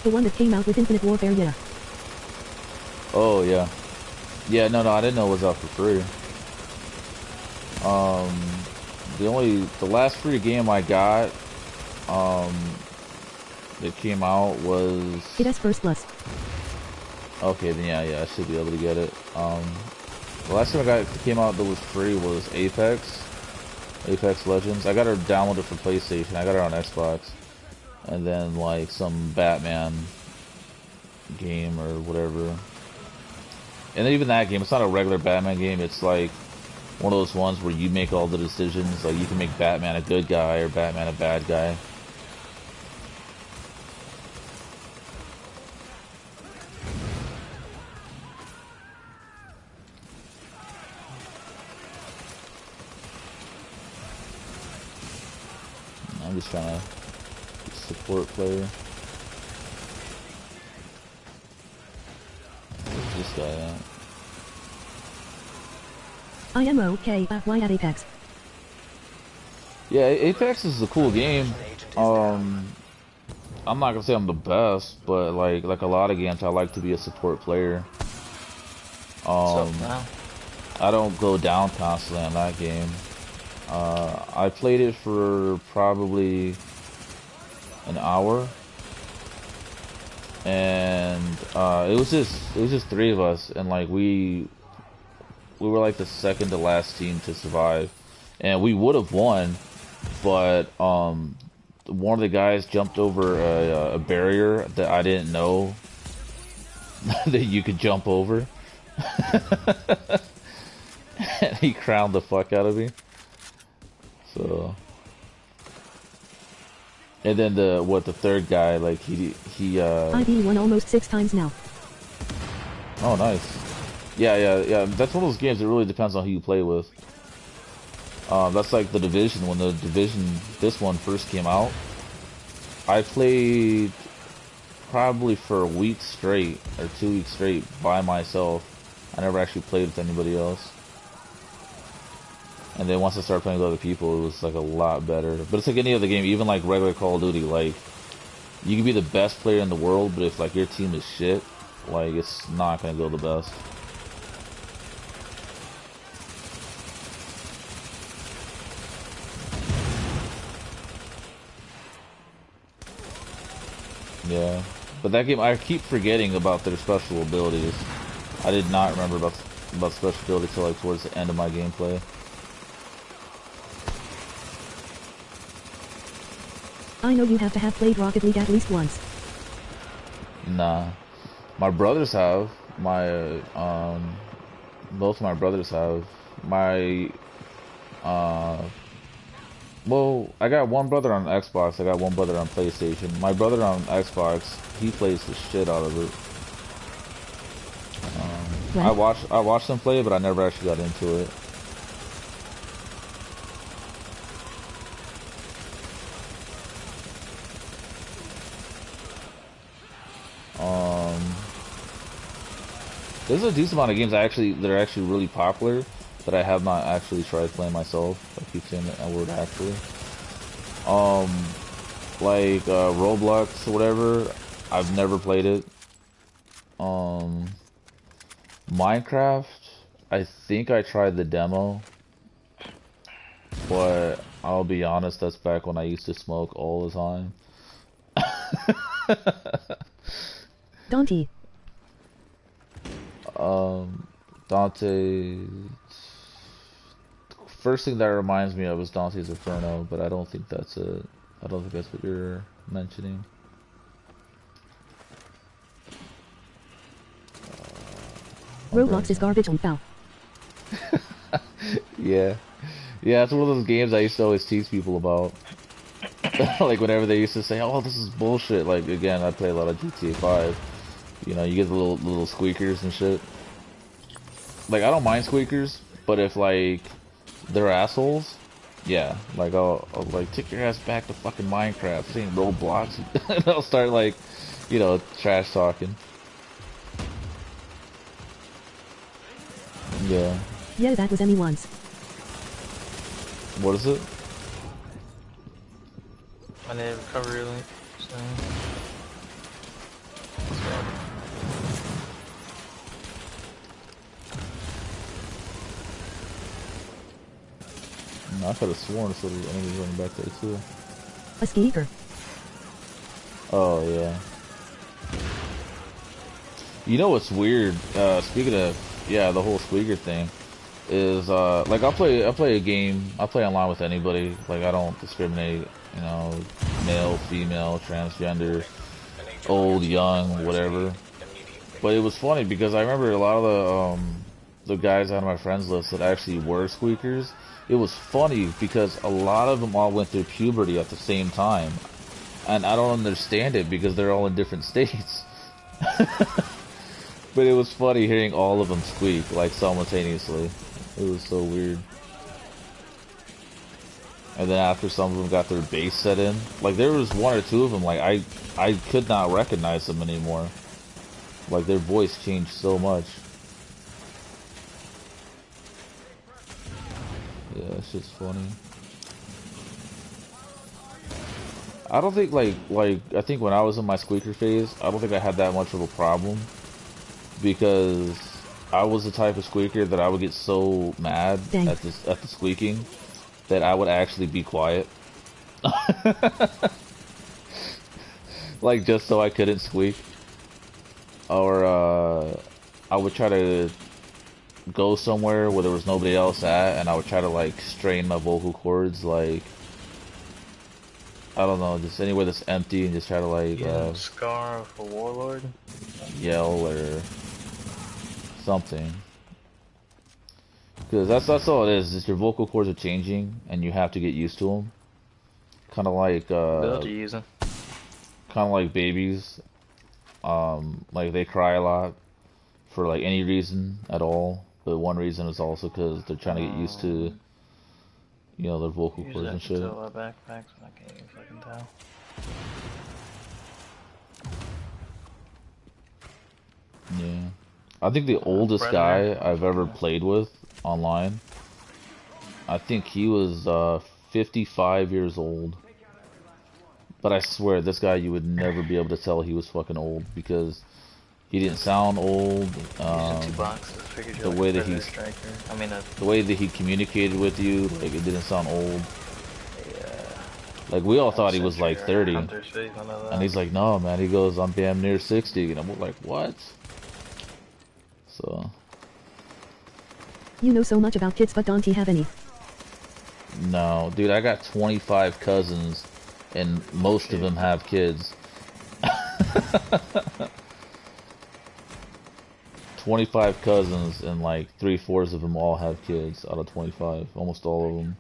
[SPEAKER 7] The one that came out with Infinite Warfare, yeah.
[SPEAKER 1] Oh yeah, yeah. No, I didn't know it was out for free. The last free game I got, that came out was.
[SPEAKER 7] It has First Plus.
[SPEAKER 1] Okay, then yeah, I should be able to get it. The last time came out that was free was Apex Legends. I got it downloaded for PlayStation. I got it on Xbox, and then like some Batman game or whatever. And then even that game, it's not a regular Batman game. It's like one of those ones where you make all the decisions. Like you can make Batman a good guy or Batman a bad guy. I'm just trying to support player. Where's this guy at?
[SPEAKER 7] I am okay at Apex.
[SPEAKER 1] Yeah, Apex is a cool game. I'm not gonna say I'm the best, but like a lot of games, I like to be a support player. I don't go down constantly on that game. I played it for probably an hour, and it was just three of us, and like we were like the second to last team to survive, and we would have won, but one of the guys jumped over a barrier that I didn't know that you could jump over, and he crowned the fuck out of me. So, and then the third guy, like he
[SPEAKER 7] I've won almost 6 times now.
[SPEAKER 1] Oh, nice. Yeah. That's one of those games that really depends on who you play with. That's like the Division. When the Division, this one first came out, I played probably for a week straight or 2 weeks straight by myself. I never actually played with anybody else. And then once I started playing with other people, it was like a lot better. But it's like any other game, even like regular Call of Duty. Like, you can be the best player in the world, but if like your team is shit, like it's not gonna go the best. Yeah, but that game, I keep forgetting about their special abilities. I did not remember about special abilities until like towards the end of my gameplay.
[SPEAKER 7] I know you have to have played Rocket League at least once.
[SPEAKER 1] Nah, my brothers have. Both of my brothers have. Well, I got one brother on Xbox. I got one brother on PlayStation. My brother on Xbox, he plays the shit out of it. I watched him play, but I never actually got into it. There's a decent amount of games that are actually really popular that I have not actually tried playing myself. I keep saying that word actually. Like Roblox or whatever. I've never played it. Minecraft, I think I tried the demo, but I'll be honest, that's back when I used to smoke all the time.
[SPEAKER 7] Dante.
[SPEAKER 1] Dante. First thing that reminds me of is Dante's Inferno, but I don't think that's it. I don't think that's what you're mentioning.
[SPEAKER 7] Roblox is garbage on foul.
[SPEAKER 1] Yeah, it's one of those games I used to always tease people about. Like whenever they used to say, "Oh, this is bullshit." Like again, I play a lot of GTA 5. You know, you get the little squeakers and shit. Like I don't mind squeakers, but if like they're assholes, yeah. Like I'll like take your ass back to fucking Minecraft, saying Roblox, and I'll start like, you know, trash talking. Yeah.
[SPEAKER 7] Yeah, that was Emmy once.
[SPEAKER 1] What is it?
[SPEAKER 8] My name recovery link. So.
[SPEAKER 1] I could have sworn so the enemy's running back there too.
[SPEAKER 7] A skeeter.
[SPEAKER 1] Oh yeah. You know what's weird? Speaking of, yeah, the whole squeaker thing is like I play a game. I play online with anybody. Like I don't discriminate. You know, male, female, transgender, old, young, whatever. But it was funny because I remember a lot of the guys on my friends list that actually were squeakers. It was funny because a lot of them all went through puberty at the same time, and I don't understand it because they're all in different states. But it was funny hearing all of them squeak like simultaneously. It was so weird. And then after some of them got their bass set in, like there was one or two of them, like I could not recognize them anymore. Like their voice changed so much. Yeah, it's just funny. I don't think like I think when I was in my squeaker phase, I don't think I had that much of a problem because I was the type of squeaker that I would get so mad at the squeaking that I would actually be quiet. Like just so I couldn't squeak. Or I would try to go somewhere where there was nobody else at, and I would try to like strain my vocal cords, like I don't know, just anywhere that's empty, and just try to like
[SPEAKER 8] Scar for Warlord,
[SPEAKER 1] yell or something. Because that's all it is your vocal cords are changing, and you have to get used to them. Kind of like kind of like babies. Like they cry a lot for like any reason at all, but one reason is also because they're trying to get used to, you know, their vocal cords and shit.
[SPEAKER 8] Backpacks, I can't even fucking tell.
[SPEAKER 1] Yeah, I think the oldest guy I've ever played with online, I think he was 55 years old. But I swear, this guy, you would never be able to tell he was fucking old because he didn't sound old. The way that the way that he communicated with you, like it didn't sound old.
[SPEAKER 8] Yeah.
[SPEAKER 1] Like we all thought he was like 30, and he's like, no, man. He goes, I'm damn near 60, and I'm like, what? So.
[SPEAKER 7] You know so much about kids, but don't you have any?
[SPEAKER 1] No, dude, I got 25 cousins. And most of them have kids. 25 cousins, and like 3/4 of them all have kids out of 25. Almost all of them.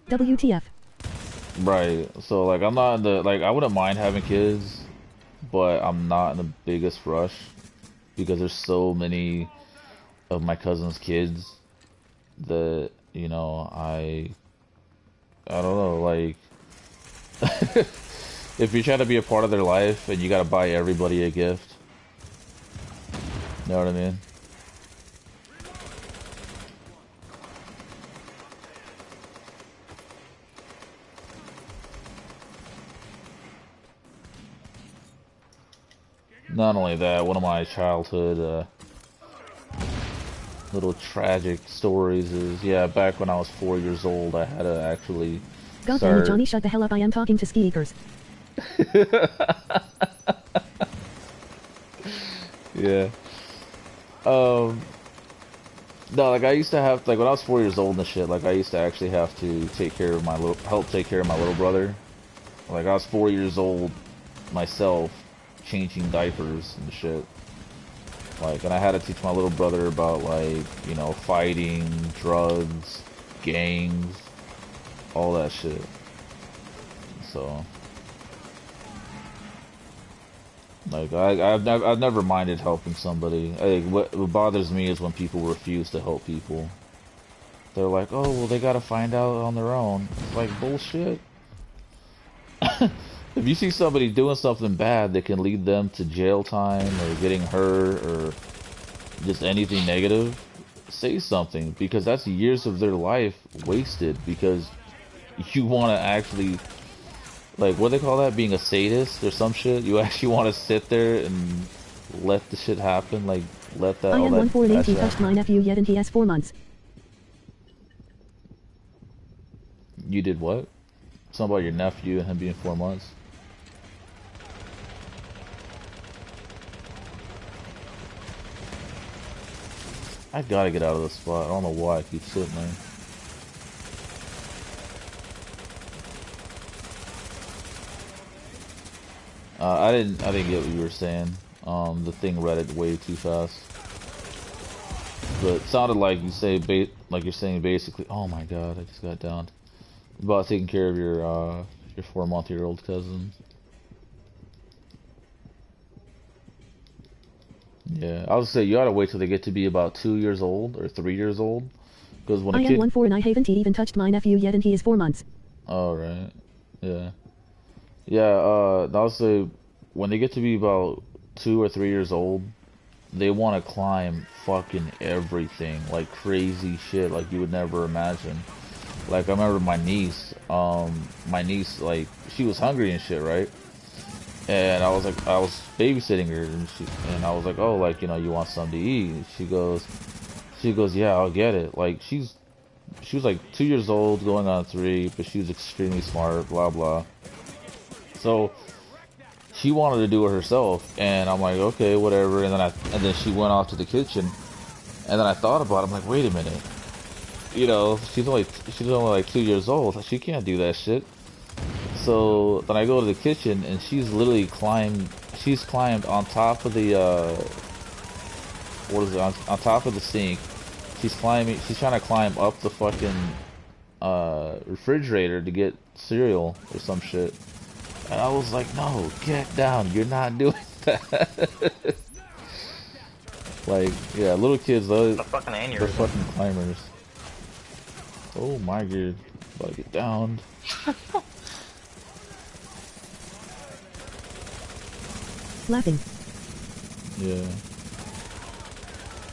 [SPEAKER 7] WTF.
[SPEAKER 1] Right. So like I'm not in the I wouldn't mind having kids, but I'm not in the biggest rush because there's so many of my cousins' kids that, you know, I don't know, like if you're trying to be a part of their life and you gotta buy everybody a gift, you know what I mean? Not only that, one of my childhood little tragic stories is, yeah, back when I was 4 years old, I had to actually
[SPEAKER 7] God damn it, Johnny, shut the hell up, I am talking to skeekers.
[SPEAKER 1] Yeah. No, like I used to have, like when I was 4 years old and shit, like I used to actually have to take care of help take care of my little brother. Like I was 4 years old myself, changing diapers and shit. Like, and I had to teach my little brother about, like, you know, fighting, drugs, gangs, all that shit. So, like, I've never minded helping somebody. Like, what bothers me is when people refuse to help people. They're like, oh, well, they gotta find out on their own. It's like, bullshit. If you see somebody doing something bad that can lead them to jail time or getting hurt or just anything negative, say something, because that's years of their life wasted because you want to actually, like, what do they call that, being a sadist or some shit? You actually want to sit there and let the shit happen, like, let that,
[SPEAKER 7] I
[SPEAKER 1] all
[SPEAKER 7] am
[SPEAKER 1] that
[SPEAKER 7] 1 4 late, he
[SPEAKER 1] happen.
[SPEAKER 7] touched my nephew yet and he has 4 months.
[SPEAKER 1] You did what? Something about your nephew and him being 4 months? I gotta get out of this spot. I don't know why I keep sitting there. I didn't get what you were saying. The thing read it way too fast. But it sounded like you say like you're saying basically. Oh my god, I just got downed. About taking care of your 4-month-old cousin. Yeah, I would say you ought to wait till they get to be about 2 years old or 3 years old, because when a
[SPEAKER 7] I
[SPEAKER 1] kid.
[SPEAKER 7] am 1-4 and I haven't even touched my nephew yet, and he is 4 months.
[SPEAKER 1] All right. Yeah. Yeah. I would say when they get to be about 2 or 3 years old, they want to climb fucking everything, like crazy shit, like you would never imagine. Like I remember my niece, like she was hungry and shit, right? And I was babysitting her, and I was like, oh, like, you know, you want something to eat? And she goes, yeah, I'll get it. Like she was like 2 years old, going on 3, but she was extremely smart, blah blah. So she wanted to do it herself, and I'm like, okay, whatever. And then she went off to the kitchen, and then I thought about it. I'm like, wait a minute, you know, she's only like 2 years old. She can't do that shit. So then I go to the kitchen, and she's literally climbed on top of the what is it, on top of the sink. She's trying to climb up the fucking refrigerator to get cereal or some shit. And I was like, no, get down, you're not doing that. Like, yeah, little kids, they're fucking climbers. Oh my god, about to get downed.
[SPEAKER 7] Laughing.
[SPEAKER 1] Yeah.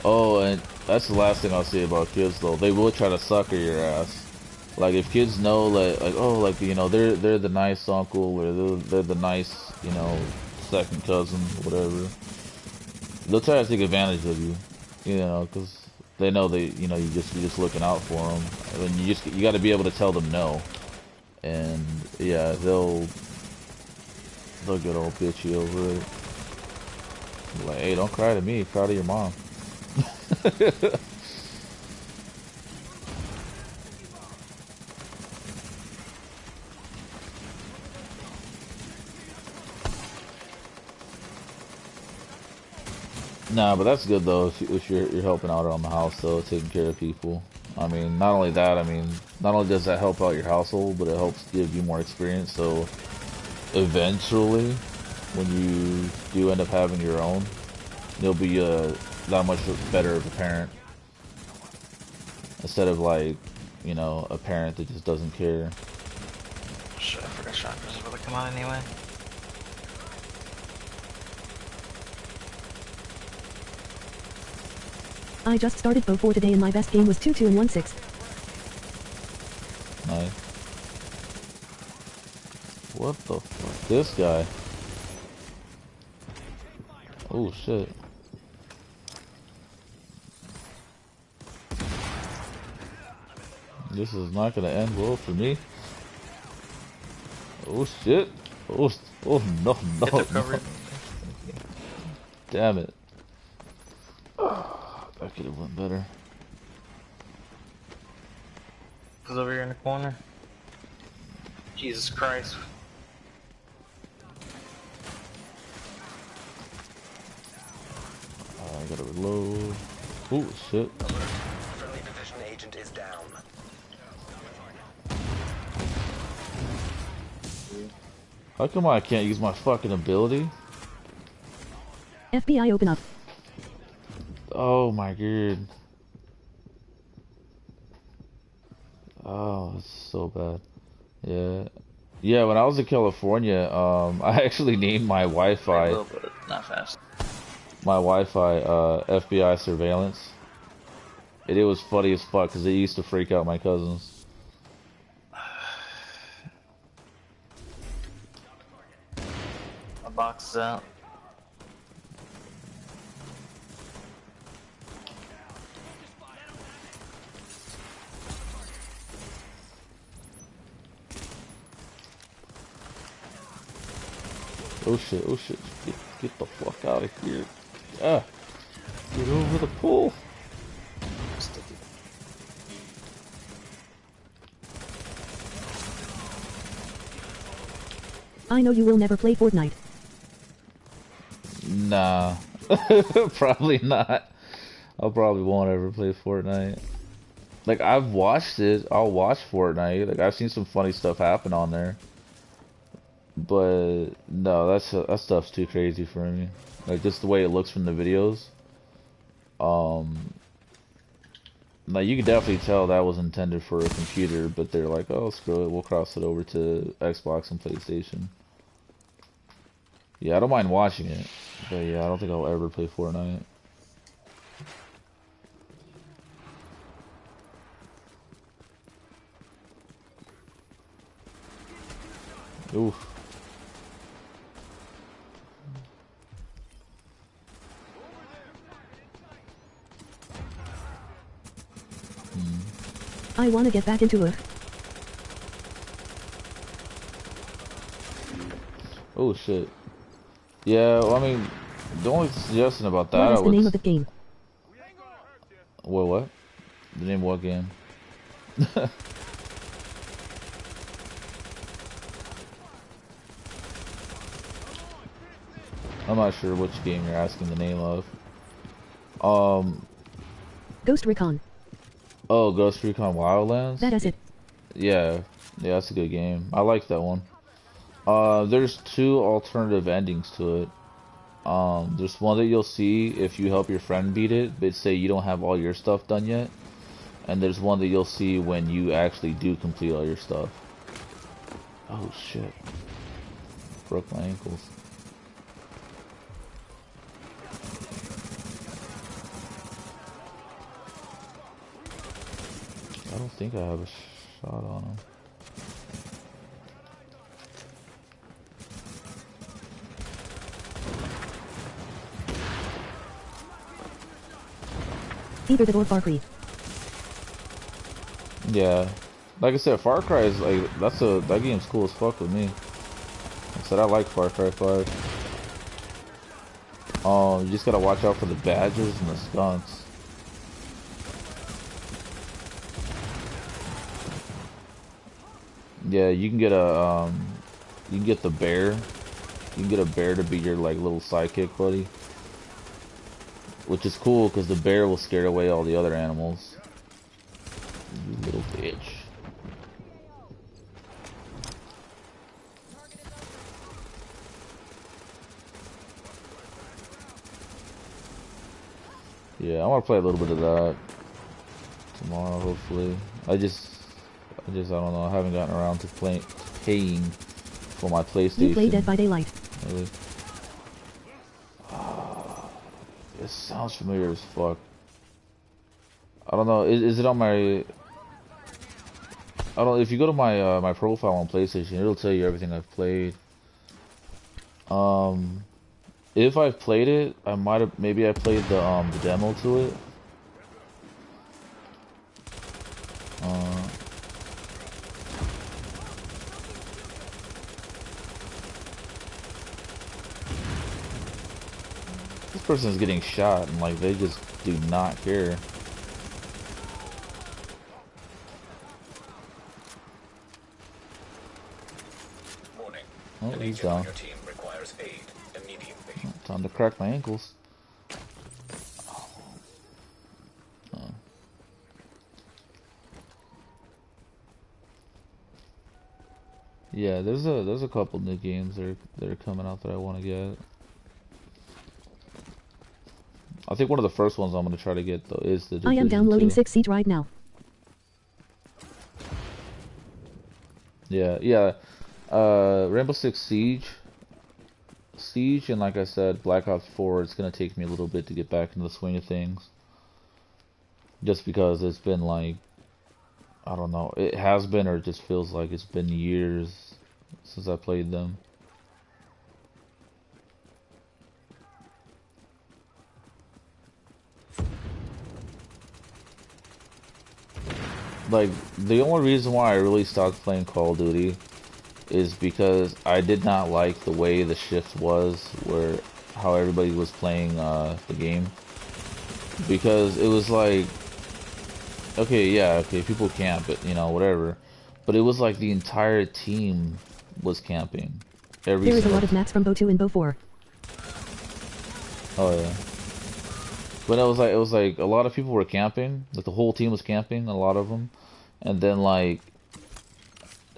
[SPEAKER 1] Oh, and that's the last thing I'll say about kids, though. They will try to sucker your ass. Like, if kids know, like oh, like, you know, they're the nice uncle, or they're the nice, you know, second cousin, whatever. They'll try to take advantage of you, you know, because they know you know, you're just looking out for them. I mean, you got to be able to tell them no, and yeah, they'll get all bitchy over it. Like, hey, don't cry to me, cry to your mom. Nah, but that's good though if you're helping out around the house though, taking care of people. I mean, not only that, I mean, not only does that help out your household, but it helps give you more experience. So eventually, when you do end up having your own, you'll be that much better of a parent, instead of, like, you know, a parent that just doesn't care.
[SPEAKER 8] Shit, I forgot shotguns are about to come out anyway.
[SPEAKER 7] I just started Ps4 today and my best game was 2-2 and 1-6.
[SPEAKER 1] Nice. What the fuck? This guy. Oh shit. This is not gonna end well for me. Oh shit. Oh no. Damn it. That could have went better.
[SPEAKER 8] Who's over here in the corner? Jesus Christ.
[SPEAKER 1] I gotta reload. Oh shit.
[SPEAKER 3] Friendly division agent is down.
[SPEAKER 1] How come I can't use my fucking ability?
[SPEAKER 7] FBI open up.
[SPEAKER 1] Oh my god. Oh, it's so bad. Yeah. Yeah, when I was in California, I actually named my Wi-Fi.
[SPEAKER 8] A little bit, not fast.
[SPEAKER 1] My Wi-Fi, FBI surveillance. And it was funny as fuck because it used to freak out my cousins.
[SPEAKER 8] My box is out.
[SPEAKER 1] Oh shit, oh shit. Get the fuck out of here. Ah. Get over the pool.
[SPEAKER 7] I know you will never play Fortnite.
[SPEAKER 1] Nah, probably not. I probably won't ever play Fortnite. Like, I've watched it. I'll watch Fortnite. Like, I've seen some funny stuff happen on there. But no, that stuff's too crazy for me. Like, just the way it looks from the videos. Now you can definitely tell that was intended for a computer, but they're like, oh, screw it, we'll cross it over to Xbox and PlayStation. Yeah, I don't mind watching it, but yeah, I don't think I'll ever play Fortnite. Oof.
[SPEAKER 7] I wanna get back into it.
[SPEAKER 1] Oh shit. Yeah, well, I mean, the only suggestion about that
[SPEAKER 7] What is the
[SPEAKER 1] was...
[SPEAKER 7] name of the game?
[SPEAKER 1] What? The name of what game? I'm not sure which game you're asking the name of.
[SPEAKER 7] Ghost Recon.
[SPEAKER 1] Oh, Ghost Recon Wildlands?
[SPEAKER 7] That is it.
[SPEAKER 1] Yeah, that's a good game. I like that one. There's two alternative endings to it. There's one that you'll see if you help your friend beat it, but say you don't have all your stuff done yet. And there's one that you'll see when you actually do complete all your stuff. Oh shit. Broke my ankles. I don't think I have a shot on him.
[SPEAKER 7] Either that or Far Cry.
[SPEAKER 1] Yeah. Like I said, Far Cry is like, that game's cool as fuck with me. Like I said, I like Far Cry 5. You just gotta watch out for the badgers and the skunks. Yeah, you can get a, you can get the bear. You can get a bear to be your, like, little sidekick buddy. Which is cool, because the bear will scare away all the other animals. You little bitch. Yeah, I want to play a little bit of that tomorrow, hopefully. I don't know, I haven't gotten around to paying for my PlayStation.
[SPEAKER 7] You play Dead by Daylight.
[SPEAKER 1] Really? It sounds familiar as fuck. I don't know, is it on my... I don't know, if you go to my my profile on PlayStation, it'll tell you everything I've played. If I've played it, maybe I played the demo to it. This person is getting shot and like they just do not care.
[SPEAKER 3] Warning.
[SPEAKER 1] Oh,
[SPEAKER 3] An
[SPEAKER 1] he's
[SPEAKER 3] agent on
[SPEAKER 1] down.
[SPEAKER 3] your team requires aid immediately.
[SPEAKER 1] Time to crack my ankles. Yeah, there's a couple new games that are coming out that I want to get. I think one of the first ones I'm gonna try to get though is the Division
[SPEAKER 7] I am downloading
[SPEAKER 1] 2.
[SPEAKER 7] 6 Siege right now.
[SPEAKER 1] Yeah. Rainbow Six Siege, and like I said, Black Ops 4. It's gonna take me a little bit to get back into the swing of things. Just because it's been like, I don't know, it has been, or it just feels like it's been years since I played them. Like, the only reason why I really stopped playing Call of Duty is because I did not like the way the shift was, where how everybody was playing the game. Because it was like, okay, people camp, but you know, whatever. But it was like the entire team was camping. every
[SPEAKER 7] There is a
[SPEAKER 1] single.
[SPEAKER 7] lot of maps from Bo 2 and Bo 4.
[SPEAKER 1] Oh yeah. But it was like a lot of people were camping. Like the whole team was camping, a lot of them, and then like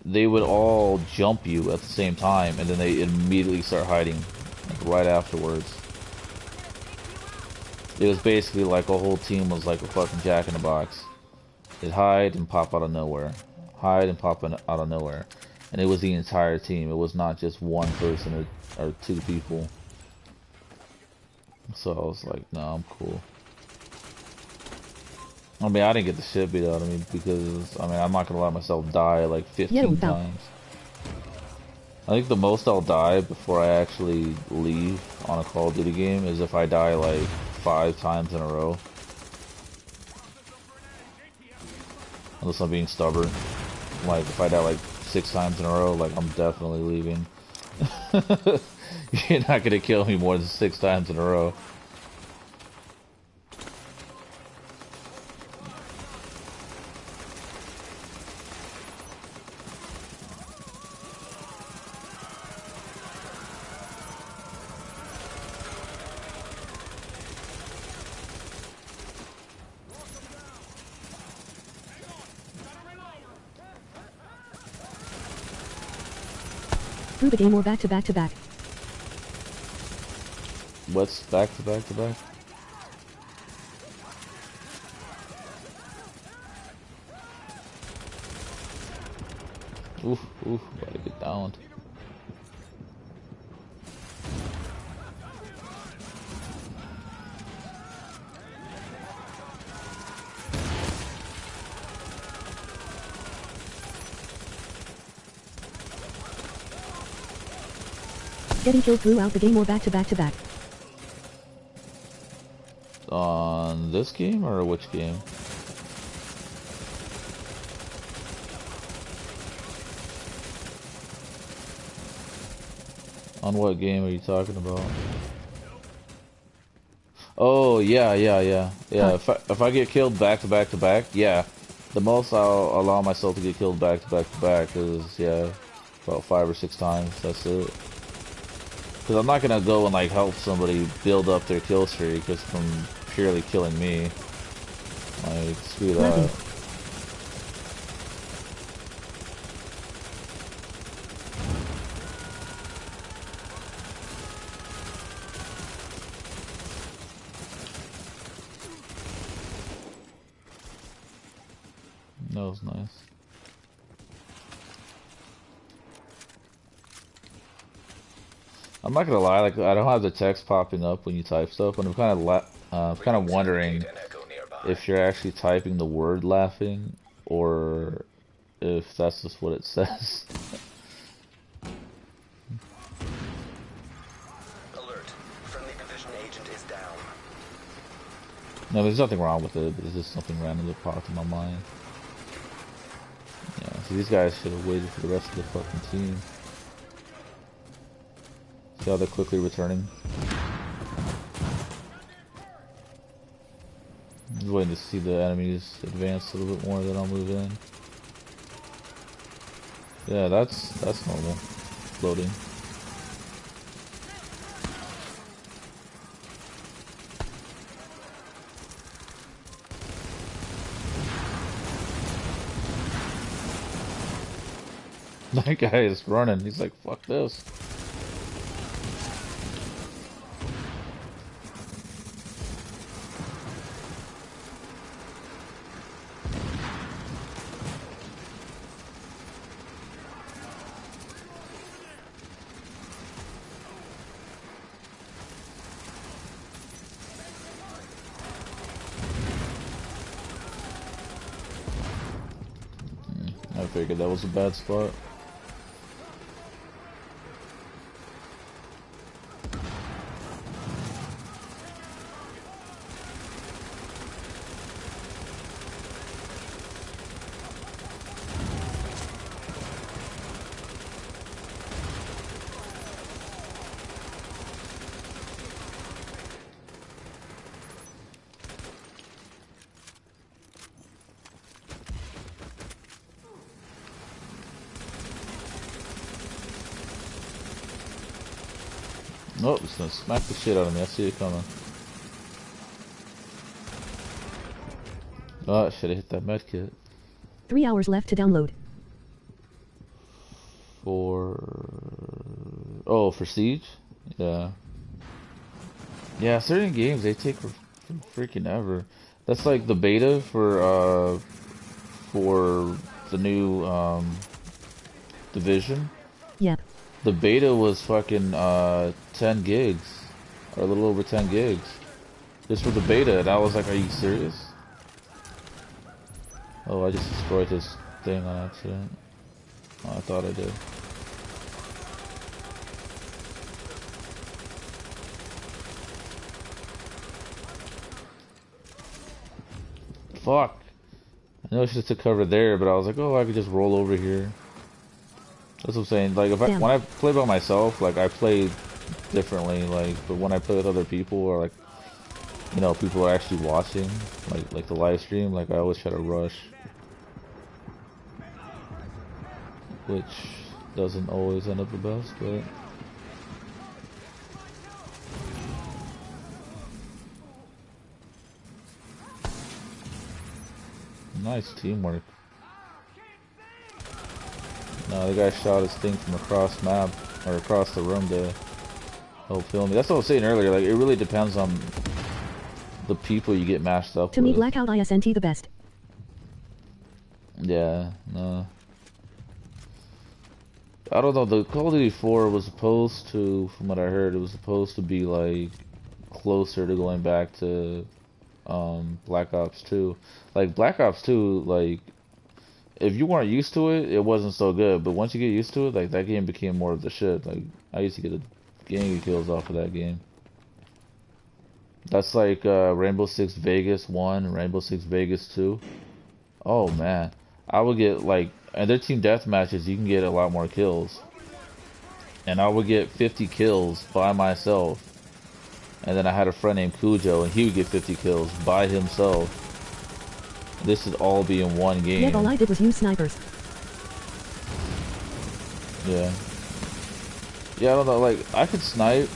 [SPEAKER 1] they would all jump you at the same time, and then they immediately start hiding, like, right afterwards. It was basically like a whole team was like a fucking Jack in the Box. They'd hide and pop out of nowhere, hide and pop out of nowhere, and it was the entire team. It was not just one person or two people. So I was like, no, I'm cool. I mean, I didn't get the shit beat out of me because, I mean, I'm not gonna let myself die like 15 times. I think the most I'll die before I actually leave on a Call of Duty game is if I die like 5 times in a row. Unless I'm being stubborn. Like, if I die like 6 times in a row, like, I'm definitely leaving. You're not gonna kill me more than 6 times in a row.
[SPEAKER 7] Through the game or back to back to back.
[SPEAKER 1] What's back to back to back? Oof, oof, gotta get downed.
[SPEAKER 7] Getting killed throughout the game or back to back to back.
[SPEAKER 1] On this game or which game? On what game are you talking about? Oh yeah, yeah, yeah, yeah. If I get killed back to back to back, yeah, the most I'll allow myself to get killed back to back to back is, yeah, about 5 or 6 times. That's it. Because I'm not gonna go and like help somebody build up their kill streak just from purely killing me. Like, screw that. That was nice. I'm not gonna lie, like I don't have the text popping up when you type stuff, and I'm kind of wondering if you're actually typing the word laughing or if that's just what it says.
[SPEAKER 3] Alert. Friendly division agent is down.
[SPEAKER 1] No, there's nothing wrong with it, but it's just something random that popped in my mind. Yeah, so these guys should have waited for the rest of the fucking team. See how they're quickly returning? I'm just waiting to see the enemies advance a little bit more, then I'll move in. Yeah, that's normal. Loading. That guy is running. He's like, fuck this. I figured that was a bad spot. Oh, it's gonna smack the shit out of me. I see it coming. Oh, I should have hit that med kit.
[SPEAKER 7] 3 hours left to download.
[SPEAKER 1] For Siege? Yeah. Yeah, certain games, they take freaking ever. That's like the beta for the new, Division.
[SPEAKER 7] Yep.
[SPEAKER 1] The beta was fucking, 10 gigs. Or a little over 10 gigs. Just for the beta, and I was like, are you serious? Oh, I just destroyed this thing on accident. Oh, I thought I did. Fuck. I know I should have took cover there, but I was like, oh, I could just roll over here. That's what I'm saying. Like, when I play by myself, like, I play differently. Like, but when I play with other people, or like, you know, people are actually watching, like the live stream, like, I always try to rush, which doesn't always end up the best, but. Nice teamwork. No, the guy shot his thing from across map, or across the room to help film me. That's what I was saying earlier, like, it really depends on the people you get matched up with.
[SPEAKER 7] To me, Blackout ISNT the best.
[SPEAKER 1] Yeah, no. I don't know, the Call of Duty 4 was supposed to, from what I heard, it was supposed to be, like, closer to going back to, Black Ops 2. Like, Black Ops 2, like, if you weren't used to it, it wasn't so good. But once you get used to it, like, that game became more of the shit. Like, I used to get a gang of kills off of that game. That's like, Rainbow Six Vegas 1 and Rainbow Six Vegas 2. Oh, man. I would get, like, and their team death matches, you can get a lot more kills. And I would get 50 kills by myself. And then I had a friend named Cujo, and he would get 50 kills by himself. This would all be in one game.
[SPEAKER 7] Yeah, all I did was use snipers.
[SPEAKER 1] Yeah. Yeah, I don't know, like, I could snipe,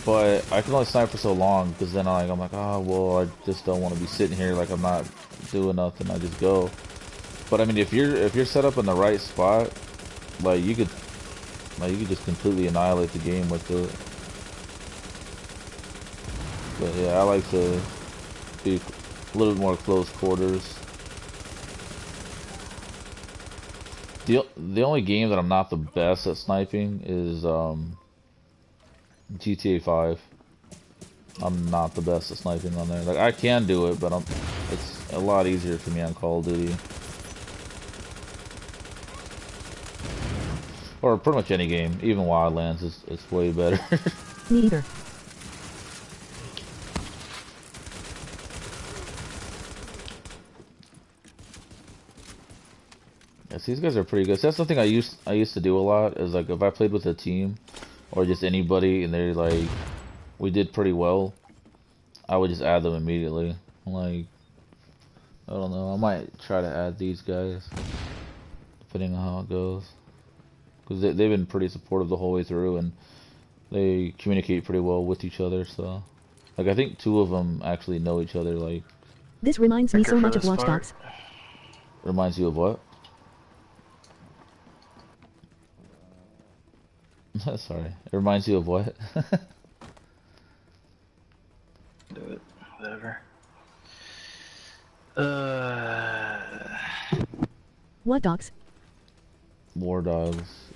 [SPEAKER 1] but I can only snipe for so long, because then I'm like, oh, well, I just don't want to be sitting here, like, I'm not doing nothing, I just go. But I mean, if you're set up in the right spot, like, you could just completely annihilate the game with it. But yeah, I like to be a little bit more close quarters. The only game that I'm not the best at sniping is GTA 5. I'm not the best at sniping on there. Like, I can do it, but it's a lot easier for me on Call of Duty. Or pretty much any game, even Wildlands is way better.
[SPEAKER 7] Me either.
[SPEAKER 1] Yes, these guys are pretty good. So that's something I used to do a lot, is like, if I played with a team or just anybody and they're like, we did pretty well, I would just add them immediately. Like, I don't know, I might try to add these guys depending on how it goes, because they've been pretty supportive the whole way through, and they communicate pretty well with each other. So, like, I think 2 of them actually know each other. Like,
[SPEAKER 7] this reminds me so much of Watch Dogs.
[SPEAKER 1] Reminds you of what? Sorry, it reminds you of what?
[SPEAKER 8] Do it, whatever.
[SPEAKER 7] What dogs?
[SPEAKER 1] War Dogs.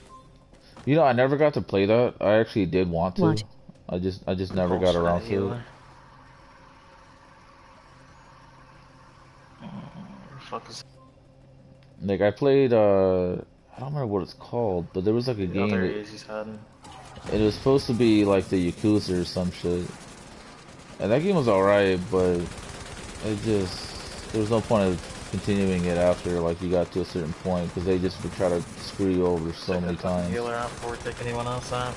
[SPEAKER 1] You know, I never got to play that. I actually did want to.
[SPEAKER 7] What?
[SPEAKER 1] I just never got around to it.
[SPEAKER 8] Fuck is
[SPEAKER 1] Like, I played, I don't remember what it's called, but there was like a game. It was supposed to be like the Yakuza or some shit. And that game was alright, but it just, there was no point of continuing it after, like, you got to a certain point, because they just would try to screw you over so many times.
[SPEAKER 8] Healer out before we take anyone else out.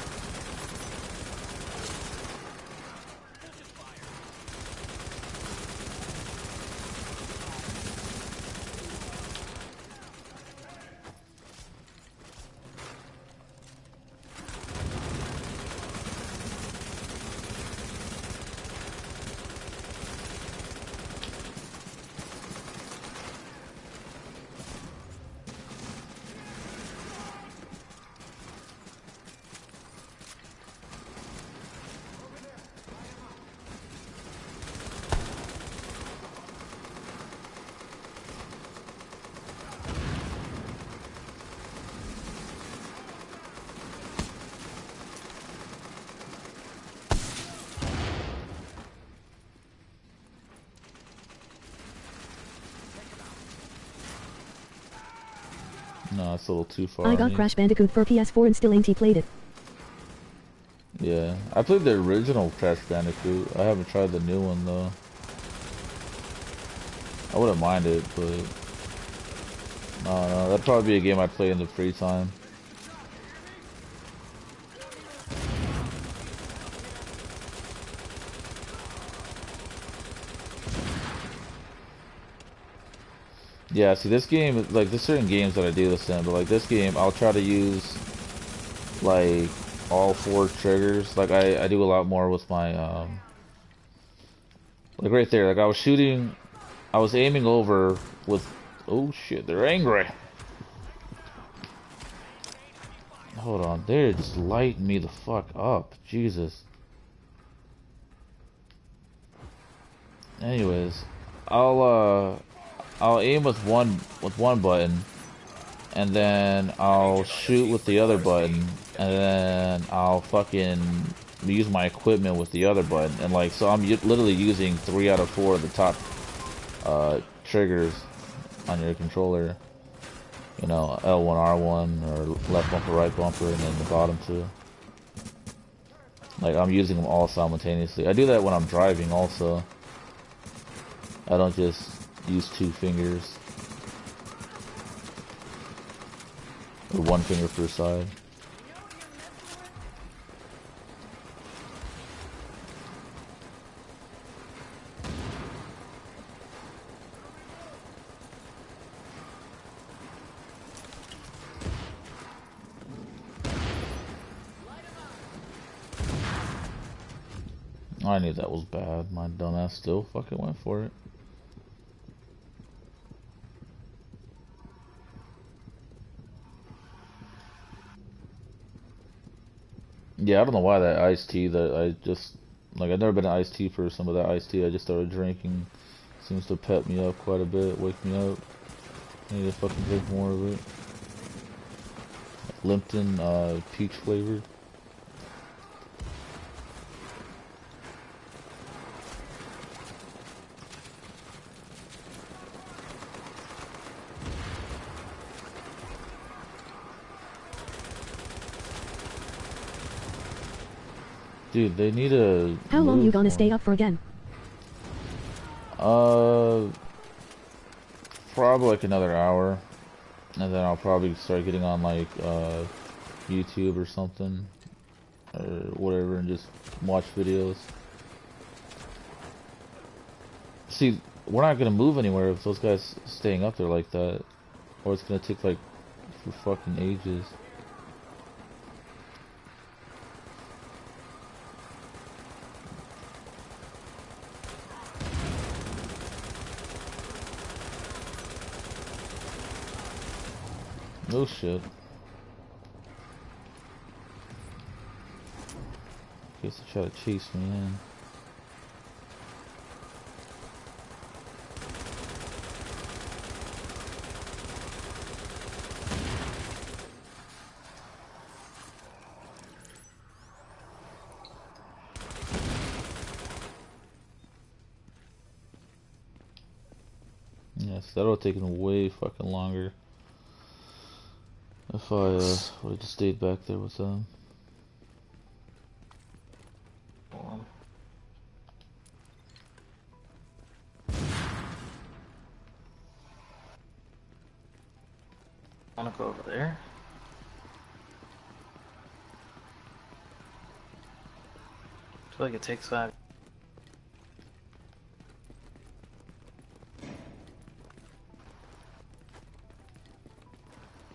[SPEAKER 1] No, it's a little too far.
[SPEAKER 7] I got Crash Bandicoot for PS4 and still ain't played it.
[SPEAKER 1] Yeah, I played the original Crash Bandicoot. I haven't tried the new one though. I wouldn't mind it, but no, that'd probably be a game I'd play in the free time. Yeah, see this game, like there's certain games that I do this in, but like this game, I'll try to use like all 4 triggers. Like I do a lot more with my like right there, like I was aiming over with, oh shit, they're angry. Hold on, they're just lighting me the fuck up, Jesus. Anyways, I'll aim with one button, and then I'll shoot with the other button, and then I'll fucking use my equipment with the other button, and like so I'm literally using 3 out of 4 of the top triggers on your controller. You know, L1, R1, or left bumper, right bumper, and then the bottom 2. Like I'm using them all simultaneously. I do that when I'm driving also. I don't just use 2 fingers. Or 1 finger per side. I knew that was bad. My dumbass still fucking went for it. Yeah, I don't know why that iced tea that I just, like, I've never been an iced tea for some of that iced tea I just started drinking. Seems to pep me up quite a bit, wake me up. I need to fucking drink more of it. Lipton, peach flavored. Dude, they need a.
[SPEAKER 7] How long you gonna stay up for again?
[SPEAKER 1] Probably like another hour, and then I'll probably start getting on like YouTube or something, or whatever, and just watch videos. See, we're not gonna move anywhere if those guys staying up there like that, or it's gonna take like for fucking ages. Oh shit. Guess they try to chase me in. Yes, that would have taken way fucking longer if I would have just stayed back there with them.
[SPEAKER 8] Wanna go over there? I feel like it takes 5.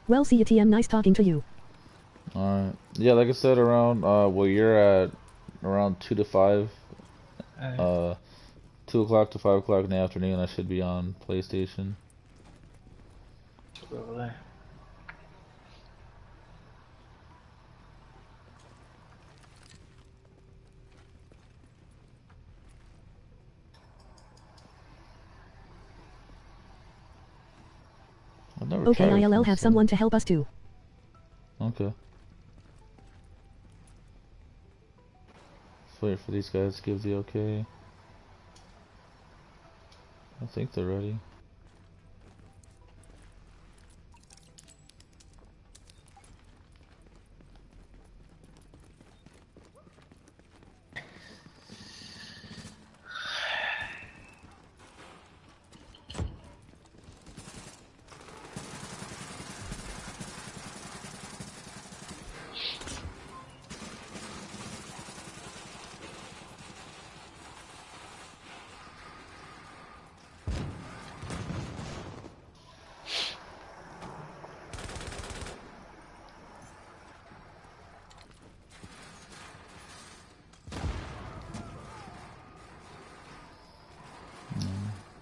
[SPEAKER 7] Well, see you, TM. Nice talking to you.
[SPEAKER 1] Alright. Yeah, like I said, around, well, you're at around 2 to 5. 2 o'clock to 5 o'clock in the afternoon, I should be on PlayStation.
[SPEAKER 8] Go over there.
[SPEAKER 1] I've never
[SPEAKER 7] Okay,
[SPEAKER 1] tried
[SPEAKER 7] I'll
[SPEAKER 1] this
[SPEAKER 7] have someone to help us too.
[SPEAKER 1] Okay. Let's wait for these guys to give the okay. I think they're ready.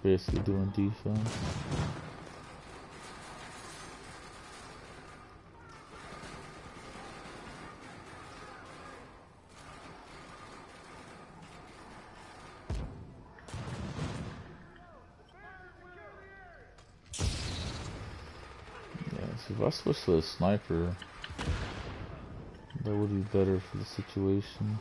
[SPEAKER 1] basically doing defense. Yeah, so if I switch to a sniper, that would be better for the situation.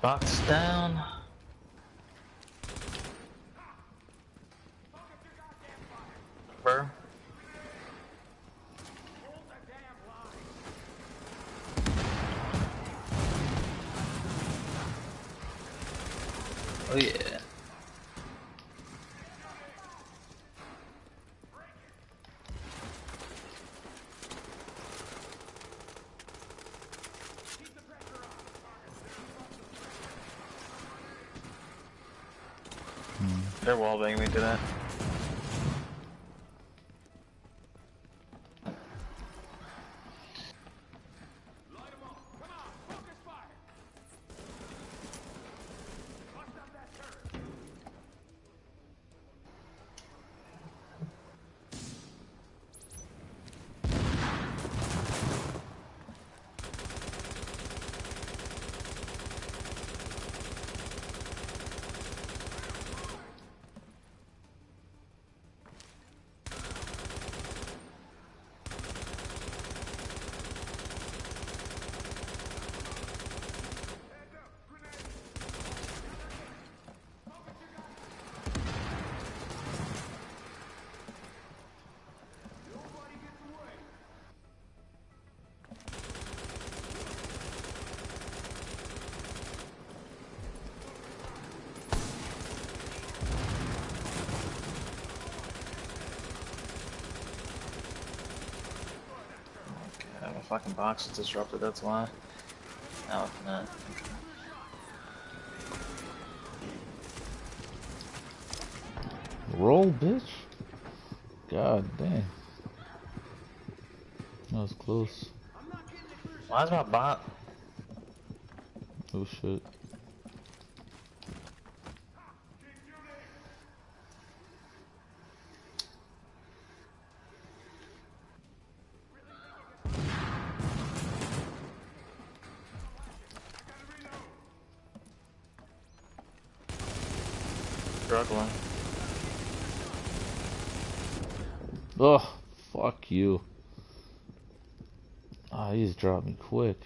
[SPEAKER 8] Box down. Burr. Oh yeah. They're wallbanging me to that. My fucking box is disrupted, that's why. Now it's not.
[SPEAKER 1] Roll, bitch. God damn. That was close.
[SPEAKER 8] Why is my bot?
[SPEAKER 1] Oh shit.
[SPEAKER 8] Struggling.
[SPEAKER 1] Ugh, fuck you. Ah, he just dropped me quick.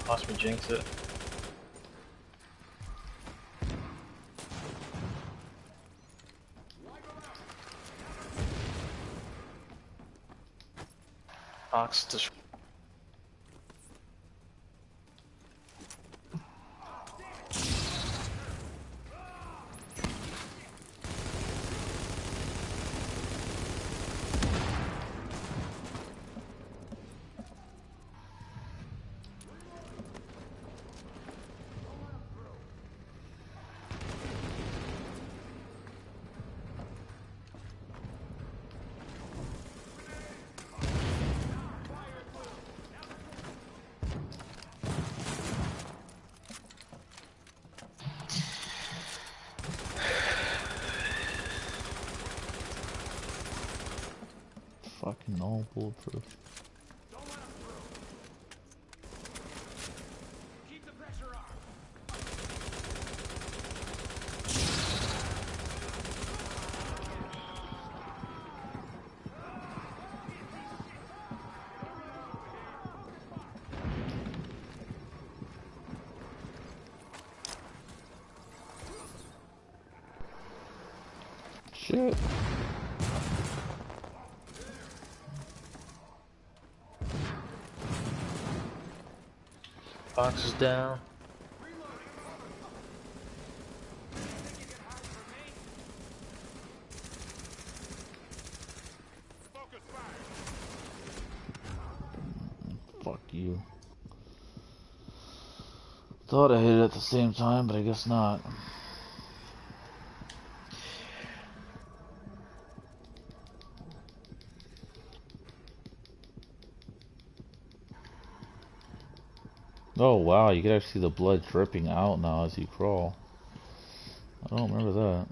[SPEAKER 8] Watch me jinx it. Box disrupted.
[SPEAKER 1] Fucking no bulletproof.
[SPEAKER 5] Keep the pressure on.
[SPEAKER 1] Shit.
[SPEAKER 8] Box is down.
[SPEAKER 1] Fuck you. Thought I hit it at the same time, but I guess not. Oh wow, you can actually see the blood dripping out now as you crawl. I don't remember that.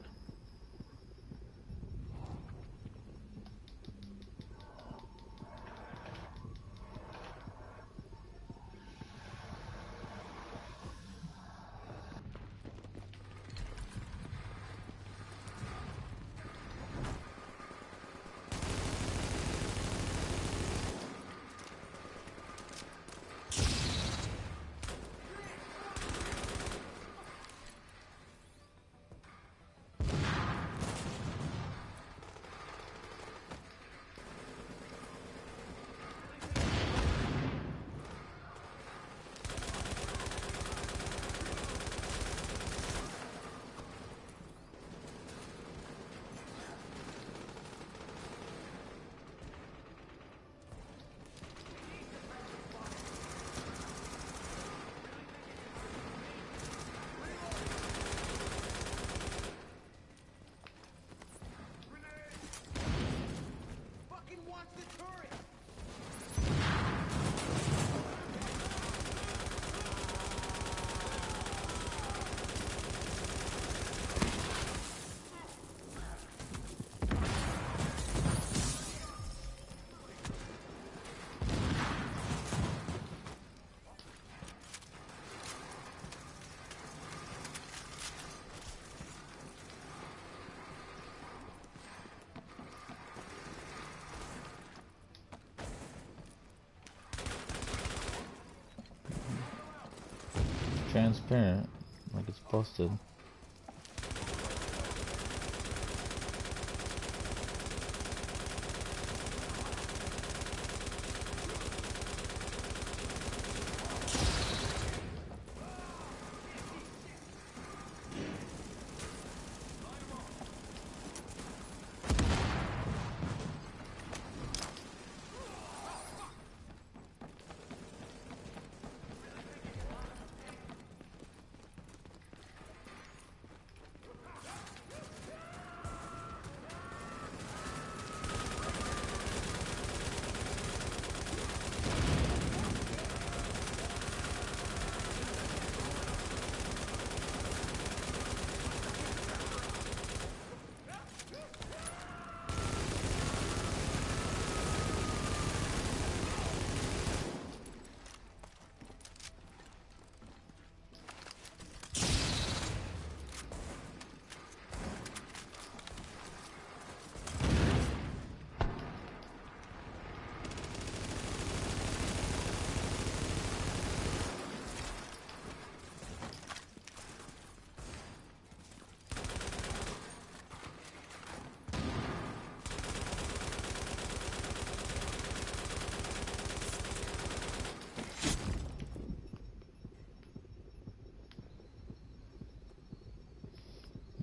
[SPEAKER 1] Transparent, like it's busted.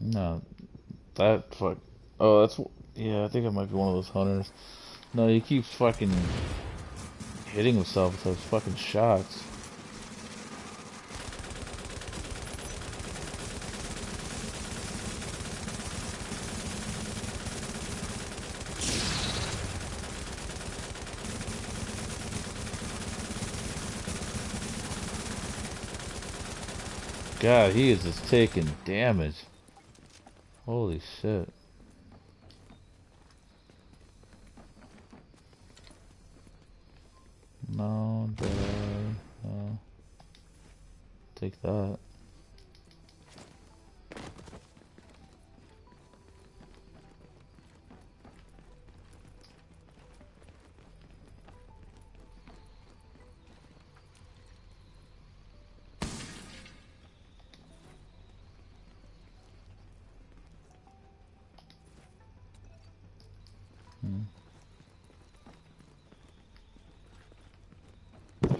[SPEAKER 1] No, that fuck. Oh, that's yeah. I think it might be one of those hunters. No, he keeps fucking hitting himself with those fucking shots. God, he is just taking damage. Holy shit. No, no. Take that.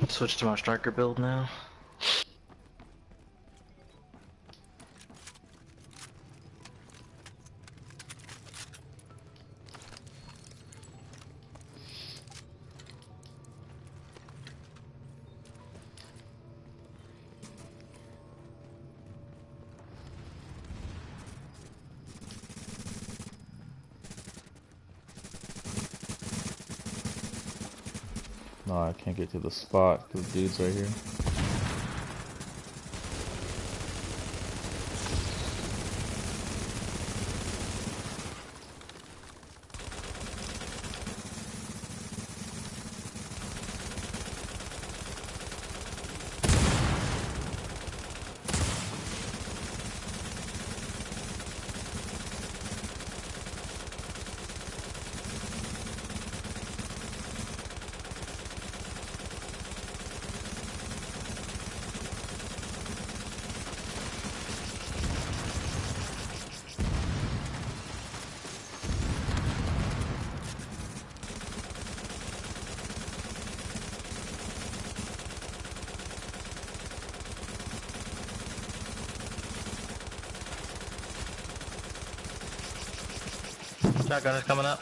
[SPEAKER 8] Switch to my striker build now.
[SPEAKER 1] No, I can't get to the spot because the dude's right here.
[SPEAKER 8] Shotgun is coming up.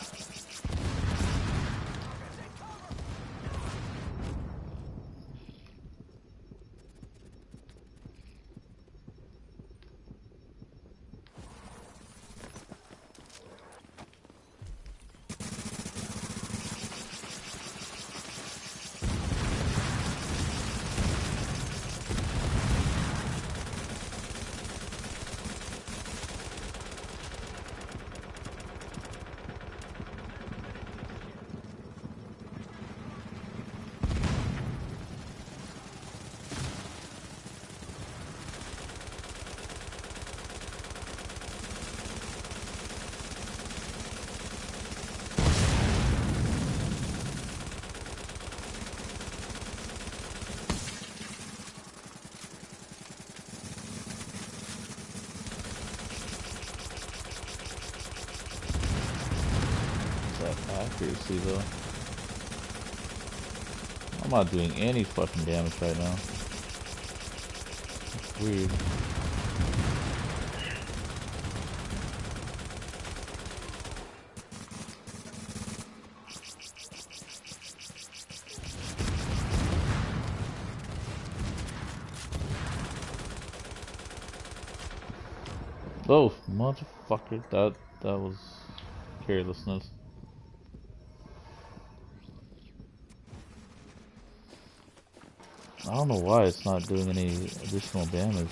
[SPEAKER 1] Accuracy though. I'm not doing any fucking damage right now. It's weird. Oh, motherfucker, that was carelessness. I don't know why it's not doing any additional damage.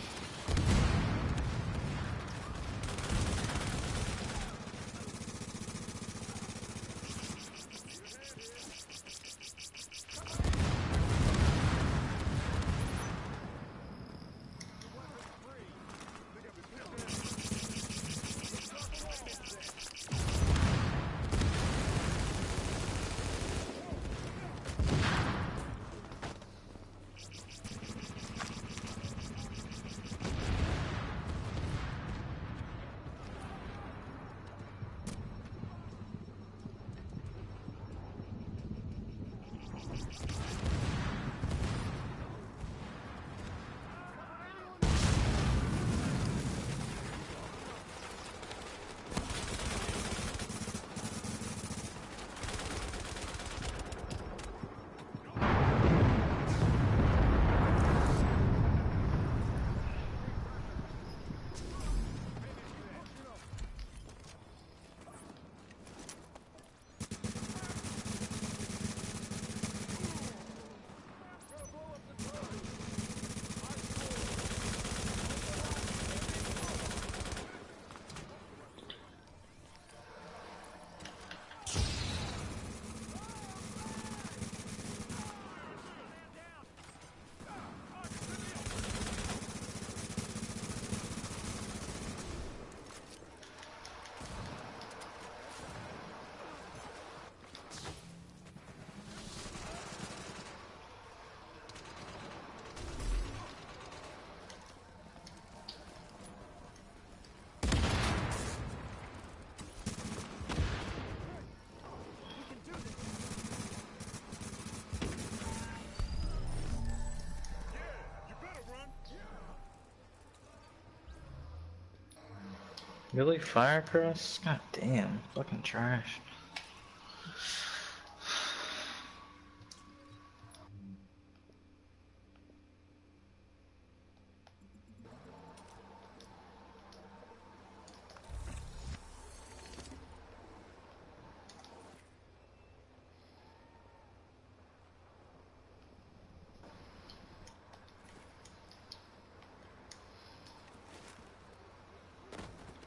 [SPEAKER 8] Really? Firecrest? God damn. Fucking trash.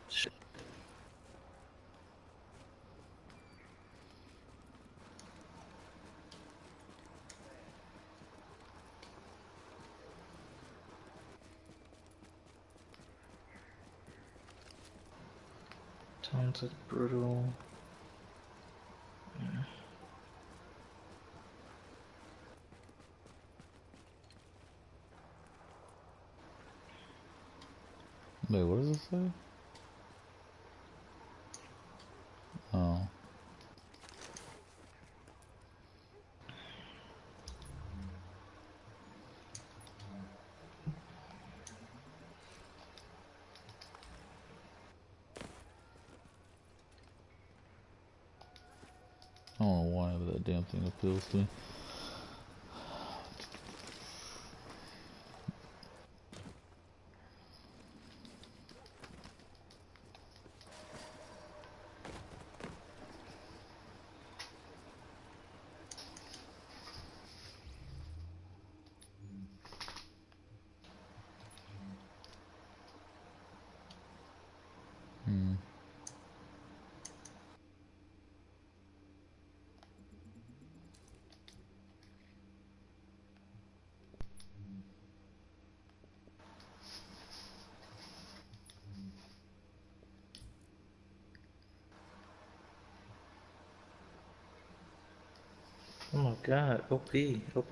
[SPEAKER 8] Shit. Taunted, brutal.
[SPEAKER 1] Wait, what does it say? Oh. I don't know why, but that damn thing appeals to me. Hmm.
[SPEAKER 8] Oh my god, OP. OP.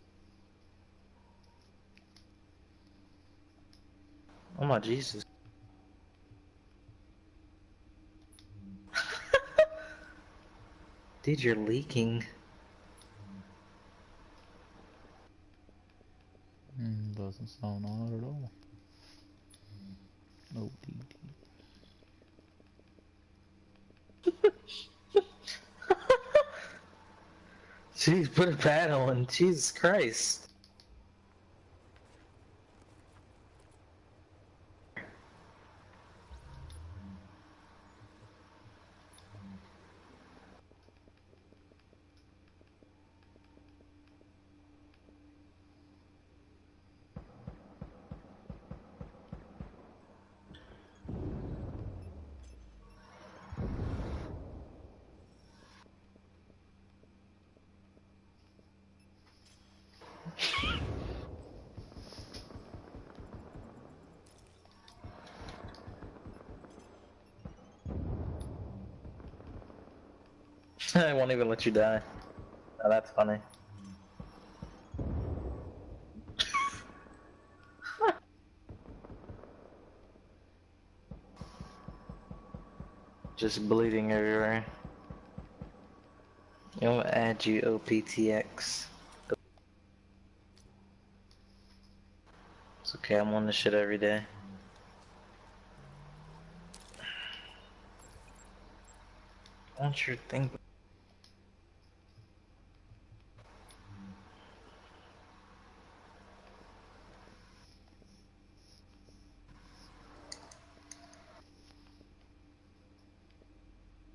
[SPEAKER 8] Oh my Jesus. Dude, you're leaking.
[SPEAKER 1] Doesn't sound on it at all. No DD.
[SPEAKER 8] Jeez, put a pad on. Jesus Christ. I won't even let you die. Oh, that's funny. Just bleeding everywhere. I'll add you OPTX. It's okay, I'm on this shit every day. I want your thing.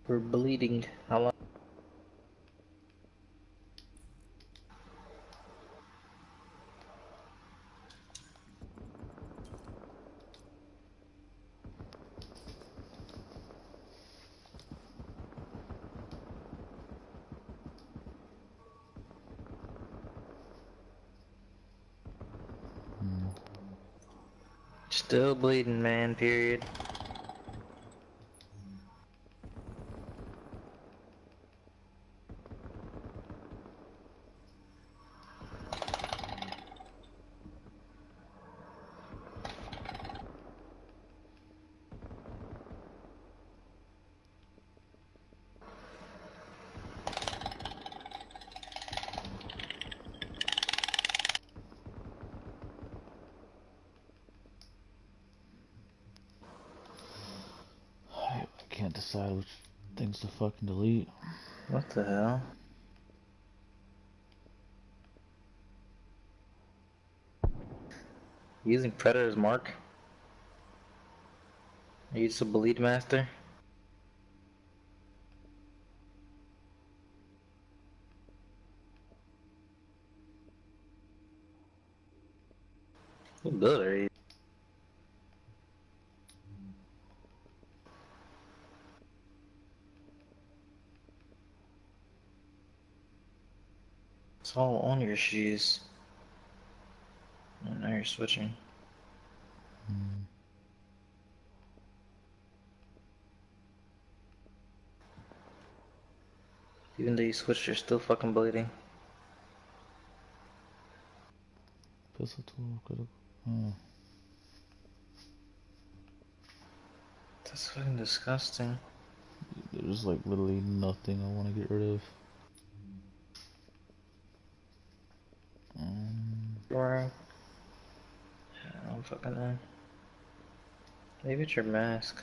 [SPEAKER 8] We're bleeding. How long? Still bleeding, man, period.
[SPEAKER 1] can't decide which things to fucking delete.
[SPEAKER 8] What the hell? Using Predator's mark? Are you just a bleed master? What good are you? It's all on your shoes. And now you're switching. Even though you switched, you're still fucking bleeding.
[SPEAKER 1] Pistol tool, critical. Oh.
[SPEAKER 8] That's fucking disgusting.
[SPEAKER 1] There's like literally nothing I want to get rid of.
[SPEAKER 8] Right. I don't fucking know. Maybe it's your mask.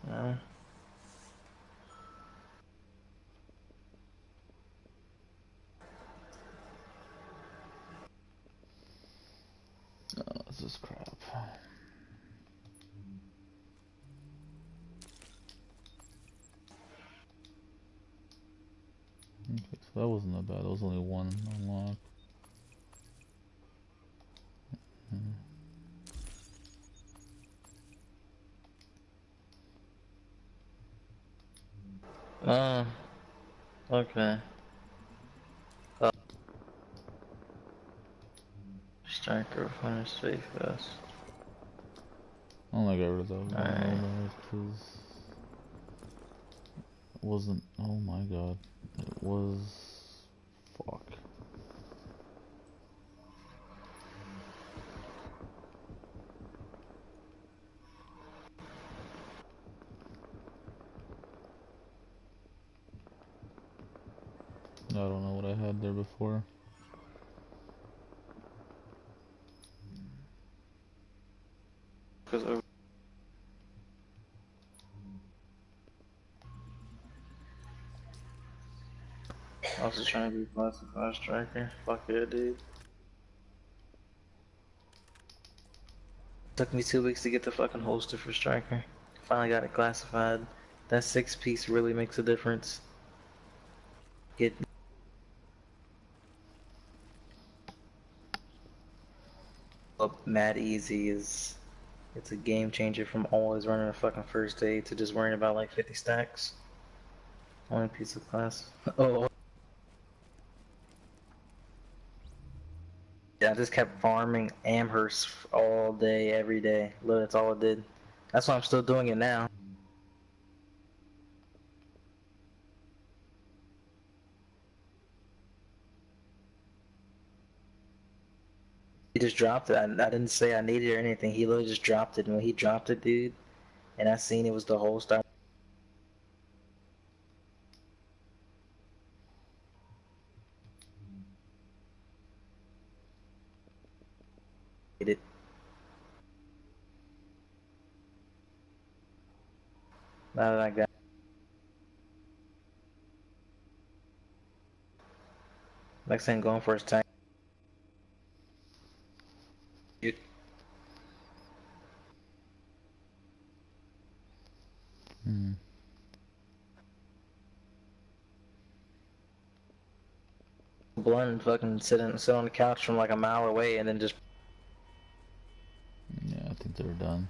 [SPEAKER 8] No.
[SPEAKER 1] Oh, this is crap. Okay, so that wasn't that bad. There was only one unlocked.
[SPEAKER 8] Okay. Striker, finish safe vest.
[SPEAKER 1] I only got rid of that one
[SPEAKER 8] Alright.
[SPEAKER 1] because it wasn't. Oh my god. It was. Fuck. I don't know what I had there before.
[SPEAKER 8] Because I was just trying to be classified striker. Fuck yeah, dude. Took me 2 weeks to get the fucking holster for striker. Finally got it classified. That 6-piece really makes a difference. Get up mad easy is it's a game changer from always running a fucking first aid to just worrying about like 50 stacks. Only piece of class. Oh. Yeah, I just kept farming Amherst all day, every day. Look, that's all it did. That's why I'm still doing it now. He just dropped it. I didn't say I needed it or anything. He literally just dropped it. And when he dropped it, dude, and I seen it was the whole start. It. Now that I got. Next thing going for his tank. Blunt and fucking sit on the couch from like a mile away and then just.
[SPEAKER 1] Yeah, I think they're done.